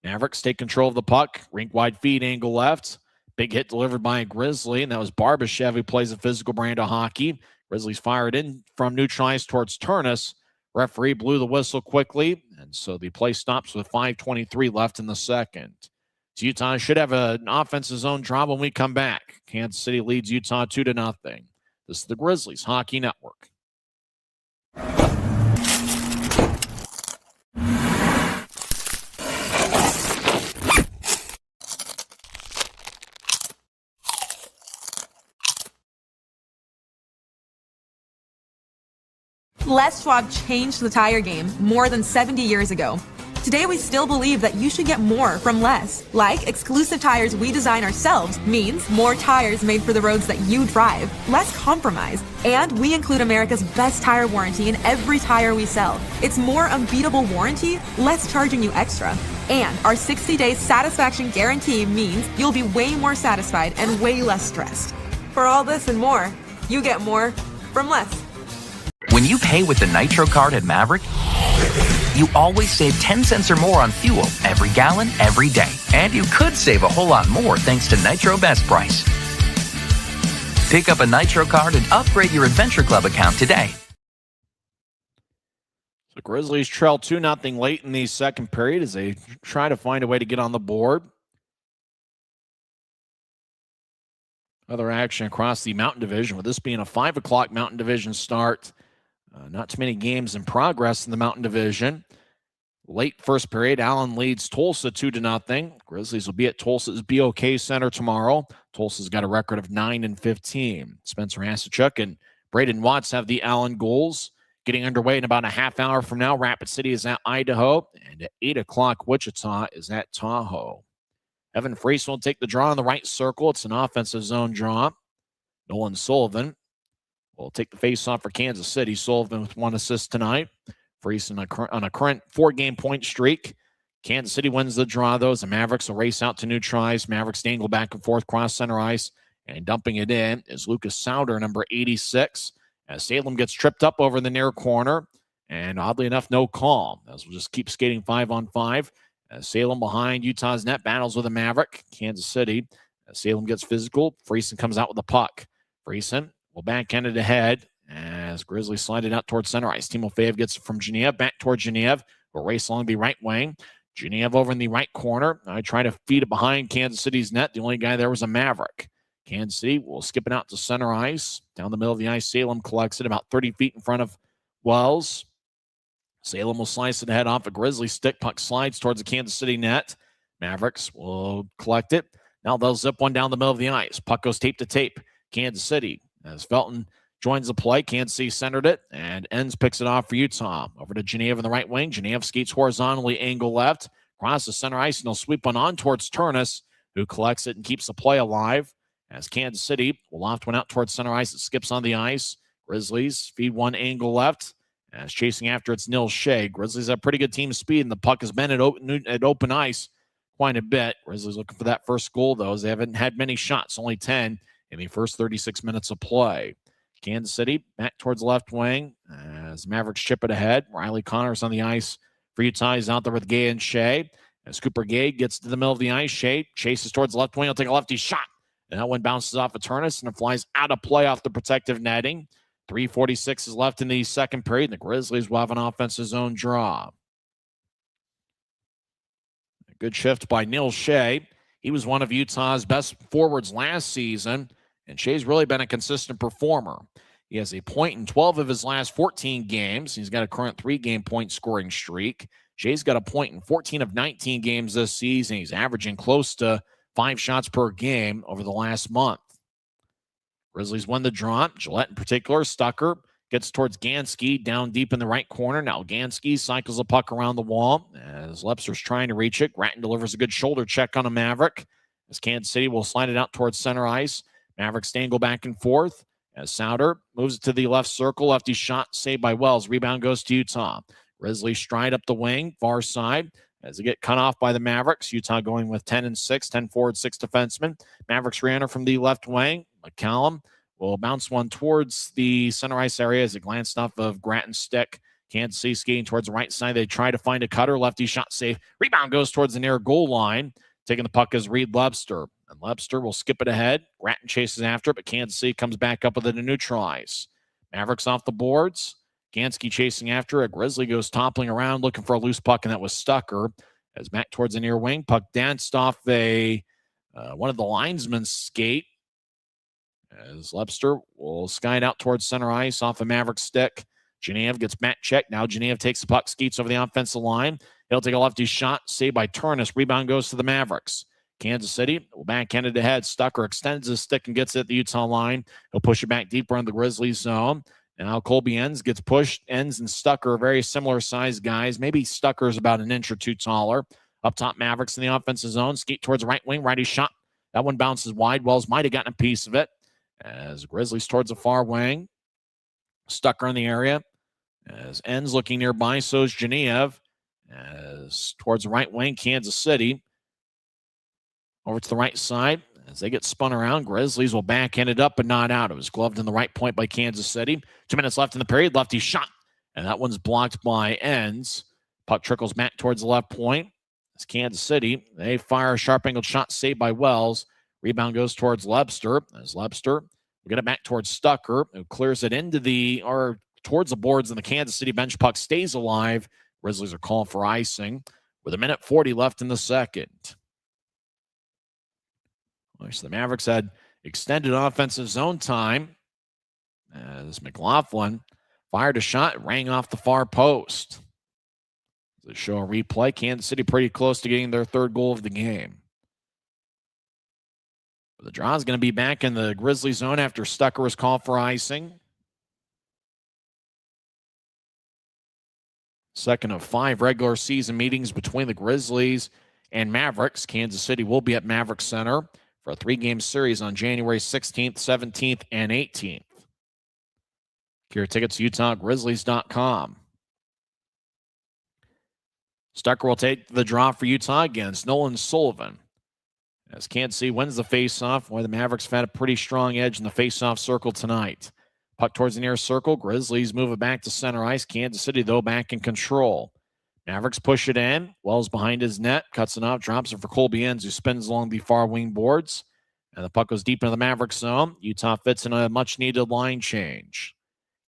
[SPEAKER 1] Mavericks take control of the puck. Rink-wide feed, angle left. Big hit delivered by a Grizzly, and that was Barbashev, who plays a physical brand of hockey. Grizzlies fired in from neutral ice towards Turnus. Referee blew the whistle quickly, and so the play stops with 5:23 left in the second. So Utah should have an offensive zone draw when we come back. Kansas City leads Utah 2-0. This is the Grizzlies Hockey Network.
[SPEAKER 10] Les Schwab changed the tire game more than 70 years ago. Today, we still believe that you should get more from less. Like exclusive tires we design ourselves means more tires made for the roads that you drive, less compromise. And we include America's best tire warranty in every tire we sell. It's more unbeatable warranty, less charging you extra. And our 60-day satisfaction guarantee means you'll be way more satisfied and way less stressed. For all this and more, you get more from less.
[SPEAKER 11] When you pay with the Nitro card at Maverick, you always save 10 cents or more on fuel every gallon, every day. And you could save a whole lot more thanks to Nitro Best Price. Pick up a Nitro card and upgrade your Adventure Club account today.
[SPEAKER 1] The Grizzlies trail 2-0 late in the second period as they try to find a way to get on the board. Other action across the Mountain Division, with this being a 5 o'clock Mountain Division start. Not too many games in progress in the Mountain Division. Late first period, Allen leads Tulsa 2-0. Grizzlies will be at Tulsa's BOK Center tomorrow. Tulsa's got a record of 9-15. Spencer Asachuk and Braden Watts have the Allen goals. Getting underway in about a half hour from now, Rapid City is at Idaho. And at 8 o'clock, Wichita is at Tahoe. Evan Friesen will take the draw in the right circle. It's an offensive zone draw. Nolan Sullivan will take the face-off for Kansas City. Sullivan with 1 assist tonight. Friesen on a current 4-game point streak. Kansas City wins the draw, though, as the Mavericks will race out to neutral ice. Mavericks dangle back and forth cross center ice. And dumping it in is Lucas Sauter, number 86. As Salem gets tripped up over the near corner. And oddly enough, no call. As we'll just keep skating 5-on-5. As Salem behind Utah's net battles with a Maverick. Kansas City. As Salem gets physical, Friesen comes out with the puck. Friesen will backhand it ahead as Grizzlies slide it out towards center ice. Timofeyev gets it from Genev back towards Genev. Will race along the right wing. Genev over in the right corner. I try to feed it behind Kansas City's net. The only guy there was a Maverick. Kansas City will skip it out to center ice. Down the middle of the ice, Salem collects it about 30 feet in front of Wells. Salem will slice it ahead off a Grizzly stick. Puck slides towards the Kansas City net. Mavericks will collect it. Now they'll zip one down the middle of the ice. Puck goes tape to tape. Kansas City, as Felton joins the play. Kansas City centered it, and Enns picks it off for Utah. Over to Genev in the right wing. Genev skates horizontally, angle left. Across the center ice, and they'll sweep one on towards Turnus, who collects it and keeps the play alive. As Kansas City will loft one out towards center ice. It skips on the ice. Grizzlies feed one angle left. As chasing after it's Nils Shea. Grizzlies have pretty good team speed, and the puck has been at open ice quite a bit. Grizzlies looking for that first goal, though, as they haven't had many shots, only 10 in the first 36 minutes of play. Kansas City back towards the left wing as Mavericks chip it ahead. Riley Connors on the ice for Utah. He's out there with Gay and Shea. As Cooper Gay gets to the middle of the ice, Shea chases towards the left wing. He'll take a lefty shot. And that one bounces off of Turnus and it flies out of play off the protective netting. 3:46 is left in the second period. And the Grizzlies will have an offensive zone draw. A good shift by Nils Shea. He was one of Utah's best forwards last season. And Shea's really been a consistent performer. He has a point in 12 of his last 14 games. He's got a current 3-game point scoring streak. Shea's got a point in 14 of 19 games this season. He's averaging close to 5 shots per game over the last month. Grizzlies win the draw. Gillette in particular. Stucker gets towards Gansky down deep in the right corner. Now Gansky cycles the puck around the wall as Lepser's trying to reach it. Gratton delivers a good shoulder check on a Maverick as Kansas City will slide it out towards center ice. Mavericks dangle back and forth as Sauter moves it to the left circle. Lefty shot saved by Wells. Rebound goes to Utah. Grizzlies stride up the wing, far side, as they get cut off by the Mavericks. Utah going with 10 and 6, 10 forward, 6 defensemen. Mavericks re-enter from the left wing. McCallum will bounce one towards the center ice area as it glanced off of Gratton's stick. Kansas City skating towards the right side. They try to find a cutter. Lefty shot safe. Rebound goes towards the near goal line. Taking the puck is Reed Lebster. And Lebster will skip it ahead. Gratton chases after it, but Kansas City comes back up with it to neutral ice. Mavericks off the boards. Gansky chasing after it. Grizzly goes toppling around looking for a loose puck, and that was Stucker. As back towards the near wing, puck danced off one of the linesmen's skate. As Lebster will sky it out towards center ice off a Maverick stick. Genev gets back checked. Now Genev takes the puck, skates over the offensive line. He'll take a lefty shot, saved by Turnus. Rebound goes to the Mavericks. Kansas City will backhand it ahead. Stucker extends his stick and gets it at the Utah line. He'll push it back deeper in the Grizzlies zone. Now Colby Enns gets pushed. Enns and Stucker are very similar sized guys. Maybe Stucker's about an inch or two taller. Up top, Mavericks in the offensive zone. Skate towards the right wing. Righty shot. That one bounces wide. Wells might have gotten a piece of it. As Grizzlies towards the far wing. Stucker in the area. As Enns looking nearby, so is Genev. As towards the right wing, Kansas City. Over to the right side. As they get spun around, Grizzlies will backhand it up but not out. It was gloved in the right point by Kansas City. 2 minutes left in the period. Lefty shot. And that one's blocked by Enns. Puck trickles back towards the left point. It's Kansas City. They fire a sharp angled shot saved by Wells. Rebound goes towards Lebster. As Lebster will get it back towards Stucker, who clears it towards the boards, and the Kansas City bench puck stays alive. Grizzlies are calling for icing with 1:40 left in the second. So the Mavericks had extended offensive zone time as McLaughlin fired a shot, rang off the far post. They show a replay. Kansas City pretty close to getting their third goal of the game. But the draw is going to be back in the Grizzly zone after Stucker was called for icing. Second of 5 regular season meetings between the Grizzlies and Mavericks. Kansas City will be at Maverick Center for a 3-game series on January 16th, 17th, and 18th. Secure tickets to UtahGrizzlies.com. Stucker will take the draw for Utah against Nolan Sullivan. As Kansas City wins the faceoff, the Mavericks have had a pretty strong edge in the faceoff circle tonight. Puck towards the near circle. Grizzlies move it back to center ice. Kansas City, though, back in control. Mavericks push it in. Wells behind his net. Cuts it off. Drops it for Colby Enns, who spins along the far wing boards. And the puck goes deep into the Mavericks zone. Utah fits in a much-needed line change.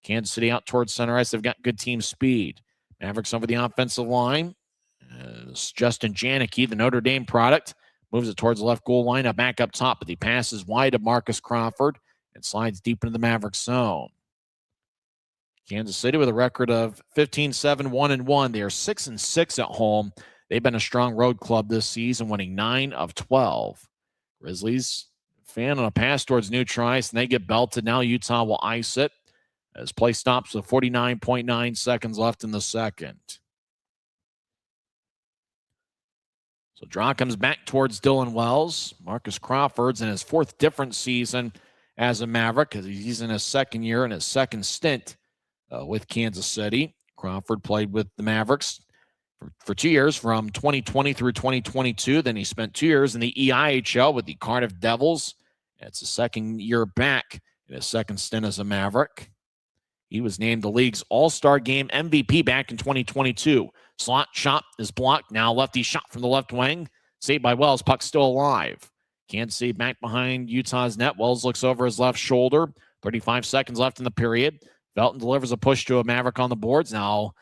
[SPEAKER 1] Kansas City out towards center ice. They've got good team speed. Mavericks over the offensive line. Justin Janicki, the Notre Dame product, moves it towards the left goal line. Back up top, but he passes wide of Marcus Crawford and slides deep into the Mavericks zone. Kansas City with a record of 15-7, 1-1. They are 6-6 at home. They've been a strong road club this season, winning 9 of 12. Grizzlies fan on a pass towards neutral ice, and they get belted. Now Utah will ice it as play stops with 49.9 seconds left in the second. So draw comes back towards Dylan Wells. Marcus Crawford's in his 4th different season as a Maverick, because he's in his 2nd year and his 2nd stint with Kansas City. Crawford played with the Mavericks for 2 years, from 2020 through 2022. Then he spent 2 years in the EIHL with the Cardiff Devils. It's his 2nd year back in his 2nd stint as a Maverick. He was named the league's All-Star Game MVP back in 2022. Slot shot is blocked. Now lefty shot from the left wing. Saved by Wells. Puck still alive. Kansas City back behind Utah's net. Wells looks over his left shoulder. 35 seconds left in the period. Felton delivers a push to a Maverick on the boards. Now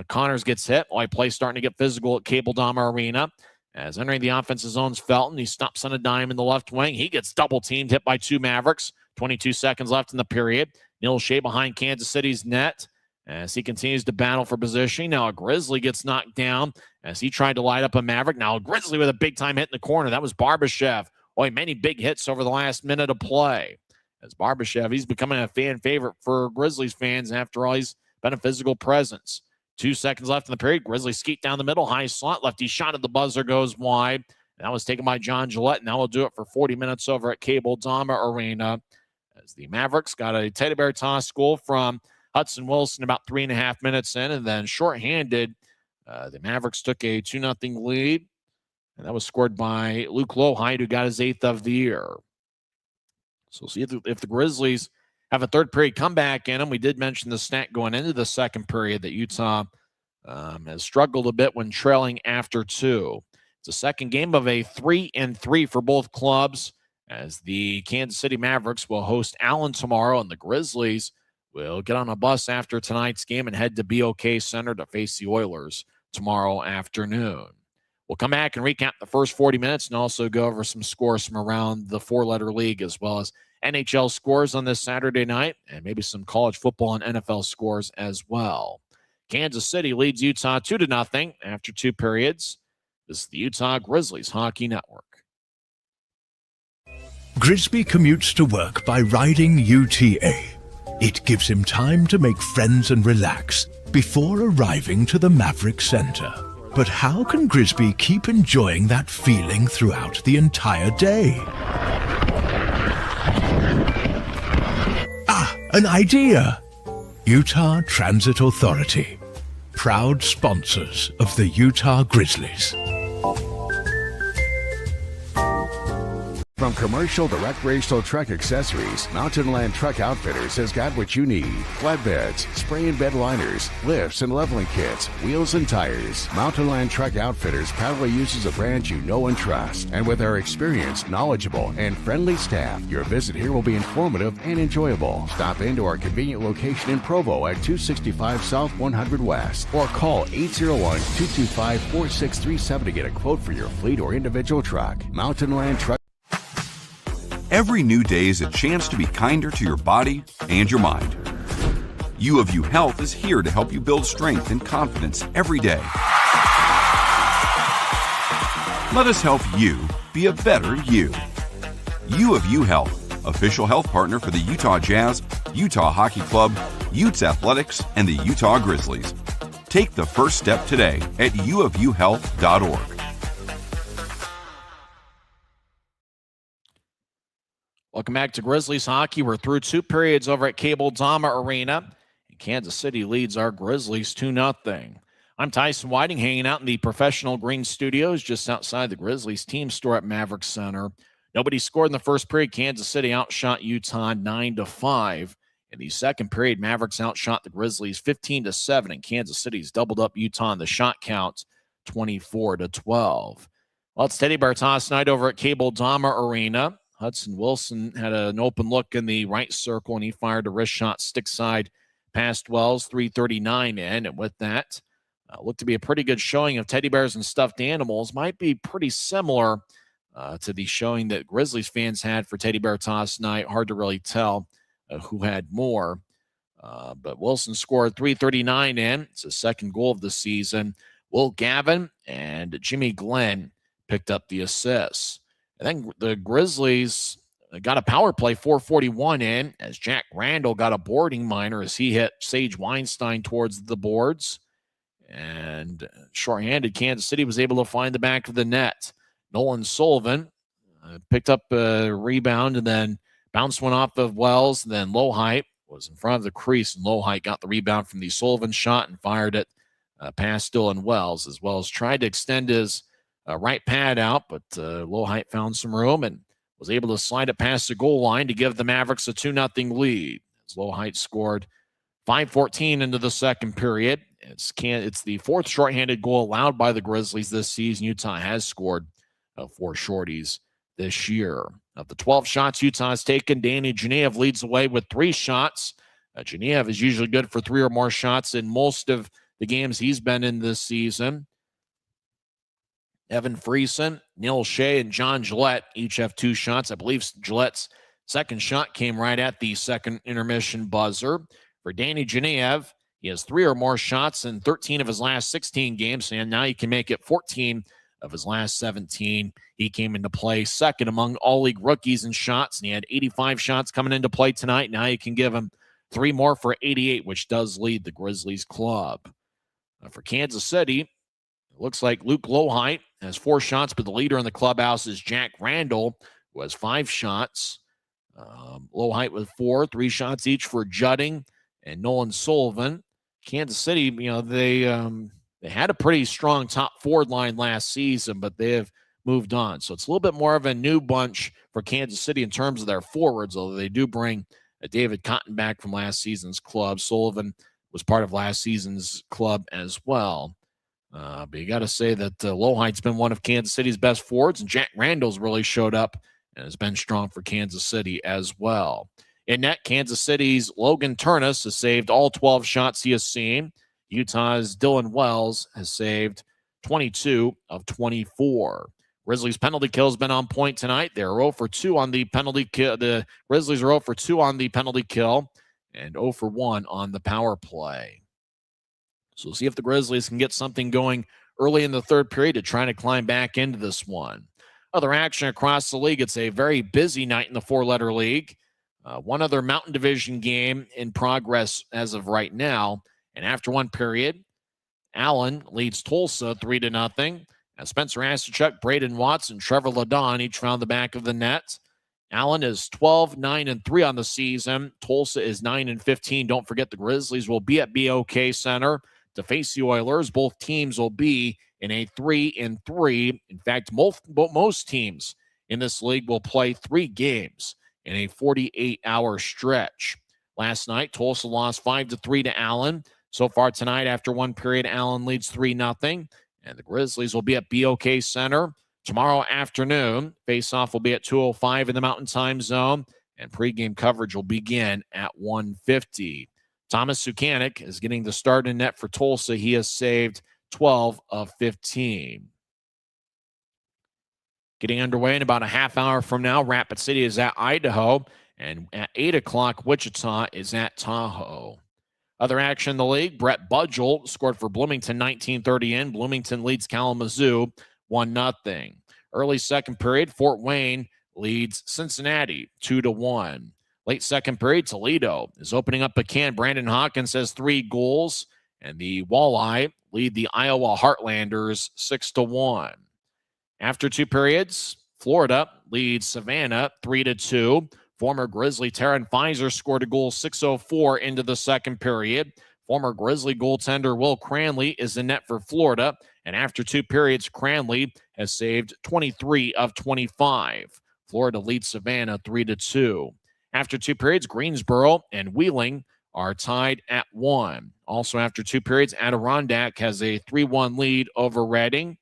[SPEAKER 1] Connors gets hit. Play starting to get physical at Cable Dahmer Arena. As entering the offensive zone's Felton. He stops on a dime in the left wing. He gets double-teamed, hit by 2 Mavericks. 22 seconds left in the period. Neil Shea behind Kansas City's net as he continues to battle for positioning. Now a Grizzly gets knocked down as he tried to light up a Maverick. Now a Grizzly with a big-time hit in the corner. That was Barbashev. Many big hits over the last minute of play. As Barbashev, he's becoming a fan favorite for Grizzlies fans. After all, he's been a physical presence. 2 seconds left in the period. Grizzlies skeet down the middle. High slot. Lefty shot at the buzzer goes wide. And that was taken by John Gillette. And that will do it for 40 minutes over at Cable Dahmer Arena. As the Mavericks got a teddy bear toss goal from Hudson Wilson about 3.5 minutes in. And then shorthanded, the Mavericks took a 2-0 lead. And that was scored by Luke Lohide, who got his 8th of the year. So we'll see if the Grizzlies have a third period comeback in them. We did mention the stat going into the second period that Utah has struggled a bit when trailing after 2. It's a second game of a 3-3 for both clubs, as the Kansas City Mavericks will host Allen tomorrow, and the Grizzlies will get on a bus after tonight's game and head to BOK Center to face the Oilers tomorrow afternoon. We'll come back and recap the first 40 minutes and also go over some scores from around the four-letter league as well as NHL scores on this Saturday night and maybe some college football and NFL scores as well. Kansas City leads Utah 2-0 after 2 periods. This is the Utah Grizzlies Hockey Network.
[SPEAKER 2] Grisby commutes to work by riding UTA. It gives him time to make friends and relax before arriving to the Maverick Center. But how can Grisby keep enjoying that feeling throughout the entire day? An idea! Utah Transit Authority, proud sponsors of the Utah Grizzlies.
[SPEAKER 3] From commercial to recreational truck accessories, Mountain Land Truck Outfitters has got what you need. Flatbeds, spray and bed liners, lifts and leveling kits, wheels and tires. Mountain Land Truck Outfitters proudly uses a brand you know and trust. And with our experienced, knowledgeable, and friendly staff, your visit here will be informative and enjoyable. Stop into our convenient location in Provo at 265 South 100 West or call 801-225-4637 to get a quote for your fleet or individual truck. Mountain Land Truck.
[SPEAKER 4] Every new day is a chance to be kinder to your body and your mind. U of U Health is here to help you build strength and confidence every day. Let us help you be a better you. U of U Health, official health partner for the Utah Jazz, Utah Hockey Club, Utes Athletics, and the Utah Grizzlies. Take the first step today at uofuhealth.org.
[SPEAKER 1] Welcome back to Grizzlies hockey. We're through 2 periods over at Cable Dahmer Arena. And Kansas City leads our Grizzlies 2-0. I'm Tyson Whiting, hanging out in the Professional Green Studios just outside the Grizzlies team store at Mavericks Center. Nobody scored in the first period. Kansas City outshot Utah 9-5. In the second period, Mavericks outshot the Grizzlies 15-7, and Kansas City's doubled up Utah in the shot count 24-12. Well, it's Teddy Bear toss night over at Cable Dahmer Arena. Hudson Wilson had an open look in the right circle, and he fired a wrist shot stick side past Wells, 3:39 in. And with that, looked to be a pretty good showing of teddy bears and stuffed animals. Might be pretty similar to the showing that Grizzlies fans had for Teddy Bear Toss night. Hard to really tell who had more. But Wilson scored 3:39 in. It's his second goal of the season. Will Gavin and Jimmy Glenn picked up the assists. I think the Grizzlies got a power play 4:41 in as Jack Randall got a boarding minor as he hit Sage Weinstein towards the boards. And shorthanded, Kansas City was able to find the back of the net. Nolan Sullivan picked up a rebound and then bounced one off of Wells. And then Lowhite was in front of the crease, and Lowhite got the rebound from the Sullivan shot and fired it past Dylan Wells, as well as tried to extend his right pad out, but Lowhite found some room and was able to slide it past the goal line to give the Mavericks a 2-0 lead. As Lowhite scored 5:14 into the second period. It's the fourth shorthanded goal allowed by the Grizzlies this season. Utah has scored 4 shorties this year. Of the 12 shots Utah has taken, Danny Genev leads the way with 3 shots. Genev is usually good for 3 or more shots in most of the games he's been in this season. Evan Friesen, Neil Shea, and John Gillette each have 2 shots. I believe Gillette's second shot came right at the second intermission buzzer. For Danny Genev, he has 3 or more shots in 13 of his last 16 games, and now he can make it 14 of his last 17. He came into play second among all-league rookies in shots, and he had 85 shots coming into play tonight. Now you can give him 3 more for 88, which does lead the Grizzlies club. For Kansas City, it looks like Luke Lowhite has 4 shots, but the leader in the clubhouse is Jack Randall, who has 5 shots. Lowhite with 4, 3 shots each for Judding and Nolan Sullivan. Kansas City, they had a pretty strong top forward line last season, but they have moved on. So it's a little bit more of a new bunch for Kansas City in terms of their forwards, although they do bring David Cotton back from last season's club. Sullivan was part of last season's club as well. But you got to say that Lowhite's been one of Kansas City's best forwards, and Jack Randall's really showed up and has been strong for Kansas City as well. In net, Kansas City's Logan Turnus has saved all 12 shots he has seen. Utah's Dylan Wells has saved 22 of 24. Grizzlies' penalty kill has been on point tonight. They're 0 for 2 on the penalty kill. The Grizzlies are 0 for 2 on the penalty kill and 0 for 1 on the power play. So we'll see if the Grizzlies can get something going early in the third period to try to climb back into this one. Other action across the league. It's a very busy night in the four-letter league. One other Mountain Division game in progress as of right now. And after one period, Allen leads Tulsa 3-0. As Spencer Asachuk, Braden Watts, and Trevor Ladon each found the back of the net. Allen is 12-9-3 on the season. Tulsa is 9-15. Don't forget the Grizzlies will be at BOK Center to face the Oilers. Both teams will be in a 3-3. In fact, most teams in this league will play 3 games in a 48-hour stretch. Last night, Tulsa lost 5-3 to Allen. So far tonight, after one period, Allen leads 3-0. And the Grizzlies will be at BOK Center tomorrow afternoon. Face-off will be at 2:05 in the Mountain Time Zone. And pregame coverage will begin at 1:50. Thomas Sukanik is getting the start in net for Tulsa. He has saved 12 of 15. Getting underway in about a half hour from now, Rapid City is at Idaho. And at 8 o'clock, Wichita is at Tahoe. Other action in the league, Brett Budgel scored for Bloomington 19:30 in. Bloomington leads Kalamazoo 1-0. Early second period, Fort Wayne leads Cincinnati 2-1. Late second period, Toledo is opening up a can. Brandon Hawkins has 3 goals, and the Walleye lead the Iowa Heartlanders 6-1. After 2 periods, Florida leads Savannah 3-2. Former Grizzly Taryn Pfizer scored a goal 6:04 into the second period. Former Grizzly goaltender Will Cranley is in net for Florida. And after 2 periods, Cranley has saved 23 of 25. Florida leads Savannah 3-2. After 2 periods, Greensboro and Wheeling are tied at 1. Also after 2 periods, Adirondack has a 3-1 lead over Reading.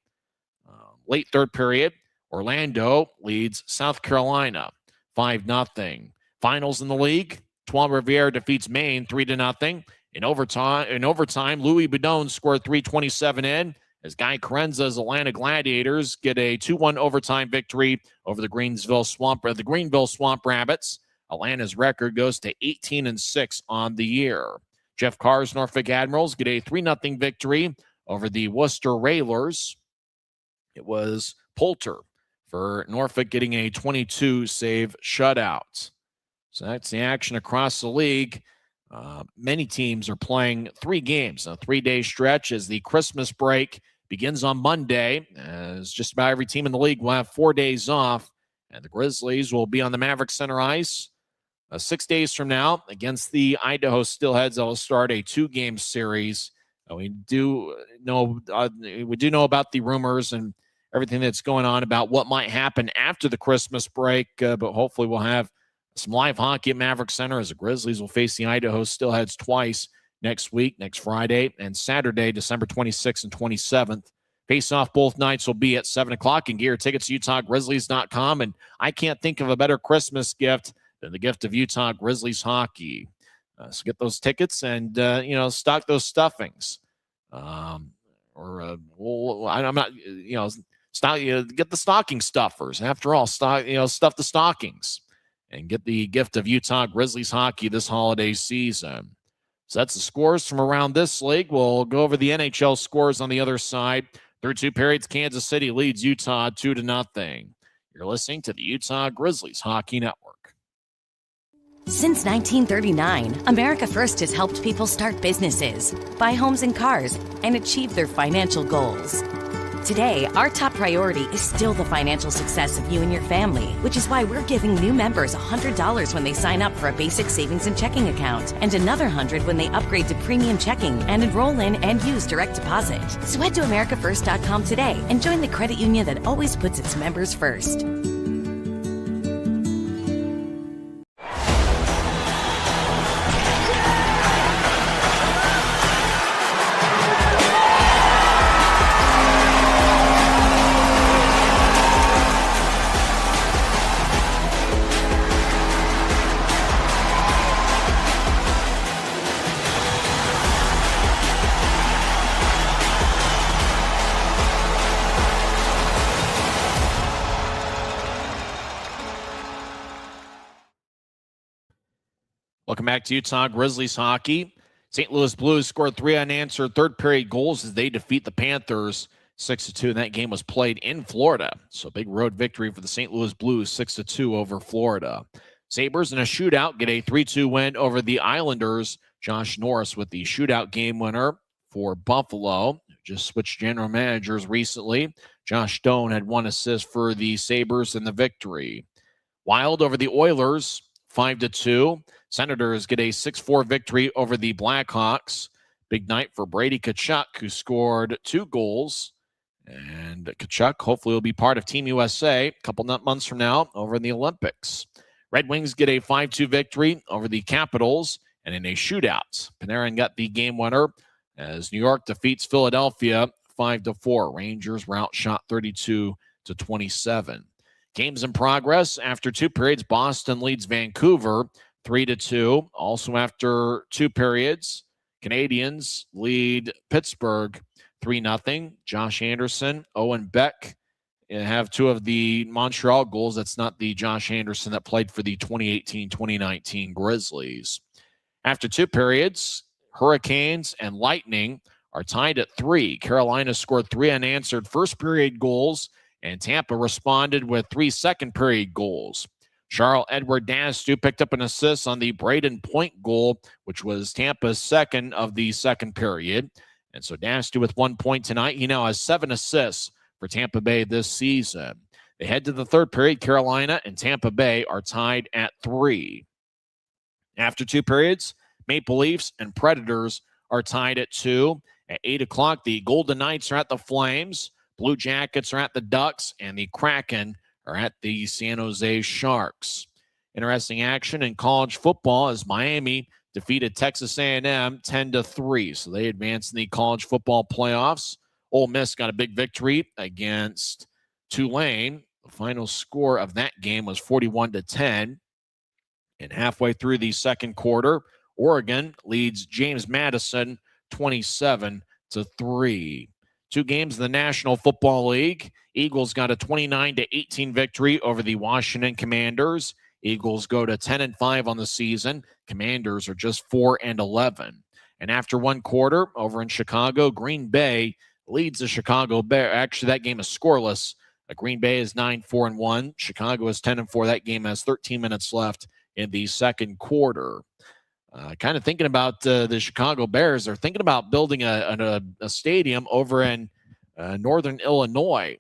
[SPEAKER 1] Late third period, Orlando leads South Carolina 5-0. Finals in the league, Trois Rivières defeats Maine 3-0. In overtime, Louis Bidon scored 3:27 in as Guy Carenza's Atlanta Gladiators get a 2-1 overtime victory over the Greenville Swamp Rabbits. Atlanta's record goes to 18-6 on the year. Jeff Carr's Norfolk Admirals get a 3-0 victory over the Worcester Railers. It was Poulter for Norfolk getting a 22-save shutout. So that's the action across the league. Many teams are playing 3 games, a 3-day stretch as the Christmas break begins on Monday. As just about every team in the league will have 4 days off, and the Grizzlies will be on the Mavericks Center ice 6 days from now against the Idaho Steelheads. That will start a 2-game series. We do know about the rumors and everything that's going on about what might happen after the Christmas break, but hopefully we'll have some live hockey at Maverick Center as the Grizzlies will face the Idaho Steelheads twice next week, next Friday and Saturday, December 26th and 27th. Face-off both nights will be at 7 o'clock, and get tickets to UtahGrizzlies.com. And I can't think of a better Christmas gift than the gift of Utah Grizzlies hockey. So get those tickets and, stock those stuffings. I'm not, get the stocking stuffers. After all, stuff the stockings and get the gift of Utah Grizzlies hockey this holiday season. So that's the scores from around this league. We'll go over the NHL scores on the other side. Through 2 periods, Kansas City leads Utah 2-0. You're listening to the Utah Grizzlies Hockey Network.
[SPEAKER 6] Since 1939, America First has helped people start businesses, buy homes and cars, and achieve their financial goals. Today, our top priority is still the financial success of you and your family, which is why we're giving new members $100 when they sign up for a basic savings and checking account, and another $100 when they upgrade to premium checking and enroll in and use direct deposit. So head to AmericaFirst.com today and join the credit union that always puts its members first.
[SPEAKER 1] Welcome back to Utah Grizzlies hockey. St. Louis Blues scored 3 unanswered third-period goals as they defeat the Panthers 6-2, and that game was played in Florida. So big road victory for the St. Louis Blues, 6-2 over Florida. Sabres in a shootout get a 3-2 win over the Islanders. Josh Norris with the shootout game winner for Buffalo. Just switched general managers recently. Josh Stone had 1 assist for the Sabres in the victory. Wild over the Oilers, 5-2. Senators get a 6-4 victory over the Blackhawks. Big night for Brady Tkachuk, who scored 2 goals. And Tkachuk hopefully will be part of Team USA a couple months from now over in the Olympics. Red Wings get a 5-2 victory over the Capitals. And in a shootout, Panarin got the game winner as New York defeats Philadelphia 5-4. Rangers were outshot 32-27. Games in progress. After 2 periods, Boston leads Vancouver 3-2. Also after 2 periods, Canadiens lead Pittsburgh 3-0. Josh Anderson, Owen Beck have 2 of the Montreal goals. That's not the Josh Anderson that played for the 2018-2019 Grizzlies. After 2 periods, Hurricanes and Lightning are tied at 3. Carolina scored 3 unanswered first-period goals, and Tampa responded with 3 second-period goals. Charles-Edouard Dastu picked up an assist on the Braden Point goal, which was Tampa's second of the second period. And so Dastu with 1 point tonight. He now has 7 assists for Tampa Bay this season. They head to the third period. Carolina and Tampa Bay are tied at 3. After 2 periods, Maple Leafs and Predators are tied at 2. At 8 o'clock, the Golden Knights are at the Flames. Blue Jackets are at the Ducks, and the Kraken are at the San Jose Sharks. Interesting action in college football as Miami defeated Texas A&M 10-3. So they advance in the college football playoffs. Ole Miss got a big victory against Tulane. The final score of that game was 41-10. And halfway through the second quarter, Oregon leads James Madison 27-3. 2 games in the National Football League. Eagles got a 29-18 victory over the Washington Commanders. Eagles go to 10-5 on the season. Commanders are just 4-11. And after 1 quarter, over in Chicago, Green Bay leads the Chicago Bears. Actually, that game is scoreless. Green Bay is 9-4-1. Chicago is 10-4. That game has 13 minutes left in the second quarter. Kind of thinking about the Chicago Bears. They're thinking about building a stadium over in northern Illinois,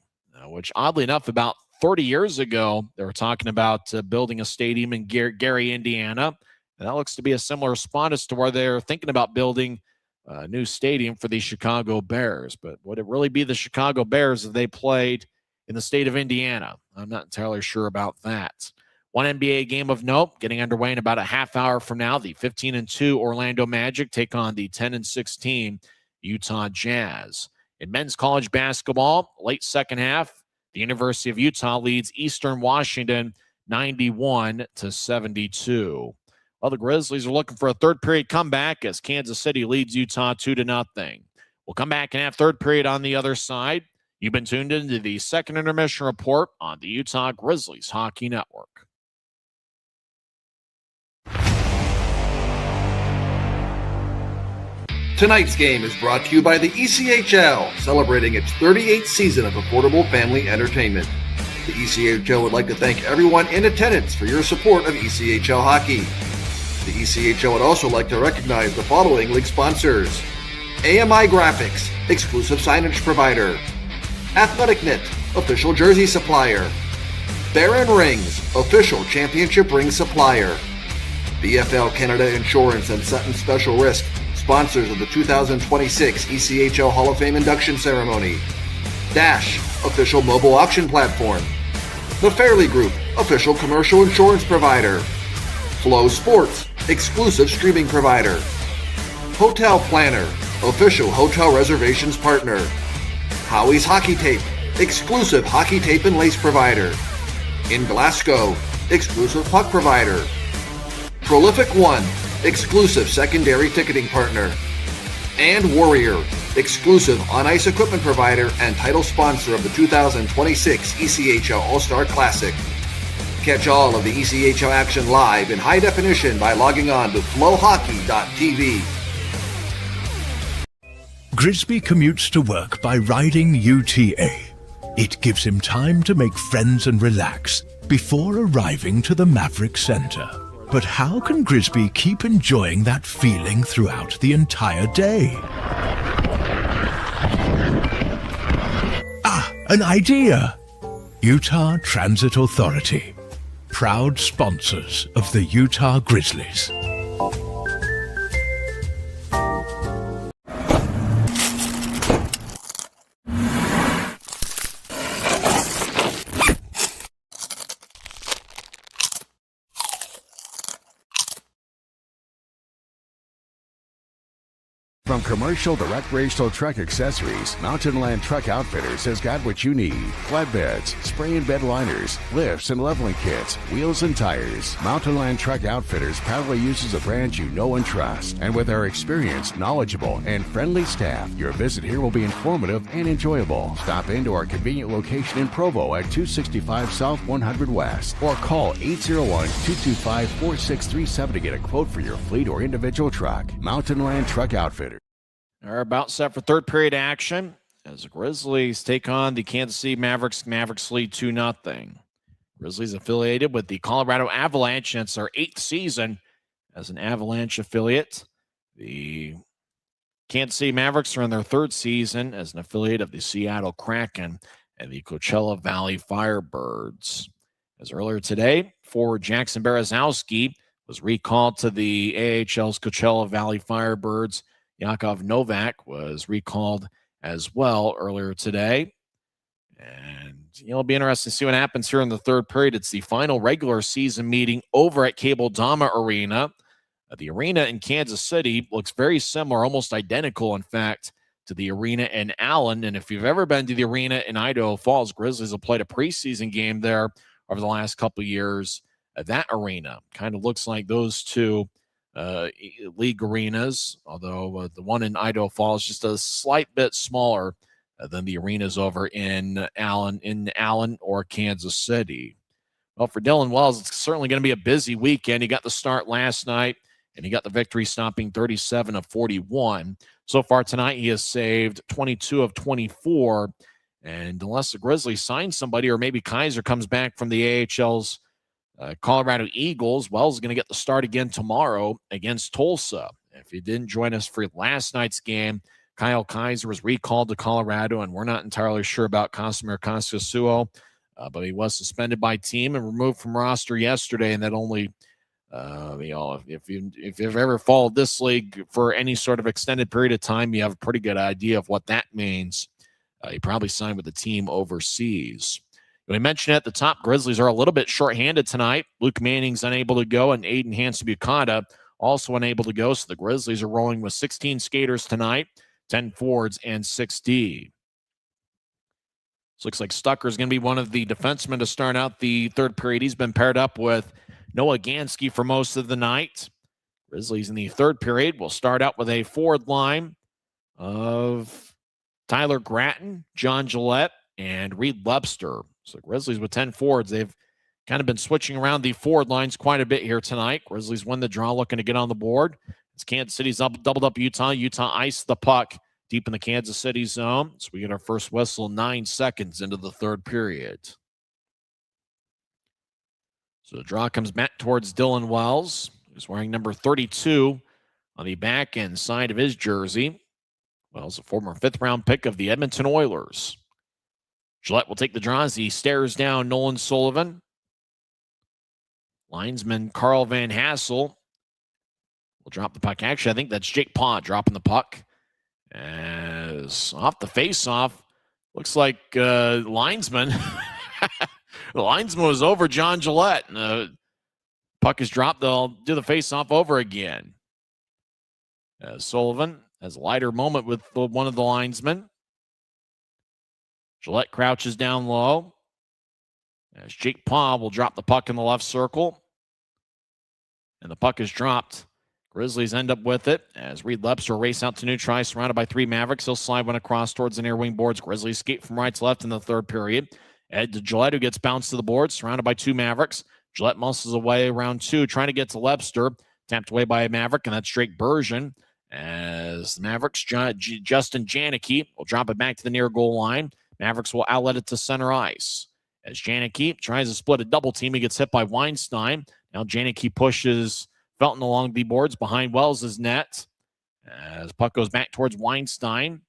[SPEAKER 1] which oddly enough, about 30 years ago, they were talking about building a stadium in Gary, Indiana. And that looks to be a similar spot as to where they're thinking about building a new stadium for the Chicago Bears. But would it really be the Chicago Bears if they played in the state of Indiana? I'm not entirely sure about that. One NBA game of note getting underway in about a half hour from now. The 15-2 Orlando Magic take on the 10-16 Utah Jazz. In men's college basketball, late second half, the University of Utah leads Eastern Washington 91-72. Well, the Grizzlies are looking for a third period comeback as Kansas City leads Utah 2-0. We'll come back and have third period on the other side. You've been tuned into the second intermission report on the Utah Grizzlies Hockey Network.
[SPEAKER 9] Tonight's game is brought to you by the ECHL, celebrating its 38th season of affordable family entertainment. The ECHL would like to thank everyone in attendance for your support of ECHL hockey. The ECHL would also like to recognize the following league sponsors: AMI Graphics, exclusive signage provider; Athletic Knit, official jersey supplier; Baron Rings, official championship ring supplier; BFL Canada Insurance and Sutton Special Risk, sponsors of the 2026 ECHL Hall of Fame induction ceremony; Dash, official mobile auction platform; The Fairley Group, official commercial insurance provider; Flow Sports, exclusive streaming provider; Hotel Planner, official hotel reservations partner; Howie's Hockey Tape, exclusive hockey tape and lace provider; In Glasgow, exclusive puck provider; Prolific One, exclusive secondary ticketing partner; and Warrior, exclusive on-ice equipment provider and title sponsor of the 2026 ECHL All-Star Classic. Catch all of the ECHL action live in high definition by logging on to flowhockey.tv.
[SPEAKER 2] Grisby commutes to work by riding UTA. It gives him time to make friends and relax before arriving to the Maverick Center. But how can Grisby keep enjoying that feeling throughout the entire day? An idea! Utah Transit Authority, proud sponsors of the Utah Grizzlies.
[SPEAKER 3] From commercial to recreational truck accessories, Mountain Land Truck Outfitters has got what you need. Flatbeds, spray and bed liners, lifts and leveling kits, wheels and tires. Mountain Land Truck Outfitters proudly uses a brand you know and trust. And with our experienced, knowledgeable, and friendly staff, your visit here will be informative and enjoyable. Stop into our convenient location in Provo at 265 South 100 West or call 801-225-4637 to get a quote for your fleet or individual truck. Mountain Land Truck Outfitters.
[SPEAKER 1] Are about set for third period action as the Grizzlies take on the Kansas City Mavericks. Mavericks lead 2-0. Grizzlies affiliated with the Colorado Avalanche. It's their 8th season as an Avalanche affiliate. The Kansas City Mavericks are in their 3rd season as an affiliate of the Seattle Kraken and the Coachella Valley Firebirds. As earlier today, forward Jackson Berezowski was recalled to the AHL's Coachella Valley Firebirds. Yakov Novak was recalled as well earlier today. And it'll be interesting to see what happens here in the third period. It's the final regular season meeting over at Cable Dahmer Arena. The arena in Kansas City looks very similar, almost identical, in fact, to the arena in Allen. And if you've ever been to the arena in Idaho Falls, Grizzlies have played a preseason game there over the last couple of years. That arena kind of looks like those two league arenas, although the one in Idaho Falls is just a slight bit smaller than the arenas over in Allen or Kansas City. Well, for Dylan Wells, it's certainly going to be a busy weekend. He got the start last night, and he got the victory, stopping 37 of 41. So far tonight, he has saved 22 of 24. And unless the Grizzlies sign somebody, or maybe Kaiser comes back from the AHL's Colorado Eagles, Wells is going to get the start again tomorrow against Tulsa. If you didn't join us for last night's game, Kyle Kaiser was recalled to Colorado, and we're not entirely sure about Casimir Kaskasuo, but he was suspended by team and removed from roster yesterday. And that only, if you've ever followed this league for any sort of extended period of time, you have a pretty good idea of what that means. He probably signed with the team overseas. We mentioned at the top, Grizzlies are a little bit shorthanded tonight. Luke Manning's unable to go, and Aiden Hansen-Bukata also unable to go. So the Grizzlies are rolling with 16 skaters tonight, 10 forwards, and 6D. Looks like Stucker's going to be one of the defensemen to start out the third period. He's been paired up with Noah Gansky for most of the night. Grizzlies in the third period will start out with a forward line of Tyler Gratton, John Gillette, and Reed Webster. So Grizzlies with 10 forwards. They've kind of been switching around the forward lines quite a bit here tonight. Grizzlies win the draw, looking to get on the board. It's Kansas City's doubled up Utah. Utah iced the puck deep in the Kansas City zone. So we get our first whistle 9 seconds into the third period. So the draw comes back towards Dylan Wells, who's wearing number 32 on the back end side of his jersey. Wells, a former 5th-round pick of the Edmonton Oilers. Gillette will take the draw as he stares down Nolan Sullivan. Linesman Carl Van Hassel will drop the puck. Actually, I think that's Jake Paw dropping the puck. As off the face-off, looks like linesman. The linesman was over John Gillette. Puck is dropped. They'll do the face-off over again. Sullivan has a lighter moment with one of the linesmen. Gillette crouches down low. As Jake Paw will drop the puck in the left circle. And the puck is dropped. Grizzlies end up with it as Reed Webster race out to neutral, surrounded by 3 Mavericks. He'll slide one across towards the near wing boards. Grizzlies skate from right to left in the third period. Ed to Gillette, who gets bounced to the boards, surrounded by 2 Mavericks. Gillette muscles away around 2, trying to get to Webster. Tapped away by a Maverick, and that's Drake Bergeron. As the Mavericks, Justin Janicki will drop it back to the near goal line. Mavericks will outlet it to center ice. As Janicki tries to split a double team, he gets hit by Weinstein. Now Janicki pushes Felton along the boards behind Wells' net. As puck goes back towards Weinstein.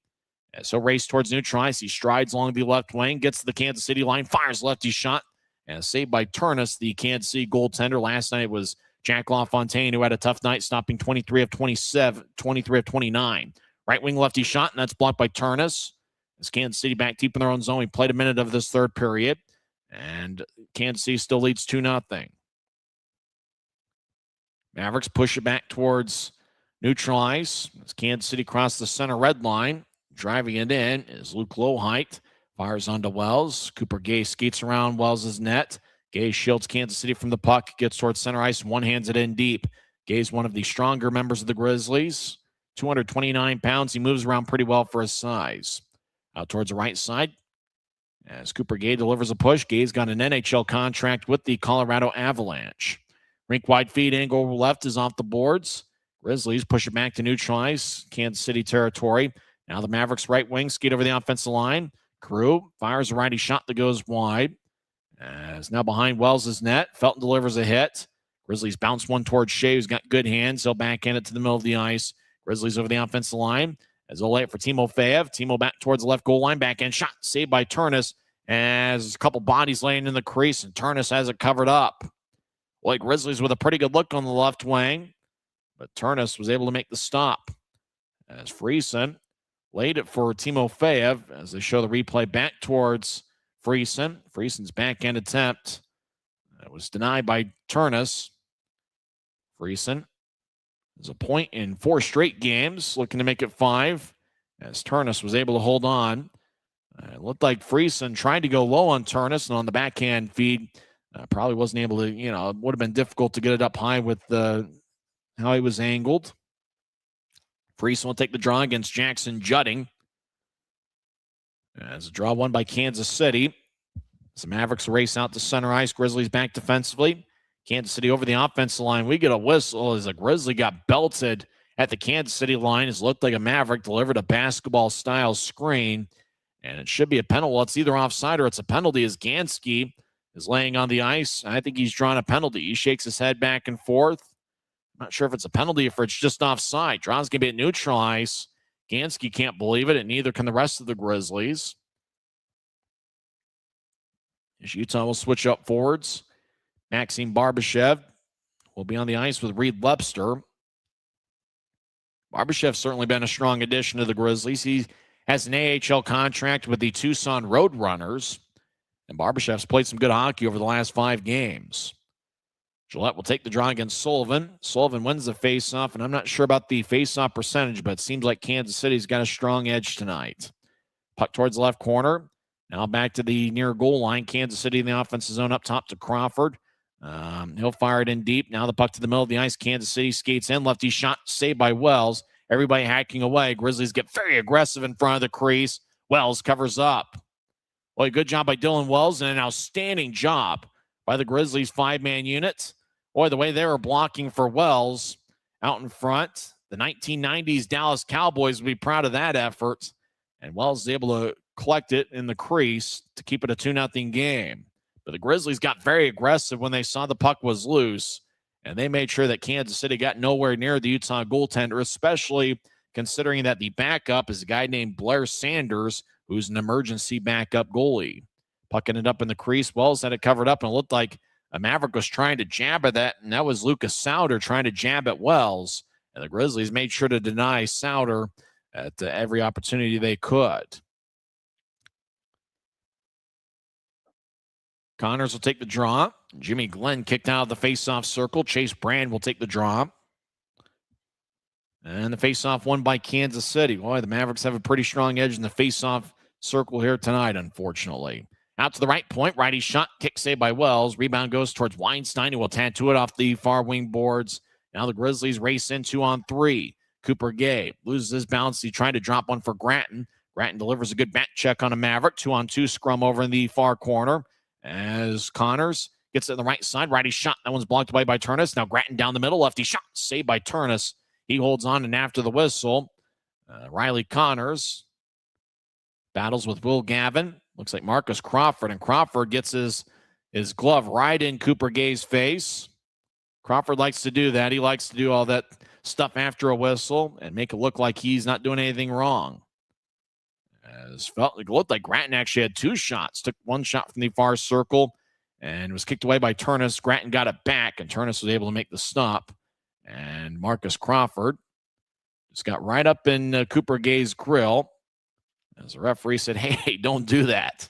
[SPEAKER 1] As he'll race towards neutral ice, he strides along the left wing, gets to the Kansas City line, fires lefty shot, and saved by Turnus, the Kansas City goaltender. Last night it was Jack LaFontaine, who had a tough night, stopping 23 of 29. Right wing lefty shot, and that's blocked by Turnus. As Kansas City back deep in their own zone, we played a minute of this third period, and Kansas City still leads 2-0. Mavericks push it back towards neutral ice. As Kansas City cross the center red line, driving it in is Luke Lowhite. Fires onto Wells. Cooper Gay skates around Wells' net. Gay shields Kansas City from the puck, gets towards center ice, one-hands it in deep. Gay's one of the stronger members of the Grizzlies. 229 pounds. He moves around pretty well for his size. Out towards the right side, as Cooper Gay delivers a push. Gay's got an NHL contract with the Colorado Avalanche. Rink-wide feed, angle left is off the boards. Grizzlies push it back to neutral ice, Kansas City territory. Now the Mavericks right wing skate over the offensive line. Carew fires a righty shot that goes wide. As now behind Wells' net, Felton delivers a hit. Grizzlies bounce one towards Shea, who's got good hands. He'll backhand it to the middle of the ice. Grizzlies over the offensive line. As they'll lay it for Timofeyev. Timo back towards the left goal line. Backhand shot saved by Turnus. As a couple bodies laying in the crease, and Turnus has it covered up. Boy, Grizzlies with a pretty good look on the left wing. But Turnus was able to make the stop. As Friesen laid it for Timofeyev. As they show the replay back towards Friesen. Friesen's backhand attempt. It was denied by Turnus. Friesen is a point in 4 straight games, looking to make it 5, as Turnus was able to hold on. It looked like Friesen tried to go low on Turnus, and on the backhand feed, probably wasn't able to, it would have been difficult to get it up high with how he was angled. Friesen will take the draw against Jackson Jutting. As a draw won by Kansas City. As the Mavericks race out to center ice, Grizzlies back defensively. Kansas City over the offensive line. We get a whistle as a Grizzly got belted at the Kansas City line. It looked like a Maverick delivered a basketball-style screen, and it should be a penalty. Well, it's either offside or it's a penalty as Gansky is laying on the ice. I think he's drawn a penalty. He shakes his head back and forth. I'm not sure if it's a penalty or if it's just offside. Draw's going to be at neutral ice. Gansky can't believe it, and neither can the rest of the Grizzlies. As Utah will switch up forwards. Maxim Barbashev will be on the ice with Reed Webster. Barbashev's certainly been a strong addition to the Grizzlies. He has an AHL contract with the Tucson Roadrunners, and Barbashev's played some good hockey over the last 5 games. Gillette will take the draw against Sullivan. Sullivan wins the faceoff, and I'm not sure about the faceoff percentage, but it seems like Kansas City's got a strong edge tonight. Puck towards the left corner. Now back to the near goal line. Kansas City in the offensive zone up top to Crawford. He'll fire it in deep. Now the puck to the middle of the ice. Kansas City skates in. Lefty shot saved by Wells. Everybody hacking away. Grizzlies get very aggressive in front of the crease. Wells covers up. Well, a good job by Dylan Wells and an outstanding job by the Grizzlies 5-man unit. Boy, the way they were blocking for Wells out in front. The 1990s Dallas Cowboys would be proud of that effort. And Wells is able to collect it in the crease to keep it a 2-0 game. But the Grizzlies got very aggressive when they saw the puck was loose, and they made sure that Kansas City got nowhere near the Utah goaltender, especially considering that the backup is a guy named Blair Sanders, who's an emergency backup goalie. Puck ended up in the crease. Wells had it covered up, and it looked like a Maverick was trying to jab at that, and that was Lucas Sauter trying to jab at Wells. And the Grizzlies made sure to deny Sauter at every opportunity they could. Connors will take the draw. Jimmy Glenn kicked out of the faceoff circle. Chase Brand will take the draw. And the faceoff won by Kansas City. Boy, the Mavericks have a pretty strong edge in the faceoff circle here tonight, unfortunately. Out to the right point. Righty shot. Kick saved by Wells. Rebound goes towards Weinstein, who will tattoo it off the far wing boards. Now the Grizzlies race in 2-on-3. Cooper Gay loses his balance. He tried to drop one for Gratton. Gratton delivers a good back check on a Maverick. 2-on-2 scrum over in the far corner. As Connors Gets it on the right side. Righty shot. That one's blocked away by Turnus. Now Grattan down the middle. Lefty shot. Saved by Turnus. He holds on, and after the whistle, Riley Connors battles with Will Gavin. Looks like Marcus Crawford, and Crawford gets his glove right in Cooper Gay's face. Crawford likes to do that. He likes to do all that stuff after a whistle and make it look like he's not doing anything wrong. It looked like Grattan actually had 2 shots. Took 1 shot from the far circle and was kicked away by Turnus. Grattan got it back, and Turnus was able to make the stop. And Marcus Crawford just got right up in Cooper Gay's grill as the referee said, hey, don't do that.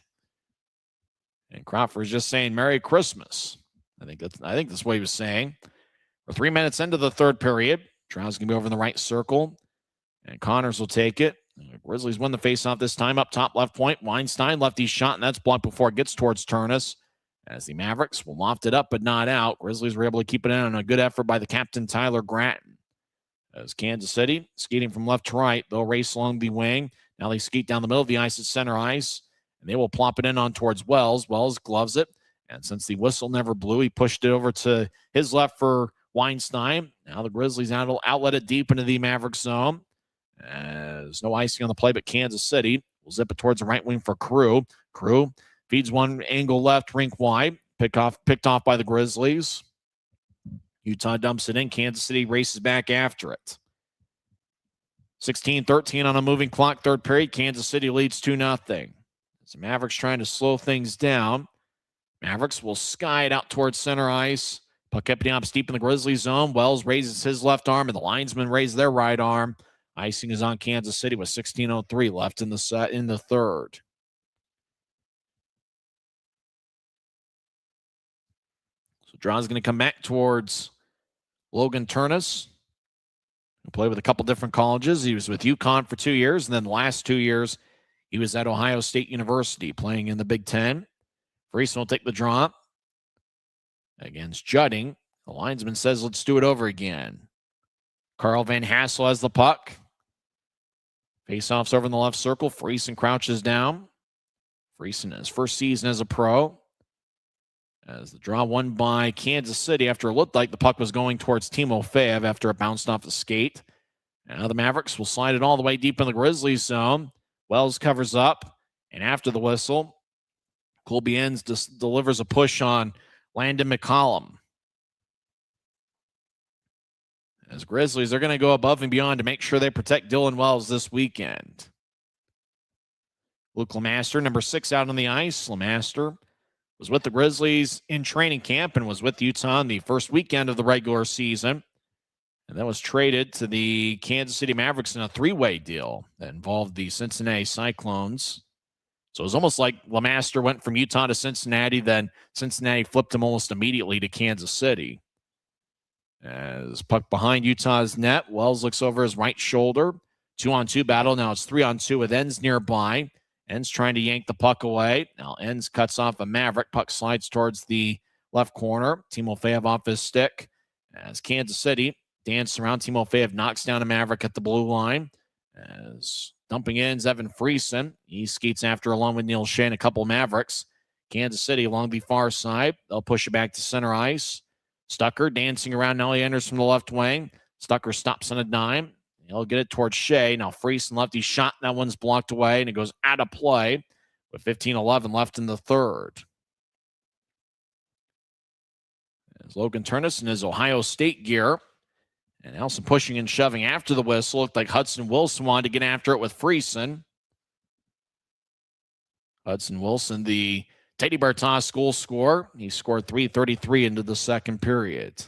[SPEAKER 1] And Crawford's just saying Merry Christmas. I think that's what he was saying. We're 3 minutes into the third period. Trial's going to be over in the right circle, and Connors will take it. The Grizzlies win the faceoff this time up top left point. Weinstein, lefty shot, and that's blocked before it gets towards Turnus. As the Mavericks will loft it up but not out. Grizzlies were able to keep it in on a good effort by the captain, Tyler Grattan. As Kansas City, skating from left to right, they'll race along the wing. Now they skate down the middle of the ice at center ice, and they will plop it in on towards Wells. Wells gloves it, and since the whistle never blew, he pushed it over to his left for Weinstein. Now the Grizzlies outlet it deep into the Mavericks zone. There's no icing on the play, but Kansas City will zip it towards the right wing for Crew. Crew feeds one angle left, rink wide. Picked off by the Grizzlies. Utah dumps it in. Kansas City races back after it. 16-13 on a moving clock, third period. Kansas City leads 2-0. As the Mavericks trying to slow things down. Mavericks will sky it out towards center ice. Puck up deep in the Grizzlies zone. Wells raises his left arm, and the linesmen raise their right arm. Icing is on Kansas City with 16:03 left in the third. So Draw's going to come back towards Logan Turnus, who played with a couple different colleges. He was with UConn for 2 years, and then the last 2 years he was at Ohio State University playing in the Big Ten. Friesen will take the draw against Judding. The linesman says, let's do it over again. Carl Van Hassel has the puck. Faceoffs over in the left circle. Friesen crouches down. Friesen, his first season as a pro. As the draw won by Kansas City after it looked like the puck was going towards Timofeyev after it bounced off the skate. Now the Mavericks will slide it all the way deep in the Grizzlies zone. Wells covers up, and after the whistle, Colby Enns delivers a push on Landon McCollum. As Grizzlies are going to go above and beyond to make sure they protect Dylan Wells this weekend. Luke Lemaster, number 6, out on the ice. Lemaster was with the Grizzlies in training camp and was with Utah on the first weekend of the regular season. And that was traded to the Kansas City Mavericks in a 3-way deal that involved the Cincinnati Cyclones. So it was almost like Lemaster went from Utah to Cincinnati, then Cincinnati flipped him almost immediately to Kansas City. As puck behind Utah's net, Wells looks over his right shoulder. 2-on-2 battle. Now it's 3-on-2 with Enns nearby. Enns trying to yank the puck away. Now Enns cuts off a Maverick. Puck slides towards the left corner. Timofeyev off his stick. As Kansas City dance around, Timofeyev knocks down a Maverick at the blue line. As dumping in is Evan Friesen. He skates after along with Neil Shea and a couple Mavericks. Kansas City along the far side. They'll push it back to center ice. Stucker dancing around. Now he enters from the left wing. Stucker stops on a dime. He'll get it towards Shea. Now Friesen lefty shot. That one's blocked away, and it goes out of play with 15:11 left in the third. As Logan Turnus in his Ohio State gear. And now some pushing and shoving after the whistle. Looked like Hudson Wilson wanted to get after it with Friesen. Hudson Wilson, the Teddy Bartas school scorer. He scored 3:33 into the second period.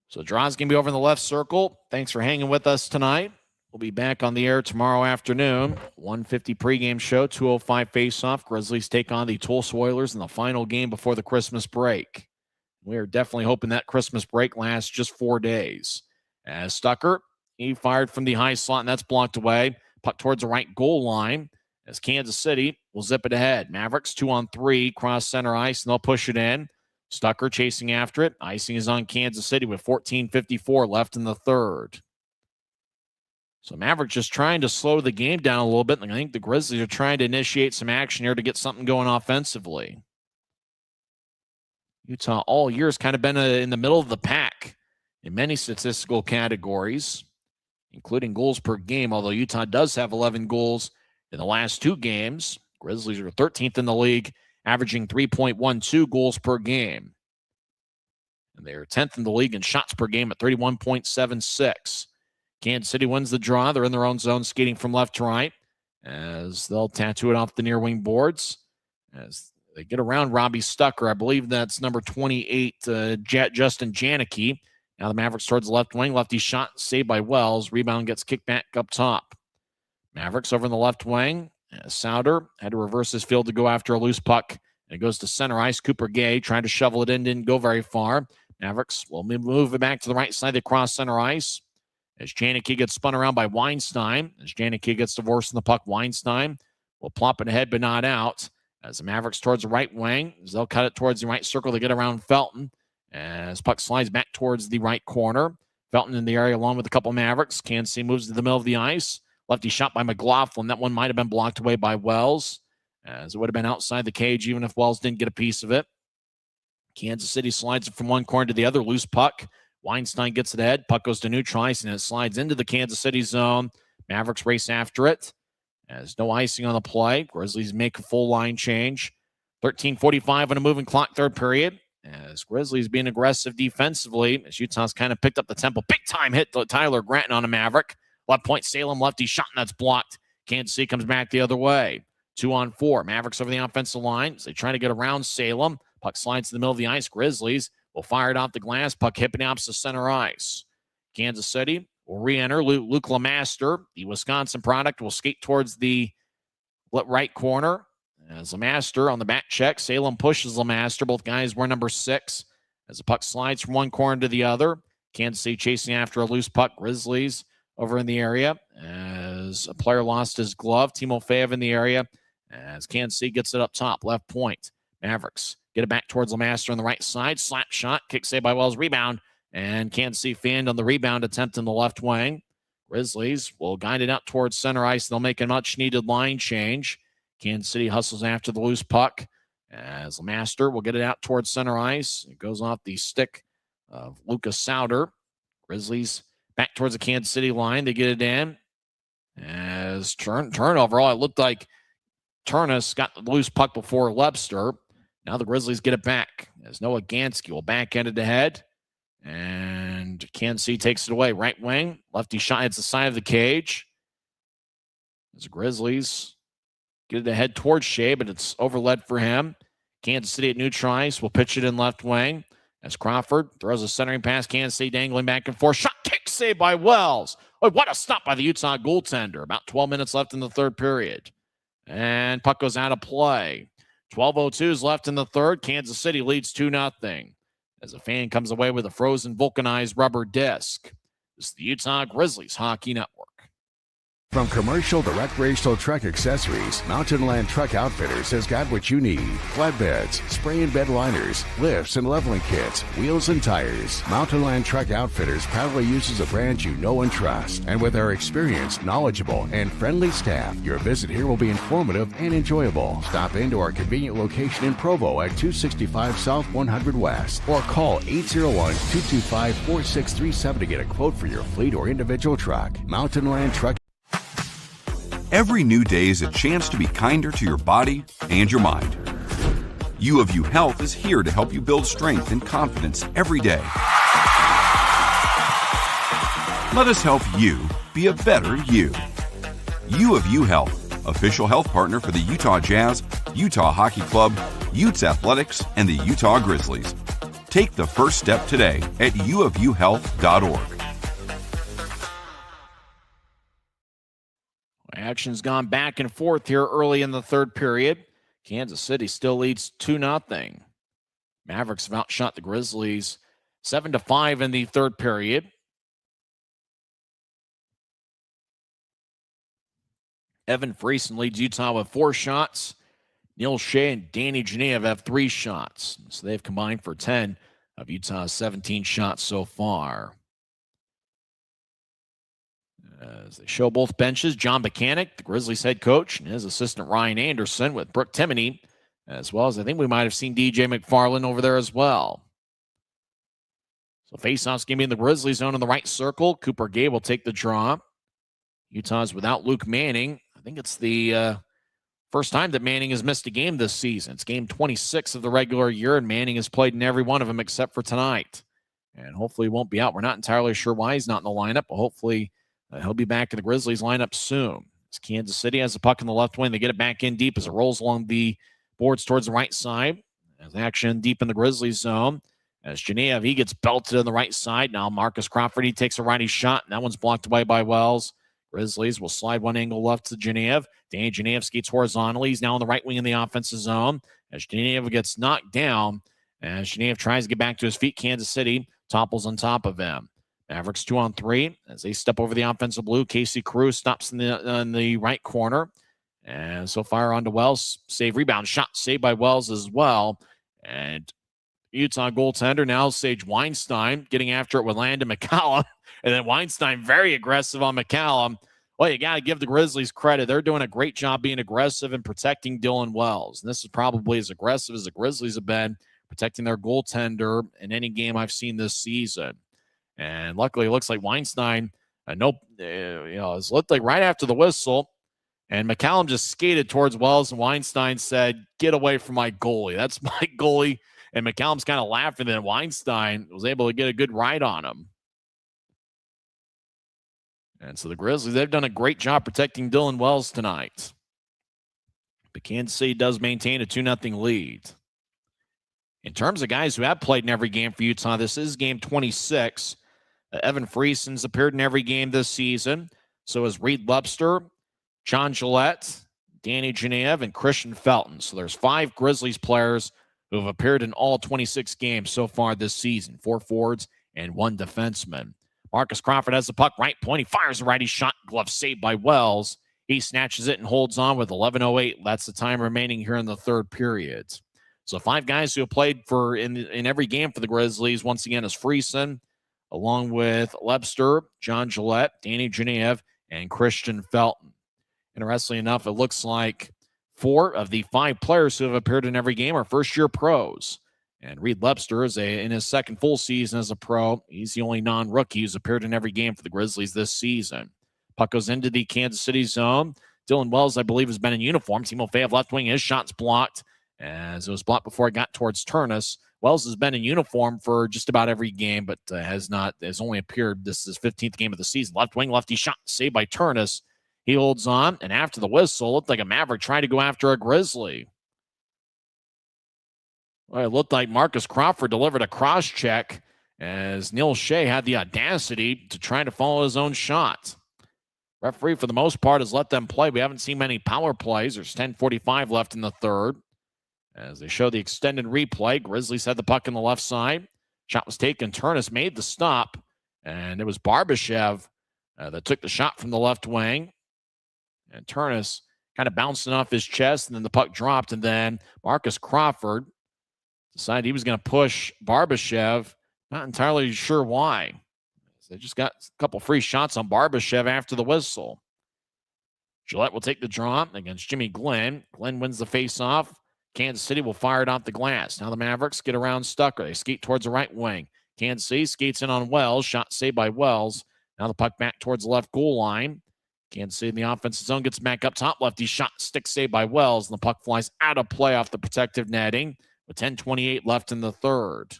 [SPEAKER 1] So draw's going to be over in the left circle. Thanks for hanging with us tonight. We'll be back on the air tomorrow afternoon. 1:50 pregame show, 2:05 faceoff. Grizzlies take on the Tulsa Oilers in the final game before the Christmas break. We are definitely hoping that Christmas break lasts just 4 days. As Stucker, he fired from the high slot, and that's blocked away. Puck towards the right goal line. As Kansas City will zip it ahead. Mavericks 2-on-3, cross center ice, and they'll push it in. Stucker chasing after it. Icing is on Kansas City with 14:54 left in the third. So Mavericks just trying to slow the game down a little bit. And I think the Grizzlies are trying to initiate some action here to get something going offensively. Utah all year has kind of been in the middle of the pack in many statistical categories, including goals per game, although Utah does have 11 goals in the last 2 games. Grizzlies are 13th in the league, averaging 3.12 goals per game. And they're 10th in the league in shots per game at 31.76. Kansas City wins the draw. They're in their own zone, skating from left to right, as they'll tattoo it off the near wing boards as they get around Robbie Stucker. I believe that's number 28, Justin Janicki. Now the Mavericks towards the left wing. Lefty shot saved by Wells. Rebound gets kicked back up top. Mavericks over in the left wing. Souder had to reverse his field to go after a loose puck. And it goes to center ice. Cooper Gay trying to shovel it in. Didn't go very far. Mavericks will move it back to the right side. They cross center ice. As Janicki gets spun around by Weinstein. As Janicki gets divorced in the puck, Weinstein will plop it ahead but not out. As the Mavericks towards the right wing. As they'll cut it towards the right circle. They get around Felton. As puck slides back towards the right corner. Felton in the area along with a couple Mavericks. Kansas City moves to the middle of the ice. Lefty shot by McLaughlin. That one might have been blocked away by Wells, as it would have been outside the cage even if Wells didn't get a piece of it. Kansas City slides it from one corner to the other. Loose puck. Weinstein gets it ahead. Puck goes to neutral ice, and it slides into the Kansas City zone. Mavericks race after it. As no icing on the play. Grizzlies make a full line change. 13:45 on a moving clock, third period. As Grizzlies being aggressive defensively, as Utah's kind of picked up the tempo. Big time hit to Tyler Granton on a Maverick. Left point, Salem lefty shot, and that's blocked. Kansas City comes back the other way. 2-on-4. Mavericks over the offensive line. As they try to get around Salem. Puck slides to the middle of the ice. Grizzlies will fire it off the glass. Puck hipping out to center ice. Kansas City will re-enter. Luke Lemaster, the Wisconsin product, will skate towards the right corner. As Lemaster on the back check. Salem pushes Lemaster. Both guys wear number 6. As the puck slides from one corner to the other. Kansas City chasing after a loose puck. Grizzlies over in the area. As a player lost his glove. Timo Feyev in the area. As Kansas City gets it up top. Left point. Mavericks get it back towards Lemaster on the right side. Slap shot. Kick saved by Wells. Rebound. And Kansas City fanned on the rebound attempt in the left wing. Grizzlies will guide it out towards center ice. They'll make a much-needed line change. Kansas City hustles after the loose puck. As Lemaster will get it out towards center ice. It goes off the stick of Lucas Souder. Grizzlies back towards the Kansas City line. They get it in. As turnover. It looked like Turnus got the loose puck before Lebster. Now the Grizzlies get it back. As Noah Gansky will backhand it ahead. And Kansas City takes it away. Right wing. Lefty shot hits the side of the cage. As the Grizzlies get it ahead towards Shea, but it's overled for him. Kansas City at neutral ice will pitch it in left wing. As Crawford throws a centering pass. Kansas City dangling back and forth. Shot kick saved by Wells. Oh, what a stop by the Utah goaltender. About 12 minutes left in the third period. And puck goes out of play. 12:02 is left in the third. Kansas City leads 2-0. As a fan comes away with a frozen vulcanized rubber disc. This is the Utah Grizzlies Hockey Network.
[SPEAKER 3] From commercial to recreational truck accessories, Mountain Land Truck Outfitters has got what you need. Flatbeds, spray and bed liners, lifts and leveling kits, wheels and tires. Mountain Land Truck Outfitters proudly uses a brand you know and trust. And with our experienced, knowledgeable, and friendly staff, your visit here will be informative and enjoyable. Stop into our convenient location in Provo at 265 South 100 West or call 801-225-4637 to get a quote for your fleet or individual truck. Mountain Land Truck.
[SPEAKER 4] Every new day is a chance to be kinder to your body and your mind. U of U Health is here to help you build strength and confidence every day. Let us help you be a better you. U of U Health, official health partner for the Utah Jazz, Utah Hockey Club, Utes Athletics, and the Utah Grizzlies. Take the first step today at uofuhealth.org.
[SPEAKER 1] Action's gone back and forth here early in the third period. Kansas City still leads 2-0. Mavericks have outshot the Grizzlies 7-5 in the third period. Evan Friesen leads Utah with 4 shots. Neil Shea and Danny Genev have 3 shots. So they've combined for 10 of Utah's 17 shots so far. As they show both benches, John Mechanic, the Grizzlies head coach, and his assistant Ryan Anderson with Brooke Timoney, as well as I think we might have seen DJ McFarland over there as well. So faceoffs going to be in the Grizzlies zone in the right circle. Cooper Gay will take the draw. Utah's without Luke Manning. I think it's the first time that Manning has missed a game this season. It's game 26 of the regular year, and Manning has played in every one of them except for tonight. And hopefully he won't be out. We're not entirely sure why he's not in the lineup, but hopefully he'll be back in the Grizzlies lineup soon. As Kansas City has the puck in the left wing. They get it back in deep as it rolls along the boards towards the right side. As action deep in the Grizzlies zone. As Genev, he gets belted on the right side. Now Marcus Crawford, he takes a righty shot, and that one's blocked away by Wells. Grizzlies will slide one angle left to Genev. Danny Genev skates horizontally. He's now on the right wing in the offensive zone. As Genev gets knocked down, as Genev tries to get back to his feet, Kansas City topples on top of him. Mavericks 2-on-3 as they step over the offensive blue. Casey Cruz stops in the right corner. And so fire on to Wells. Save, rebound, shot saved by Wells as well. And Utah goaltender now Sage Weinstein getting after it with Landon McCallum. And then Weinstein very aggressive on McCallum. Well, you got to give the Grizzlies credit. They're doing a great job being aggressive and protecting Dylan Wells. And this is probably as aggressive as the Grizzlies have been protecting their goaltender in any game I've seen this season. And luckily, it looks like Weinstein, it looked like right after the whistle, and McCallum just skated towards Wells, and Weinstein said, "Get away from my goalie. That's my goalie." And McCallum's kind of laughing, and Weinstein was able to get a good ride on him. And so the Grizzlies, they've done a great job protecting Dylan Wells tonight. But Kansas City does maintain a 2-0 lead. In terms of guys who have played in every game for Utah, this is game 26. Evan Friesen's appeared in every game this season. So has Reed Webster, John Gillette, Danny Genev, and Christian Felton. So there's 5 Grizzlies players who have appeared in all 26 games so far this season. 4 forwards and 1 defenseman. Marcus Crawford has the puck right point. He fires a righty shot. Glove saved by Wells. He snatches it and holds on with 11:08. That's the time remaining here in the third period. So 5 guys who have played in every game for the Grizzlies, once again, is Friesen, along with Webster, John Gillette, Danny Genev, and Christian Felton. Interestingly enough, it looks like 4 of the 5 players who have appeared in every game are first-year pros. And Reed Webster is in his second full season as a pro. He's the only non-rookie who's appeared in every game for the Grizzlies this season. Puck goes into the Kansas City zone. Dylan Wells, I believe, has been in uniform. Timofeyev left wing, his shot's blocked, as it was blocked before it got towards Turnus. Wells has been in uniform for just about every game, but has only appeared. This is his 15th game of the season. Left wing, lefty shot, saved by Turnus. He holds on, and after the whistle, looked like a Maverick tried to go after a Grizzly. Well, it looked like Marcus Crawford delivered a cross check as Neil Shea had the audacity to try to follow his own shot. Referee, for the most part, has let them play. We haven't seen many power plays. There's 10:45 left in the third. As they show the extended replay, Grizzlies had the puck on the left side. Shot was taken. Turnus made the stop, and it was Barbashev that took the shot from the left wing. And Turnus kind of bouncing off his chest, and then the puck dropped, and then Marcus Crawford decided he was going to push Barbashev. Not entirely sure why. They just got a couple free shots on Barbashev after the whistle. Gillette will take the draw against Jimmy Glenn. Glenn wins the faceoff. Kansas City will fire it off the glass. Now the Mavericks get around Stucker. They skate towards the right wing. Kansas City skates in on Wells. Shot saved by Wells. Now the puck back towards the left goal line. Kansas City in the offensive zone gets back up top. Lefty shot, stick saved by Wells. And the puck flies out of play off the protective netting with 10:28 left in the third.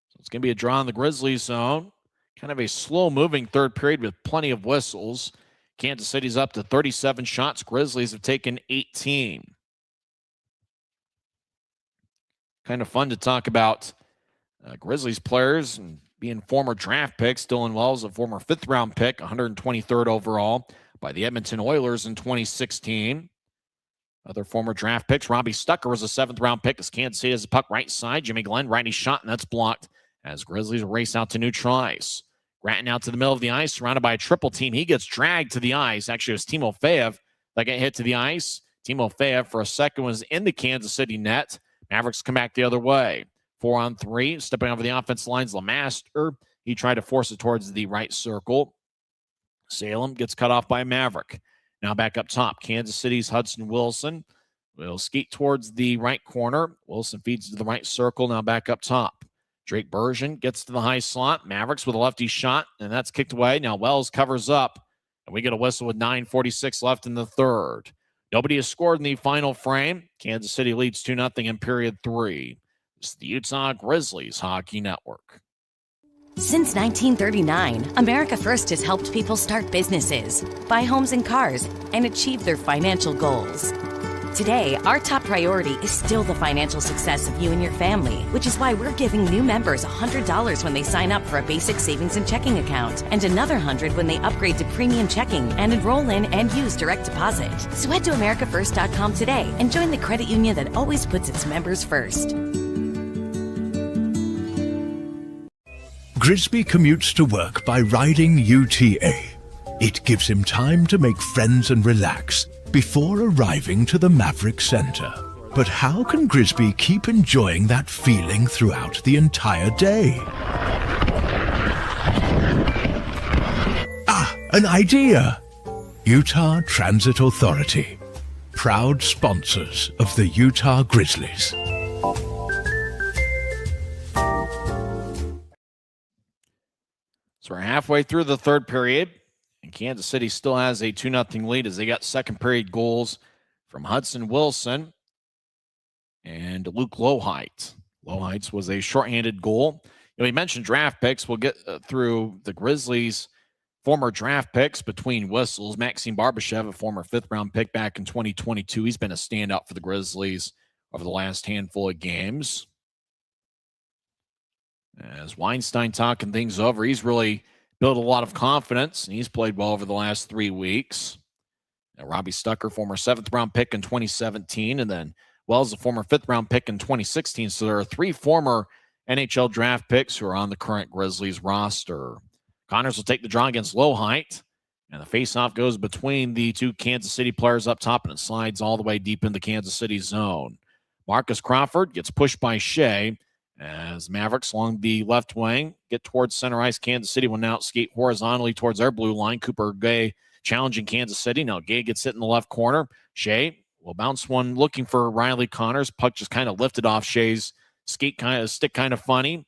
[SPEAKER 1] So it's going to be a draw in the Grizzlies zone. Kind of a slow-moving third period with plenty of whistles. Kansas City's up to 37 shots. Grizzlies have taken 18. Kind of fun to talk about Grizzlies players and being former draft picks. Dylan Wells, a former 5th-round pick, 123rd overall by the Edmonton Oilers in 2016. Other former draft picks, Robbie Stucker was a 7th-round pick as Kansas City has the puck right side. Jimmy Glenn, righty shot, and that's blocked as Grizzlies race out to neutral ice. Grattan out to the middle of the ice, surrounded by a triple team. He gets dragged to the ice. Actually, it was Timofeyev that got hit to the ice. Timofeyev, for a second, was in the Kansas City net. Mavericks come back the other way. 4-on-3, stepping over the offense lines. Lemaster He tried to force it towards the right circle. Salem gets cut off by a Maverick. Now back up top. Kansas City's Hudson Wilson will skate towards the right corner. Wilson feeds to the right circle. Now back up top. Drake Bergeron gets to the high slot. Mavericks with a lefty shot, and that's kicked away. Now Wells covers up, and we get a whistle with 9:46 left in the third. Nobody has scored in the final frame. Kansas City leads 2-0 in period 3. This is the Utah Grizzlies Hockey Network.
[SPEAKER 6] Since 1939, America First has helped people start businesses, buy homes and cars, and achieve their financial goals. Today, our top priority is still the financial success of you and your family, which is why we're giving new members $100 when they sign up for a basic savings and checking account, and another $100 when they upgrade to premium checking and enroll in and use direct deposit. So head to americafirst.com today and join the credit union that always puts its members first.
[SPEAKER 2] Grisby commutes to work by riding UTA. It gives him time to make friends and relax before arriving to the Maverick Center. But how can Grisby keep enjoying that feeling throughout the entire day? An idea! Utah Transit Authority, proud sponsors of the Utah Grizzlies.
[SPEAKER 1] So we're halfway through the third period, and Kansas City still has a 2-0 lead as they got second period goals from Hudson Wilson and Luke Loheit. Loheit's was a shorthanded goal. We mentioned draft picks. We'll get through the Grizzlies' former draft picks between whistles. Maxime Barbashev, a former fifth-round pick back in 2022. He's been a standout for the Grizzlies over the last handful of games. As Weinstein talking things over, he's really built a lot of confidence, and he's played well over the last 3 weeks. Now, Robbie Stucker, former seventh-round pick in 2017, and then Wells, a former fifth-round pick in 2016. So there are 3 former NHL draft picks who are on the current Grizzlies roster. Connors will take the draw against Loheit, and the faceoff goes between the 2 Kansas City players up top, and it slides all the way deep into Kansas City zone. Marcus Crawford gets pushed by Shea, as Mavericks along the left wing get towards center ice. Kansas City will now skate horizontally towards their blue line. Cooper Gay challenging Kansas City. Now Gay gets hit in the left corner. Shea will bounce one looking for Riley Connors. Puck just kind of lifted off Shea's stick kind of funny.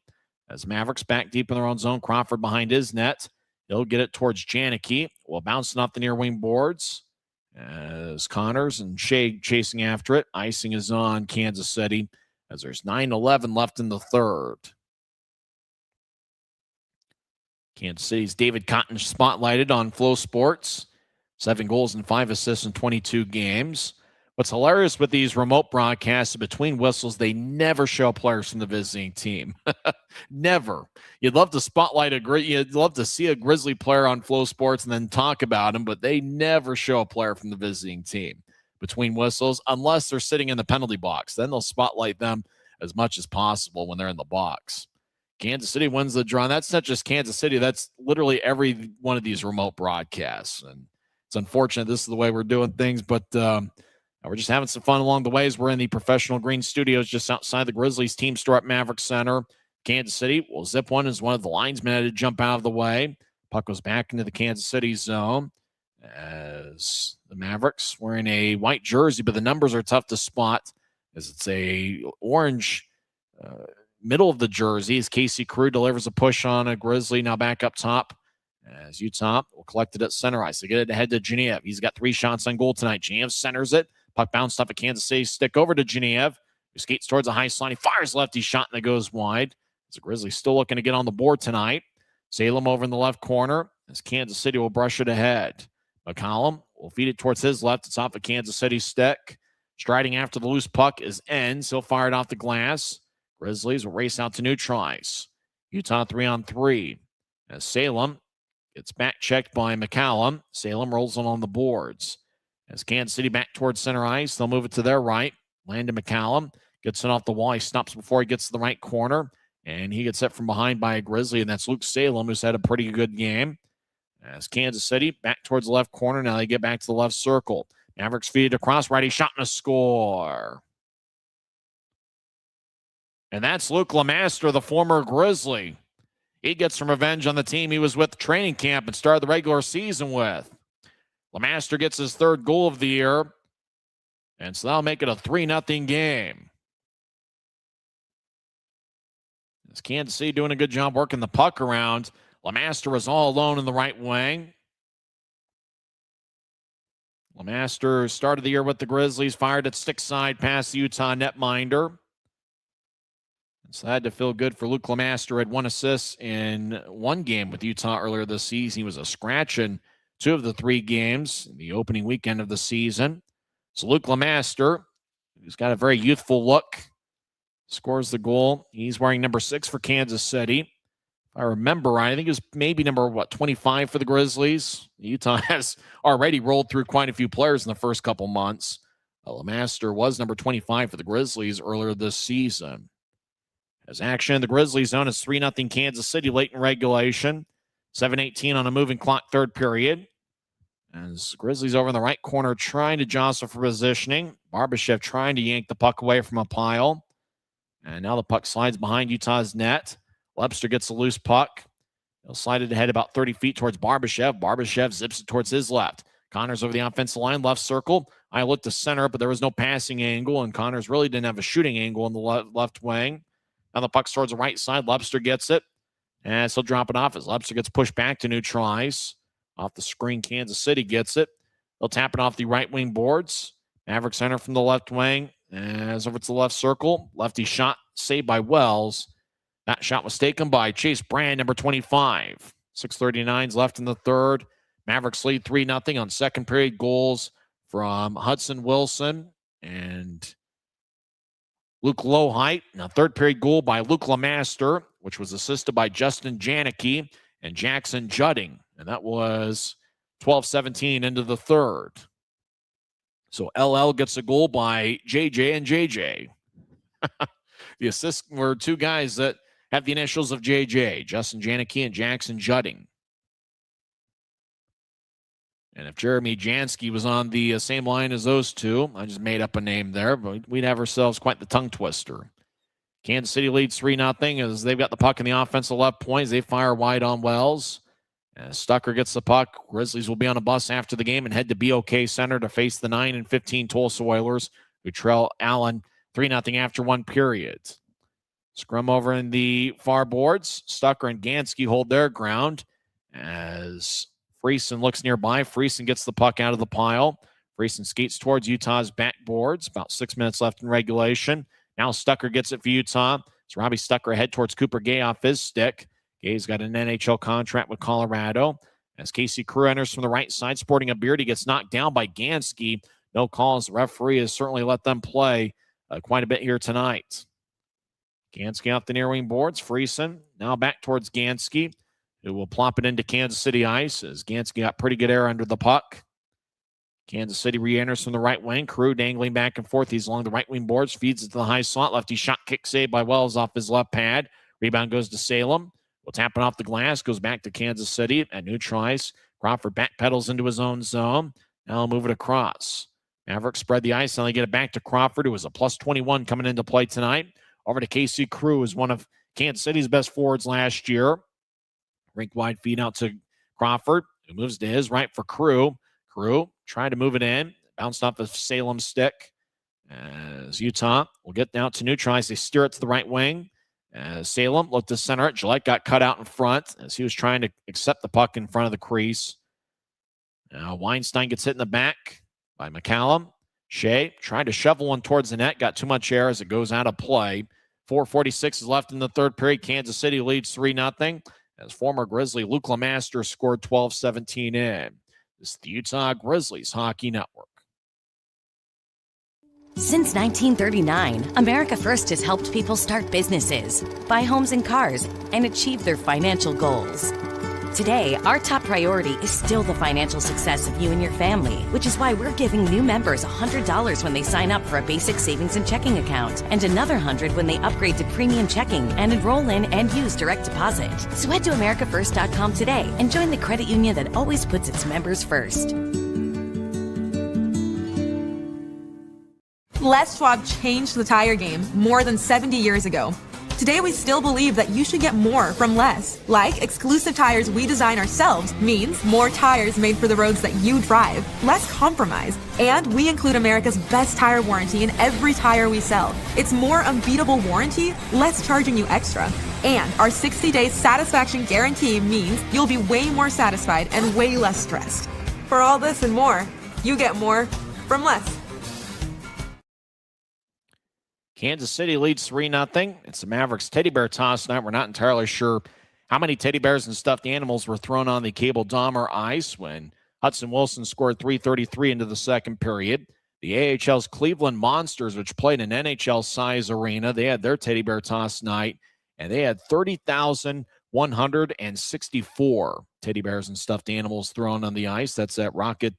[SPEAKER 1] As Mavericks back deep in their own zone, Crawford behind his net. He'll get it towards Janicki. Will bounce it off the near wing boards as Connors and Shea chasing after it. Icing is on Kansas City, as there's 9:11 left in the third. Kansas City's David Cotton spotlighted on Flow Sports. 7 goals and 5 assists in 22 games. What's hilarious with these remote broadcasts between whistles, they never show players from the visiting team. Never. You'd love to spotlight you'd love to see a Grizzly player on Flow Sports and then talk about him, but they never show a player from the visiting team between whistles, unless they're sitting in the penalty box. Then they'll spotlight them as much as possible when they're in the box. Kansas City wins the draw. And that's not just Kansas City. That's literally every one of these remote broadcasts. And it's unfortunate this is the way we're doing things, but we're just having some fun along the way as we're in the Professional Green Studios just outside the Grizzlies team store at Maverick Center. Kansas City will zip one as one of the linesmen had to jump out of the way. Puck goes back into the Kansas City zone as the Mavericks wearing a white jersey, but the numbers are tough to spot as it's a orange middle of the jersey as Casey Crew delivers a push on a Grizzly. Now back up top as Utah will collect it at center ice. They get it ahead to Genev. He's got 3 shots on goal tonight. Genev centers it. Puck bounced off a Kansas City stick over to Genev, who skates towards a high slot. He fires lefty shot and it goes wide. As the Grizzlies still looking to get on the board tonight. Salem over in the left corner as Kansas City will brush it ahead. McCollum will feed it towards his left. It's off a Kansas City stick. Striding after the loose puck is Enns. He'll fire it off the glass. Grizzlies will race out to neutralize. Utah 3-on-3 as Salem gets back checked by McCollum. Salem rolls on the boards. As Kansas City back towards center ice, they'll move it to their right. Landon McCollum gets it off the wall. He stops before he gets to the right corner, and he gets hit from behind by a Grizzly, and that's Luke Salem, who's had a pretty good game. As Kansas City back towards the left corner, now they get back to the left circle. Mavericks feed it across, righty shot and a score. And that's Luke Lemaster, the former Grizzly. He gets some revenge on the team he was with training camp and started the regular season with. Lemaster gets his third goal of the year, and so that'll make it a 3-0 game. As Kansas City doing a good job working the puck around. Lemaster was all alone in the right wing. Lemaster started the year with the Grizzlies, fired at stick side past the Utah netminder. So that had to feel good for Luke Lemaster. Had 1 assist in 1 game with Utah earlier this season. He was a scratch in 2 of the 3 games in the opening weekend of the season. So Luke Lemaster, who's got a very youthful look, scores the goal. He's wearing number 6 for Kansas City. If I remember right, I think it was maybe number 25 for the Grizzlies. Utah has already rolled through quite a few players in the first couple months. Lemaster was number 25 for the Grizzlies earlier this season. As action in the Grizzlies zone is 3-0 Kansas City late in regulation. 7:18 on a moving clock, third period. As Grizzlies over in the right corner trying to jostle for positioning. Barbashev trying to yank the puck away from a pile. And now the puck slides behind Utah's net. Webster gets a loose puck. He'll slide it ahead about 30 feet towards Barbashev. Barbashev zips it towards his left. Connors over the offensive line, left circle. I looked to center, but there was no passing angle, and Connors really didn't have a shooting angle in the left wing. Now the puck's towards the right side. Webster gets it, and he'll drop it off as Webster gets pushed back to neutralize. Off the screen, Kansas City gets it. They'll tap it off the right wing boards. Maverick center from the left wing. As over to the left circle. Lefty shot saved by Wells. That shot was taken by Chase Brand, number 25. 6:39 left in the third. Mavericks lead 3-0 on second period goals from Hudson Wilson and Luke Lowhite. Now, third period goal by Luke Lemaster, which was assisted by Justin Janicki and Jackson Judding. And that was 12:17 into the third. So LL gets a goal by JJ and JJ. The assists were 2 guys that have the initials of JJ, Justin Janicki and Jackson Judding. And if Jeremy Jansky was on the same line as those 2, I just made up a name there, but we'd have ourselves quite the tongue twister. Kansas City leads 3-0 as they've got the puck in the offensive left point. They fire wide on Wells. As Stucker gets the puck, Grizzlies will be on a bus after the game and head to BOK Center to face the 9-15 Tulsa Oilers, who trail Allen 3-0 after 1 period. Scrum over in the far boards. Stucker and Gansky hold their ground as Friesen looks nearby. Friesen gets the puck out of the pile. Friesen skates towards Utah's backboards. About 6 minutes left in regulation. Now Stucker gets it for Utah. It's Robbie Stucker ahead towards Cooper Gay off his stick. Gay's got an NHL contract with Colorado. As Casey Crew enters from the right side, sporting a beard, he gets knocked down by Gansky. No calls. The referee has certainly let them play quite a bit here tonight. Gansky off the near wing boards. Friesen now back towards Gansky, who will plop it into Kansas City ice as Gansky got pretty good air under the puck. Kansas City re-enters from the right wing. Crew dangling back and forth. He's along the right wing boards. Feeds it to the high slot. Lefty shot kick saved by Wells off his left pad. Rebound goes to Salem. We'll tap it off the glass. Goes back to Kansas City at neutralize. Crawford backpedals into his own zone. Now he'll move it across. Mavericks spread the ice. Now they get it back to Crawford, who was a plus 21 coming into play tonight. Over to KC Crew, who's one of Kansas City's best forwards last year. Rink wide feed out to Crawford, who moves to his right for Crew. Crew trying to move it in. Bounced off of Salem's stick. As Utah will get down to neutralize. They steer it to the right wing. As Salem looked to center it. Gillette got cut out in front as he was trying to accept the puck in front of the crease. Now Weinstein gets hit in the back by McCallum. Shea tried to shovel one towards the net. Got too much air as it goes out of play. 4:46 is left in the third period. Kansas City leads 3-0. As former Grizzly Luke Lemaster scored 12-17 in. This is the Utah Grizzlies Hockey Network.
[SPEAKER 6] Since 1939, America First has helped people start businesses, buy homes and cars, and achieve their financial goals. Today, our top priority is still the financial success of you and your family, which is why we're giving new members $100 when they sign up for a basic savings and checking account, and another $100 when they upgrade to premium checking and enroll in and use direct deposit. So head to americafirst.com today and join the credit union that always puts its members first.
[SPEAKER 10] Les Schwab changed the tire game more than 70 years ago. Today, we still believe that you should get more from less. Like exclusive tires we design ourselves means more tires made for the roads that you drive, less compromise. And we include America's best tire warranty in every tire we sell. It's more unbeatable warranty, less charging you extra. And our 60-day satisfaction guarantee means you'll be way more satisfied and way less stressed. For all this and more, you get more from less.
[SPEAKER 1] Kansas City leads 3-0. It's the Mavericks teddy bear toss tonight. We're not entirely sure how many teddy bears and stuffed animals were thrown on the Cable Dahmer ice when Hudson Wilson scored 3:33 into the second period. The AHL's Cleveland Monsters, which played an NHL-size arena, they had their teddy bear toss night, and they had 30,164 teddy bears and stuffed animals thrown on the ice. That's at Rocket.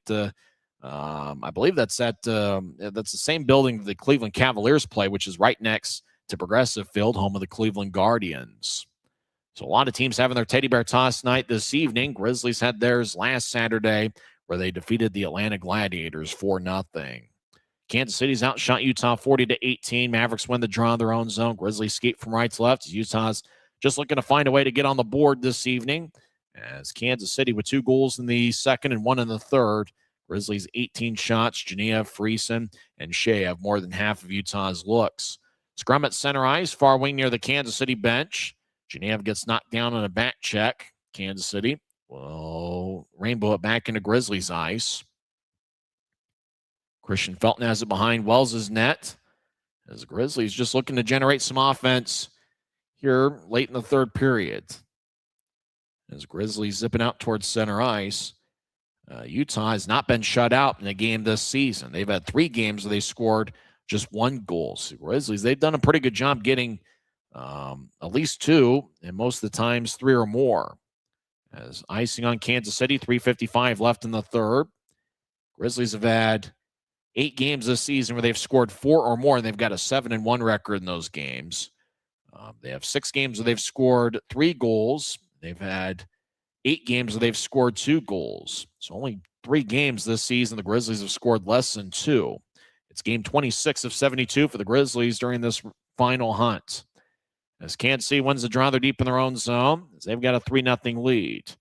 [SPEAKER 1] I believe that's the same building the Cleveland Cavaliers play, which is right next to Progressive Field, home of the Cleveland Guardians. So a lot of teams having their teddy bear toss night this evening. Grizzlies had theirs last Saturday, where they defeated the Atlanta Gladiators 4-0. Kansas City's outshot Utah 40-18. Mavericks win the draw in their own zone. Grizzlies skate from right to left. Utah's just looking to find a way to get on the board this evening, as Kansas City with 2 goals in the second and 1 in the third. Grizzlies 18 shots. Genev, Friesen, and Shea have more than half of Utah's looks. Scrum at center ice, far wing near the Kansas City bench. Genev gets knocked down on a back check. Kansas City will rainbow it back into Grizzlies ice. Christian Felton has it behind Wells' net, as the Grizzlies just looking to generate some offense here late in the third period. As Grizzlies zipping out towards center ice. Utah has not been shut out in a game this season. They've had 3 games where they scored just 1 goal. So Grizzlies, they've done a pretty good job getting at least 2, and most of the times 3 or more. As icing on Kansas City, 3:55 left in the third. Grizzlies have had 8 games this season where they've scored 4 or more, and they've got a 7-1 record in those games. They have 6 games where they've scored 3 goals. They've had 8 games where they've scored 2 goals. So only 3 games this season the Grizzlies have scored less than 2. It's game 26 of 72 for the Grizzlies during this final hunt. As Kansas City wins the draw, they're deep in their own zone, as they've got a 3-0 lead.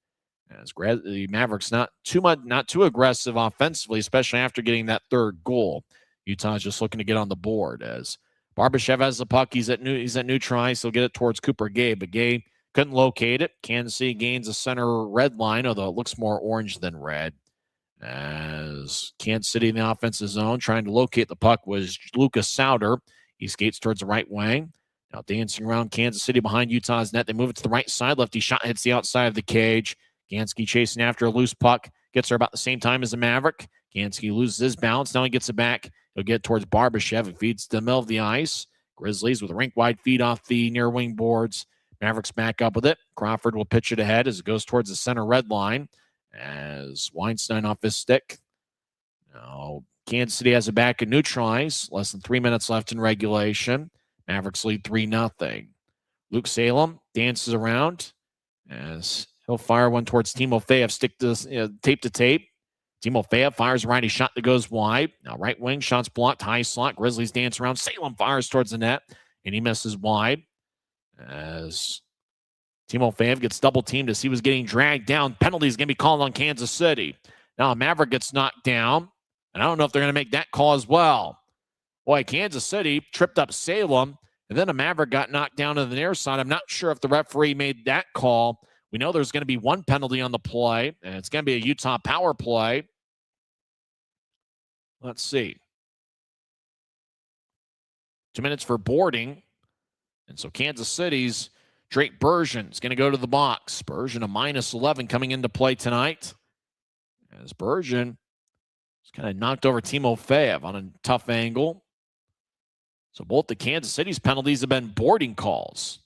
[SPEAKER 1] As the Mavericks not too aggressive offensively, especially after getting that third goal. Utah's just looking to get on the board. As Barbashev has the puck, he's at neutral ice. He'll get it towards Cooper Gay, but Gay couldn't locate it. Kansas City gains a center red line, although it looks more orange than red. As Kansas City in the offensive zone, trying to locate the puck was Lucas Sauter. He skates towards the right wing. Now dancing around Kansas City behind Utah's net. They move it to the right side. Lefty shot hits the outside of the cage. Gansky chasing after a loose puck. Gets there about the same time as the Maverick. Gansky loses his balance. Now he gets it back. He'll get towards Barbashev. It feeds to the middle of the ice. Grizzlies with a rink-wide feed off the near wing boards. Mavericks back up with it. Crawford will pitch it ahead as it goes towards the center red line. As Weinstein off his stick. Now, Kansas City has it back in neutral ice. Less than 3 minutes left in regulation. Mavericks lead 3-0. Luke Salem dances around as he'll fire one towards Timofeyev. Stick to tape to tape. Timofeyev fires a righty shot that goes wide. Now right wing shots blocked. High slot. Grizzlies dance around. Salem fires towards the net, and he misses wide. As Timofeyev gets double teamed as he was getting dragged down. Penalties going to be called on Kansas City. Now a Maverick gets knocked down, and I don't know if they're going to make that call as well. Boy, Kansas City tripped up Salem, and then a Maverick got knocked down to the near side. I'm not sure if the referee made that call. We know there's going to be 1 penalty on the play, and it's going to be a Utah power play. Let's see. 2 minutes for boarding. And so Kansas City's Drake Bergeron is going to go to the box. Bergeron a -11 coming into play tonight. As Bergeron is kind of knocked over Timofeyev on a tough angle. So both the Kansas City's penalties have been boarding calls.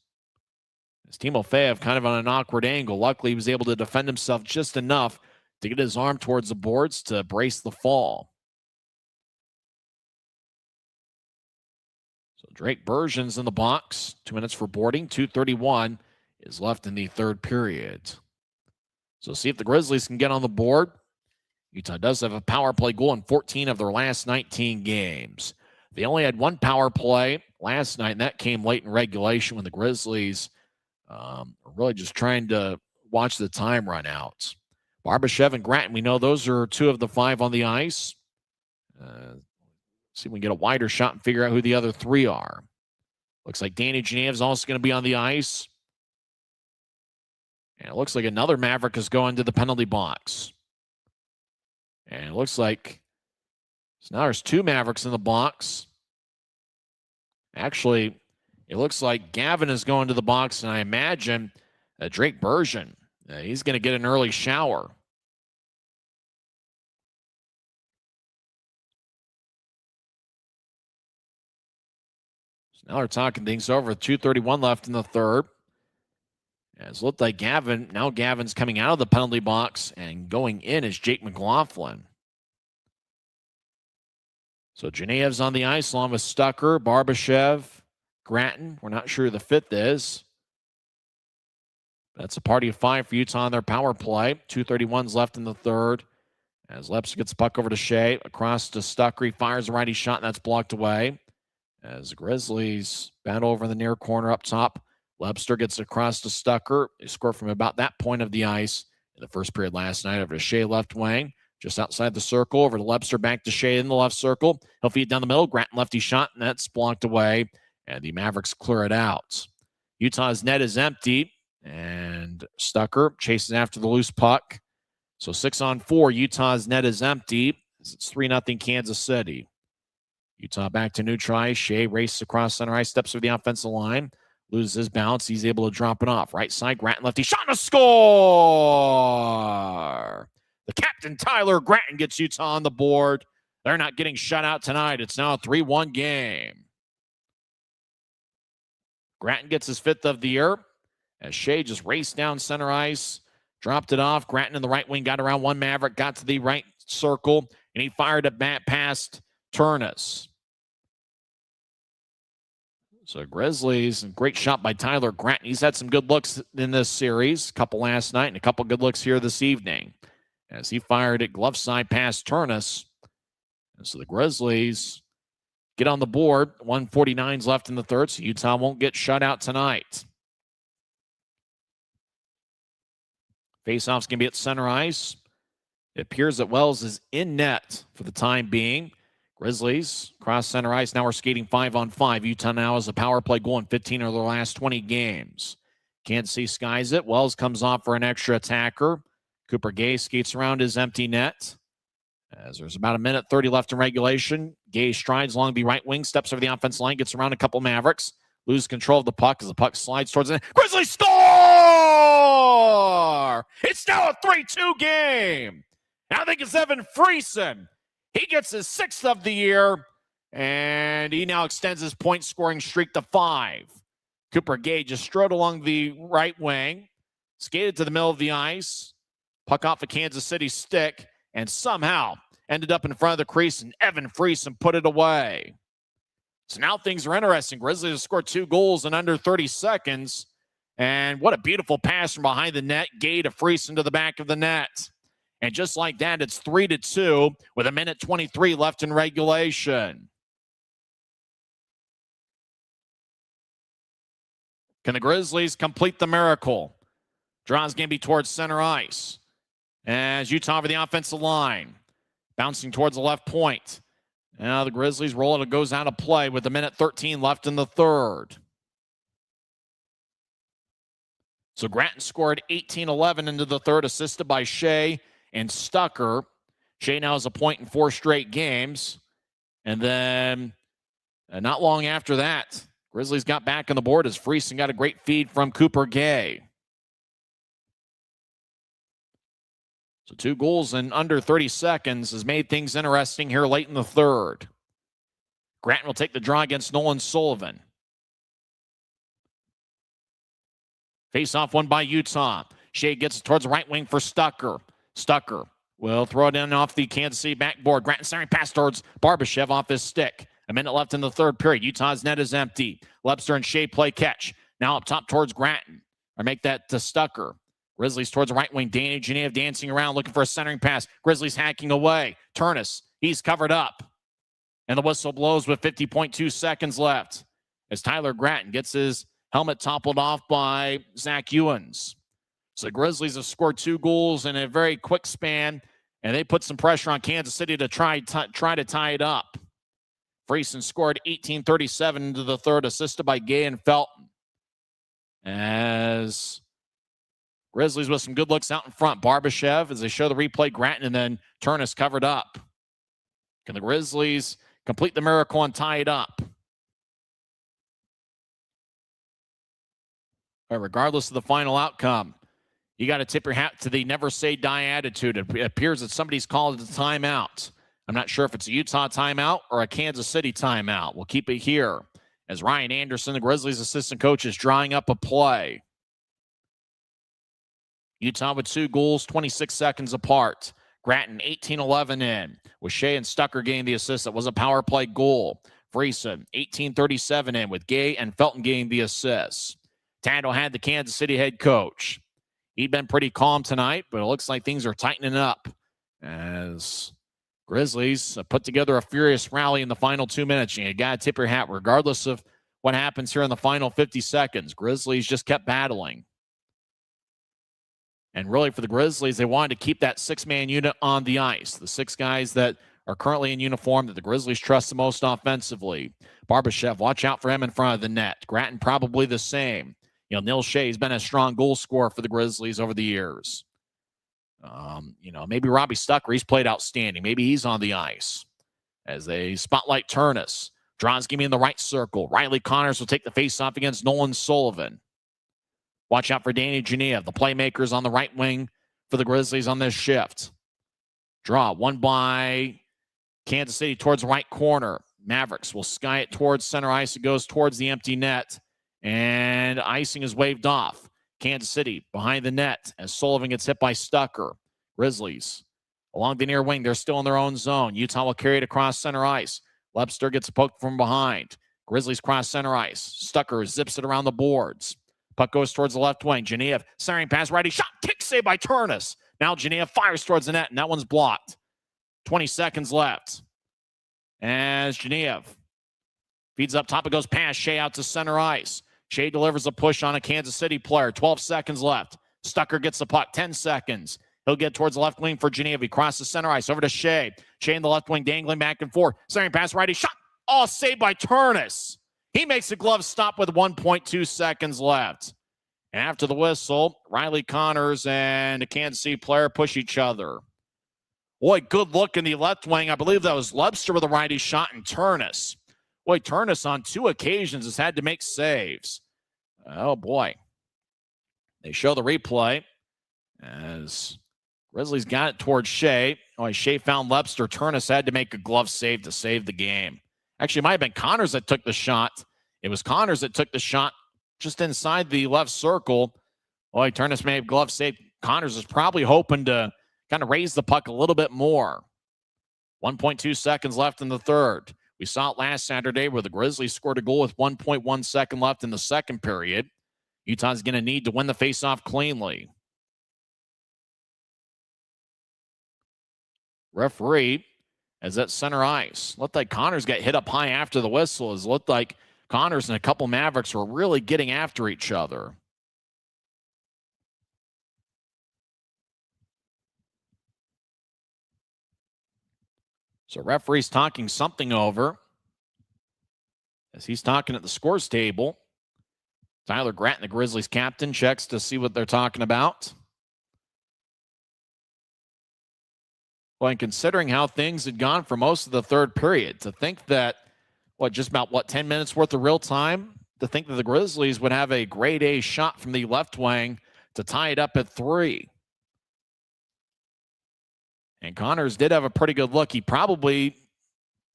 [SPEAKER 1] As Timofeyev kind of on an awkward angle. Luckily, he was able to defend himself just enough to get his arm towards the boards to brace the fall. So Drake Bergeron's in the box. 2 minutes for boarding. 2:31 is left in the third period. So see if the Grizzlies can get on the board. Utah does have a power play goal in 14 of their last 19 games. They only had one power play last night, and that came late in regulation when the Grizzlies are really just trying to watch the time run out. Barbashev and Grattan, we know those are 2 of the 5 on the ice. See if we can get a wider shot and figure out who the other 3 are. Looks like Danny Genev's also going to be on the ice. And it looks like another Maverick is going to the penalty box. And it looks like so now there's 2 Mavericks in the box. Actually, it looks like Gavin is going to the box, and I imagine Drake Bergeron, he's going to get an early shower. So now they're talking things over. 2:31 left in the third. It's looked like Gavin's coming out of the penalty box, and going in is Jake McLaughlin. So Genev's on the ice along with Stucker, Barbashev, Grattan. We're not sure who the 5th is. That's a party of 5 for Utah on their power play. 2:31's left in the third. As Lepster gets the puck over to Shea. Across to Stucker. He fires a righty shot, and that's blocked away. As the Grizzlies battle over in the near corner up top. Lepster gets across to Stucker. They score from about that point of the ice in the first period last night over to Shea left wing. Just outside the circle, over to Lepster, back to Shea in the left circle. He'll feed down the middle. Grattan lefty shot, and that's blocked away. And the Mavericks clear it out. Utah's net is empty, and Stucker chases after the loose puck. So 6-on-4, Utah's net is empty. It's 3-0 Kansas City. Utah back to neutral ice. Shea races across center ice, steps through the offensive line. Loses his bounce. He's able to drop it off. Right side, Grattan lefty shot and a score! The captain, Tyler Grattan, gets Utah on the board. They're not getting shut out tonight. It's now a 3-1 game. Grattan gets his 5th of the year as Shea just raced down center ice, dropped it off. Grattan in the right wing got around one Maverick, got to the right circle, and he fired it back past Turnus. So Grizzlies, great shot by Tyler Grattan. He's had some good looks in this series, a couple last night and a couple good looks here this evening. As he fired it glove side past Turnus. And so the Grizzlies get on the board. 1:49's left in the third, so Utah won't get shut out tonight. Faceoff's going to be at center ice. It appears that Wells is in net for the time being. Grizzlies cross center ice. Now we're skating 5-on-5. Utah now has a power play goal in 15 of their last 20 games. Kansas City skies it. Wells comes off for an extra attacker. Cooper Gay skates around his empty net. As there's about 1:30 left in regulation. Gay strides along the right wing, steps over the offensive line, gets around a couple Mavericks, loses control of the puck as the puck slides towards it. Grizzlies score! It's now a 3-2 game. I think it's Evan Friesen. He gets his 6th of the year, and he now extends his point-scoring streak to 5. Cooper Gay just strode along the right wing, skated to the middle of the ice, puck off a Kansas City stick, and somehow ended up in front of the crease, and Evan Friesen put it away. So now things are interesting. Grizzlies have scored 2 goals in under 30 seconds, and what a beautiful pass from behind the net. Gay to Friesen to the back of the net. And just like that, it's 3-2 with 1:23 left in regulation. Can the Grizzlies complete the miracle? Draw's going to be towards center ice. As Utah over the offensive line. Bouncing towards the left point. Now the Grizzlies roll it. It goes out of play with 1:13 left in the third. So Grattan scored 18-11 into the third, assisted by Shea and Stucker. Shea now has a point in 4 straight games. And then not long after that, Grizzlies got back on the board as Friesen got a great feed from Cooper Gay. So 2 goals in under 30 seconds has made things interesting here late in the third. Grattan will take the draw against Nolan Sullivan. Face-off won by Utah. Shea gets it towards the right wing for Stucker. Stucker will throw it in off the Kansas City backboard. Grattan centering pass towards Barbashev off his stick. 1 minute left in the third period. Utah's net is empty. Lepster and Shea play catch. Now up top towards Grattan. Or make that to Stucker. Grizzlies towards the right wing. Danny Genev dancing around looking for a centering pass. Grizzlies hacking away. Turnus, he's covered up. And the whistle blows with 50.2 seconds left as Tyler Gratton gets his helmet toppled off by Zach Ewens. So the Grizzlies have scored 2 goals in a very quick span, and they put some pressure on Kansas City to try to tie it up. Friesen scored 18:37 into the third, assisted by Gay and Felton. As Grizzlies with some good looks out in front. Barbashev, as they show the replay, Gratton and then Turnus covered up. Can the Grizzlies complete the miracle and tie it up? All right, regardless of the final outcome, you got to tip your hat to the never say die attitude. It appears that somebody's called a timeout. I'm not sure if it's a Utah timeout or a Kansas City timeout. We'll keep it here as Ryan Anderson, the Grizzlies assistant coach, is drawing up a play. Utah with 2 goals, 26 seconds apart. Gratton 18-11 in, with Shea and Stucker getting the assist. That was a power play goal. Friesen 18:37 in, with Gay and Felton getting the assists. Tando had the Kansas City head coach. He'd been pretty calm tonight, but it looks like things are tightening up as Grizzlies put together a furious rally in the final 2 minutes. You got to tip your hat regardless of what happens here in the final 50 seconds. Grizzlies just kept battling. And really for the Grizzlies, they wanted to keep that 6-man unit on the ice. The 6 guys that are currently in uniform that the Grizzlies trust the most offensively. Barbashev, watch out for him in front of the net. Gratton probably the same. Neil Shea's been a strong goal scorer for the Grizzlies over the years. Maybe Robbie Stucker, he's played outstanding. Maybe he's on the ice. As they spotlight Turnus. Dronsky in the right circle. Riley Connors will take the faceoff against Nolan Sullivan. Watch out for Danny Genev, the playmakers on the right wing for the Grizzlies on this shift. Draw, won by Kansas City towards the right corner. Mavericks will sky it towards center ice. It goes towards the empty net. And icing is waved off. Kansas City behind the net as Sullivan gets hit by Stucker. Grizzlies along the near wing. They're still in their own zone. Utah will carry it across center ice. Webster gets poked from behind. Grizzlies cross center ice. Stucker zips it around the boards. Puck goes towards the left wing. Genev centering pass, righty shot. Kick save by Turnus. Now Genev fires towards the net, and that one's blocked. 20 seconds left. As Genev feeds up top, it goes past Shea out to center ice. Shea delivers a push on a Kansas City player. 12 seconds left. Stucker gets the puck. 10 seconds. He'll get towards the left wing for Genev. He crosses center ice over to Shea. Shea in the left wing dangling back and forth. Centering pass, righty shot. Oh, saved by Turnus. He makes a glove stop with 1.2 seconds left. And after the whistle, Riley Connors and a Kansas City player push each other. Boy, good look in the left wing. I believe that was Webster with a righty shot and Turnus. Boy, Turnus on 2 occasions has had to make saves. Oh, boy. They show the replay as Grizzlies got it towards Shea. Oh, Shea found Webster. Turnus had to make a glove save to save the game. Actually, it might have been Connors that took the shot. It was Connors that took the shot just inside the left circle. Boy, Turnus may have glove saved. Connors is probably hoping to kind of raise the puck a little bit more. 1.2 seconds left in the third. We saw it last Saturday where the Grizzlies scored a goal with 1.1 second left in the second period. Utah's going to need to win the faceoff cleanly. Referee is at center ice. Looked like Connors got hit up high after the whistle. It looked like Connors and a couple Mavericks were really getting after each other. So referee's talking something over as he's talking at the scores table. Tyler Gratton, the Grizzlies captain, checks to see what they're talking about. Well, and considering how things had gone for most of the third period, to think that, just about 10 minutes worth of real time, to think that the Grizzlies would have a grade A shot from the left wing to tie it up at 3. And Connors did have a pretty good look. He probably,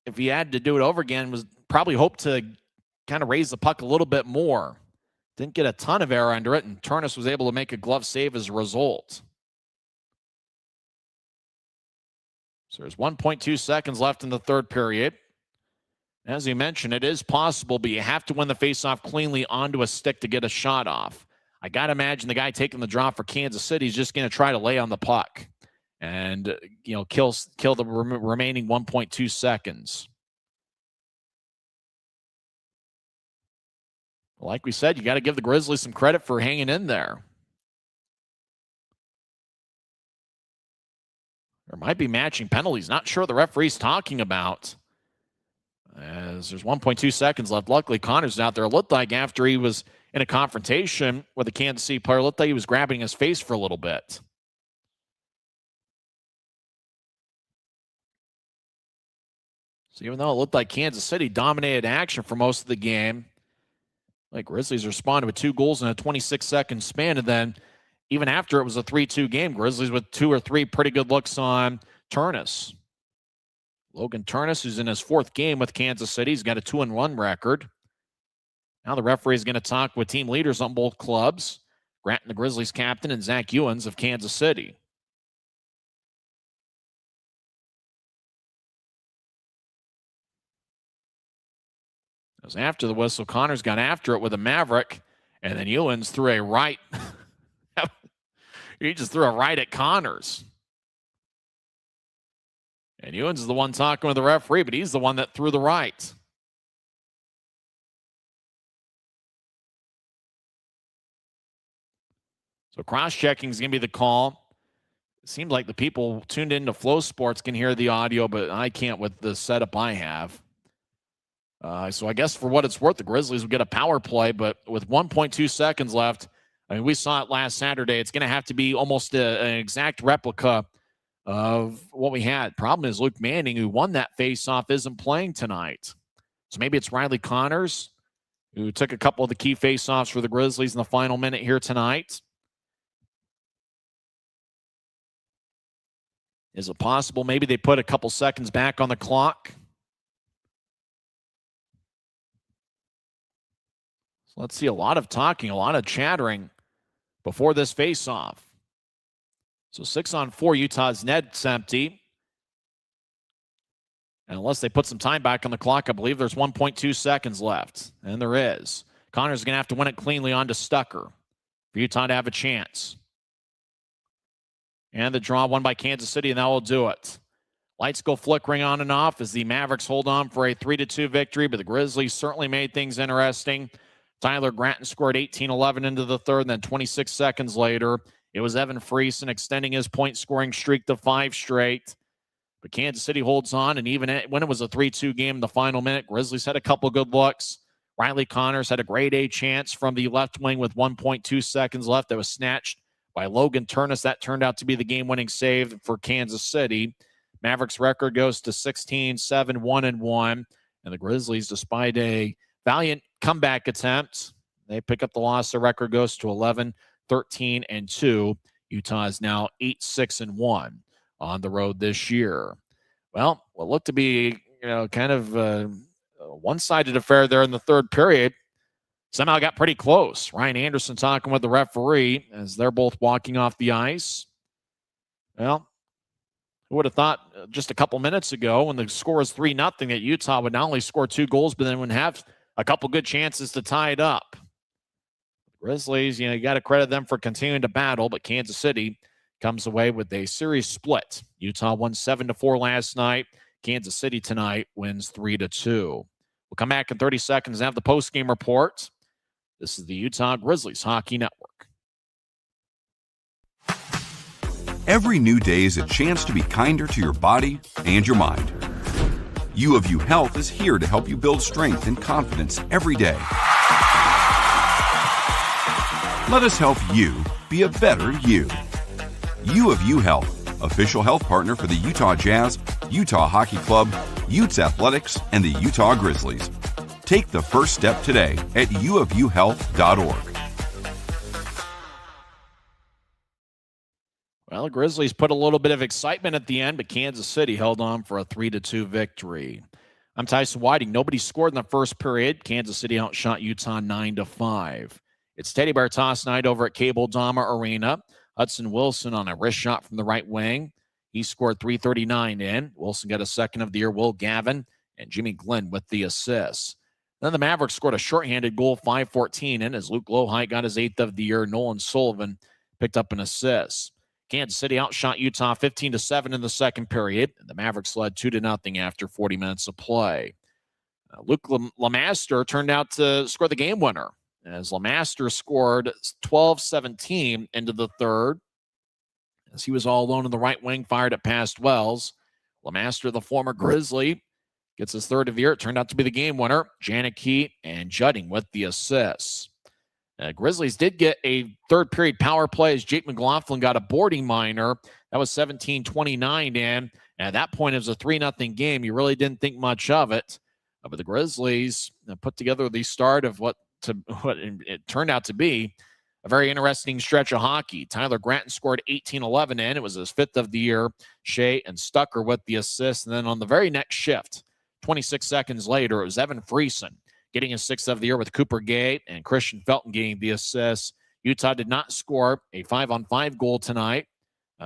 [SPEAKER 1] if he had to do it over again, was probably hoped to kind of raise the puck a little bit more. Didn't get a ton of air under it, and Turnus was able to make a glove save as a result. So there's 1.2 seconds left in the third period. As you mentioned, it is possible, but you have to win the faceoff cleanly onto a stick to get a shot off. I got to imagine the guy taking the draw for Kansas City is just going to try to lay on the puck and kill the remaining 1.2 seconds. Like we said, you got to give the Grizzlies some credit for hanging in there. There might be matching penalties. Not sure the referee's talking about. As there's 1.2 seconds left. Luckily, Connor's out there. It looked like after he was in a confrontation with a Kansas City player, it looked like he was grabbing his face for a little bit. So even though it looked like Kansas City dominated action for most of the game, like Grizzlies responded with 2 goals in a 26-second span, and then even after it was a 3-2 game, Grizzlies with 2 or 3 pretty good looks on Turnus. Logan Turnus, who's in his 4th game with Kansas City, he's got a 2-1 record. Now the referee is going to talk with team leaders on both clubs, Grant, the Grizzlies captain, and Zach Ewens of Kansas City. As after the whistle, Connors got after it with a Maverick, and then Ewens threw a right. He just threw a right at Connors. And Ewens is the one talking with the referee, but he's the one that threw the right. So cross-checking is going to be the call. It seems like the people tuned into Flow Sports can hear the audio, but I can't with the setup I have. So I guess for what it's worth, the Grizzlies will get a power play, but with 1.2 seconds left, I mean, we saw it last Saturday. It's going to have to be almost an exact replica of what we had. Problem is Luke Manning, who won that faceoff, isn't playing tonight. So maybe it's Riley Connors, who took a couple of the key faceoffs for the Grizzlies in the final minute here tonight. Is it possible maybe they put a couple seconds back on the clock? So let's see a lot of talking, a lot of chattering before this face-off. So 6-on-4, Utah's net's empty. And unless they put some time back on the clock, I believe there's 1.2 seconds left. And there is. Connor's going to have to win it cleanly on to Stucker for Utah to have a chance. And the draw won by Kansas City, and that will do it. Lights go flickering on and off as the Mavericks hold on for a 3-2 victory, but the Grizzlies certainly made things interesting. Tyler Gratton scored 18-11 into the third, and then 26 seconds later, it was Evan Friesen extending his point-scoring streak to 5 straight. But Kansas City holds on, and even when it was a 3-2 game in the final minute, Grizzlies had a couple good looks. Riley Connors had a grade A chance from the left wing with 1.2 seconds left that was snatched by Logan Turnus. That turned out to be the game-winning save for Kansas City. Mavericks record goes to 16-7-1-1, and the Grizzlies, despite a valiant comeback attempt, they pick up the loss. Their record goes to 11-13-2. Utah is now 8-6-1 on the road this year. Well, what looked to be, kind of a one-sided affair there in the third period somehow got pretty close. Ryan Anderson talking with the referee as they're both walking off the ice. Well, who would have thought just a couple minutes ago when the score was 3-0 that Utah would not only score 2 goals, but then would have a couple good chances to tie it up. Grizzlies, you got to credit them for continuing to battle, but Kansas City comes away with a series split. Utah won 7-4 last night. Kansas City tonight wins 3-2. We'll come back in 30 seconds and have the post-game report. This is the Utah Grizzlies Hockey Network.
[SPEAKER 4] Every new day is a chance to be kinder to your body and your mind. U of U Health is here to help you build strength and confidence every day. Let us help you be a better you. U of U Health, official health partner for the Utah Jazz, Utah Hockey Club, Utes Athletics, and the Utah Grizzlies. Take the first step today at uofuhealth.org.
[SPEAKER 1] Well, the Grizzlies put a little bit of excitement at the end, but Kansas City held on for a 3-2 victory. I'm Tyson Whiting. Nobody scored in the first period. Kansas City outshot Utah 9-5. It's Teddy Bear toss night over at Cable Dahmer Arena. Hudson Wilson on a wrist shot from the right wing. He scored .339 in. Wilson got a second of the year. Will Gavin and Jimmy Glenn with the assists. Then the Mavericks scored a shorthanded goal, 5:14 in, as Luke Lohite got his 8th of the year. Nolan Sullivan picked up an assist. Kansas City outshot Utah 15-7 in the second period, and the Mavericks led 2-0 after 40 minutes of play. Luke Lamaster turned out to score the game winner as Lemaster scored 12-17 into the third. As he was all alone in the right wing, fired it past Wells. Lemaster, the former Grizzly, gets his third of the year. It turned out to be the game winner. Janicki and Judding with the assists. Grizzlies did get a third period power play as Jake McLaughlin got a boarding minor. That was 17-29 in. And at that point, it was a 3-0 game. You really didn't think much of it. But the Grizzlies put together the start of what it turned out to be a very interesting stretch of hockey. Tyler Granton scored 18-11 in. It was his fifth of the year. Shea and Stucker with the assist. And then on the very next shift, 26 seconds later, it was Evan Friesen getting his sixth of the year with Cooper Gay and Christian Felton getting the assists. Utah did not score a 5-on-5 goal tonight.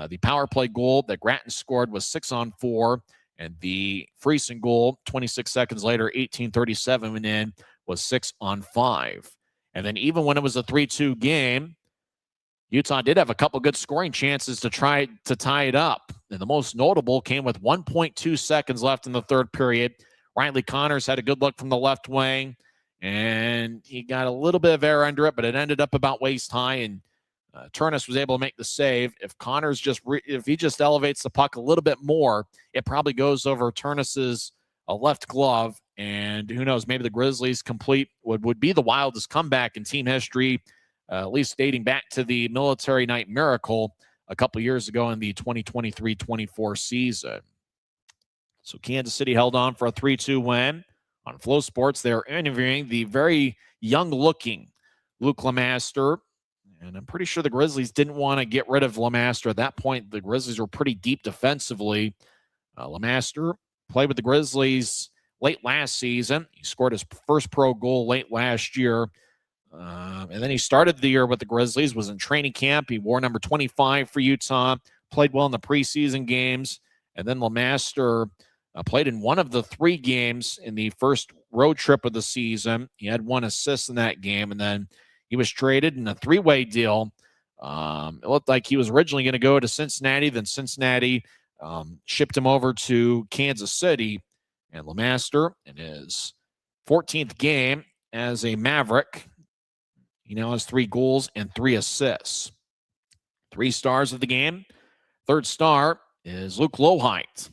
[SPEAKER 1] The power play goal that Gratton scored was 6-on-4, and the Friesen goal, 26 seconds later, 18:37 in, was 6-on-5. And then even when it was a 3-2 game, Utah did have a couple good scoring chances to try to tie it up. And the most notable came with 1.2 seconds left in the third period. Riley Connors had a good look from the left wing, and he got a little bit of air under it, but it ended up about waist high, and Turnus was able to make the save. If Connors if he just elevates the puck a little bit more, it probably goes over Turnus's left glove, and who knows, maybe the Grizzlies would be the wildest comeback in team history, at least dating back to the Military Night Miracle a couple years ago in the 2023-24 season. So Kansas City held on for a 3-2 win. On Flow Sports, they're interviewing the very young-looking Luke Lemaster. And I'm pretty sure the Grizzlies didn't want to get rid of Lemaster. At that point, the Grizzlies were pretty deep defensively. Lemaster played with the Grizzlies late last season. He scored his first pro goal late last year. And then he started the year with the Grizzlies, was in training camp. He wore number 25 for Utah, played well in the preseason games. And then Lemaster played in one of the 3 games in the first road trip of the season. He had 1 assist in that game, and then he was traded in a 3-way deal. It looked like he was originally going to go to Cincinnati, then Cincinnati shipped him over to Kansas City. And Lemaster, in his 14th game as a Maverick, he now has 3 goals and 3 assists. 3 stars of the game. Third star is Luke Lohheit,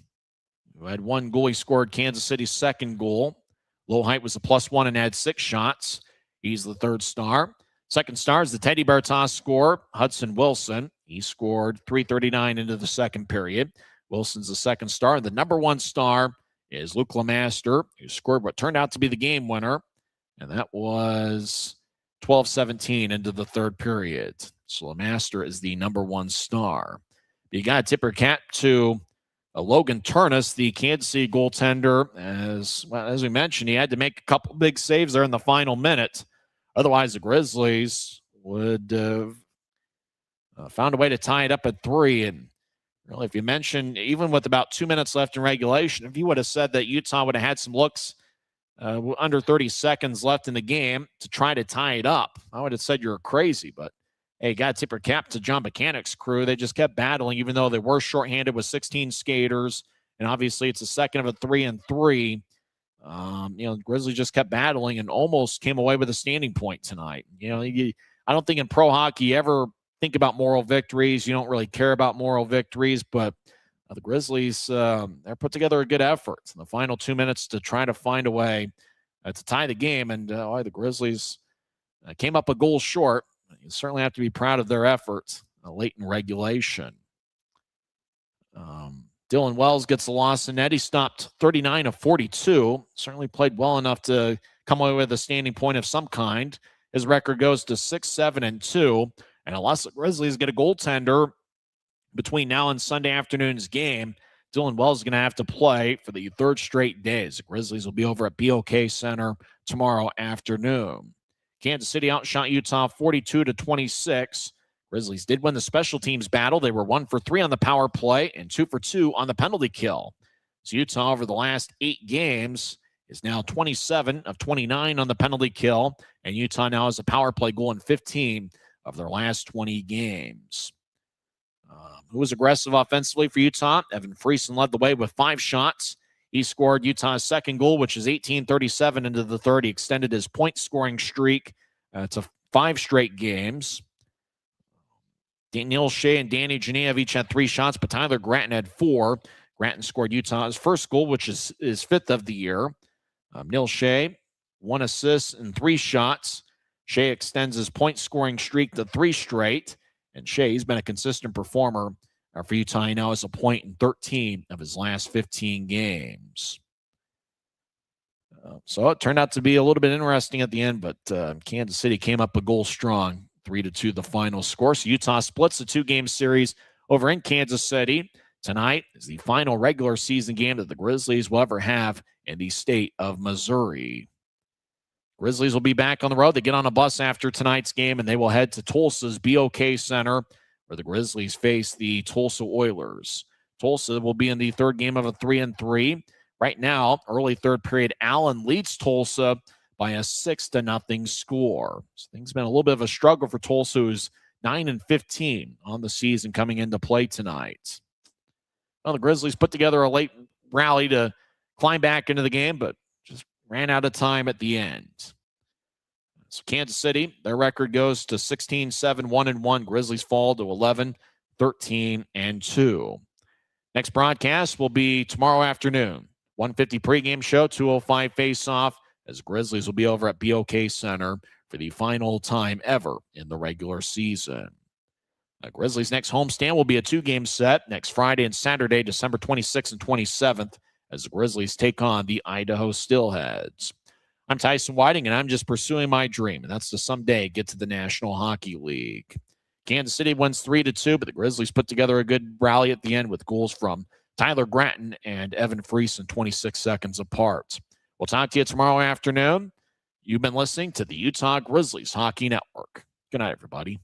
[SPEAKER 1] who had 1 goal. He scored Kansas City's second goal. Lohheit was a +1 and had 6 shots. He's the third star. Second star is the Teddy Bear toss scorer, Hudson Wilson. He scored 3:39 into the second period. Wilson's the second star. The number 1 star is Luke Lemaster, who scored what turned out to be the game winner, and that was 12-17 into the third period. So Lemaster is the number 1 star. You got to tip your cap to Logan Turnus, the Kansas City goaltender. As we mentioned, he had to make a couple big saves there in the final minute. Otherwise, the Grizzlies would have found a way to tie it up at 3. And really, if you mentioned, even with about 2 minutes left in regulation, if you would have said that Utah would have had some looks under 30 seconds left in the game to try to tie it up, I would have said you're crazy. But hey, got to tip your cap to John Buchanan's crew. They just kept battling, even though they were shorthanded with 16 skaters. And obviously, it's a second of a 3-and-3. The Grizzlies just kept battling and almost came away with a standing point tonight. I don't think in pro hockey you ever think about moral victories. You don't really care about moral victories, but the Grizzlies, they're put together a good effort in the final 2 minutes to try to find a way to tie the game. And the Grizzlies came up a goal short. You certainly have to be proud of their efforts late in regulation. Dylan Wells gets the loss in net. He stopped 39 of 42. Certainly played well enough to come away with a standing point of some kind. His record goes to 6-7-2. And unless the Grizzlies get a goaltender between now and Sunday afternoon's game, Dylan Wells is going to have to play for the 3rd straight days. The Grizzlies will be over at BOK Center tomorrow afternoon. Kansas City outshot Utah 42-26. Grizzlies did win the special teams battle. They were 1 for 3 on the power play and 2 for 2 on the penalty kill. So Utah, over the last 8 games, is now 27 of 29 on the penalty kill, and Utah now has a power play goal in 15 of their last 20 games. Who was aggressive offensively for Utah? Evan Friesen led the way with 5 shots. He scored Utah's second goal, which is 18:37 into the third. He extended his point-scoring streak It's a 5 straight games. Neil Shea and Danny Genev each had 3 shots, but Tyler Gratton had 4. Gratton scored Utah's first goal, which is his 5th of the year. Neil Shea, 1 assist and 3 shots. Shea extends his point-scoring streak to 3 straight. And Shea's been a consistent performer for Utah. He now has a point in 13 of his last 15 games. So it turned out to be a little bit interesting at the end, but Kansas City came up a goal strong, 3-2 the final score. So Utah splits the 2-game series over in Kansas City. Tonight is the final regular season game that the Grizzlies will ever have in the state of Missouri. Grizzlies will be back on the road. They get on a bus after tonight's game, and they will head to Tulsa's BOK Center, where the Grizzlies face the Tulsa Oilers. Tulsa will be in the 3rd game of a 3-3. Right now, early 3rd period, Allen leads Tulsa by a 6-0 score. So things have been a little bit of a struggle for Tulsa, who's 9-15 on the season coming into play tonight. Well, the Grizzlies put together a late rally to climb back into the game, but just ran out of time at the end. So Kansas City, their record goes to 16-7-1-1. Grizzlies fall to 11-13-2. Next broadcast will be tomorrow afternoon. 1:50 pregame show, 2:05 face-off, as Grizzlies will be over at BOK Center for the final time ever in the regular season. Grizzlies' next homestand will be a 2-game set next Friday and Saturday, December 26th and 27th, as the Grizzlies take on the Idaho Steelheads. I'm Tyson Whiting, and I'm just pursuing my dream, and that's to someday get to the National Hockey League. Kansas City wins 3-2, but the Grizzlies put together a good rally at the end with goals from Tyler Gratton and Evan Friesen 26 seconds apart. We'll talk to you tomorrow afternoon. You've been listening to the Utah Grizzlies Hockey Network. Good night, everybody.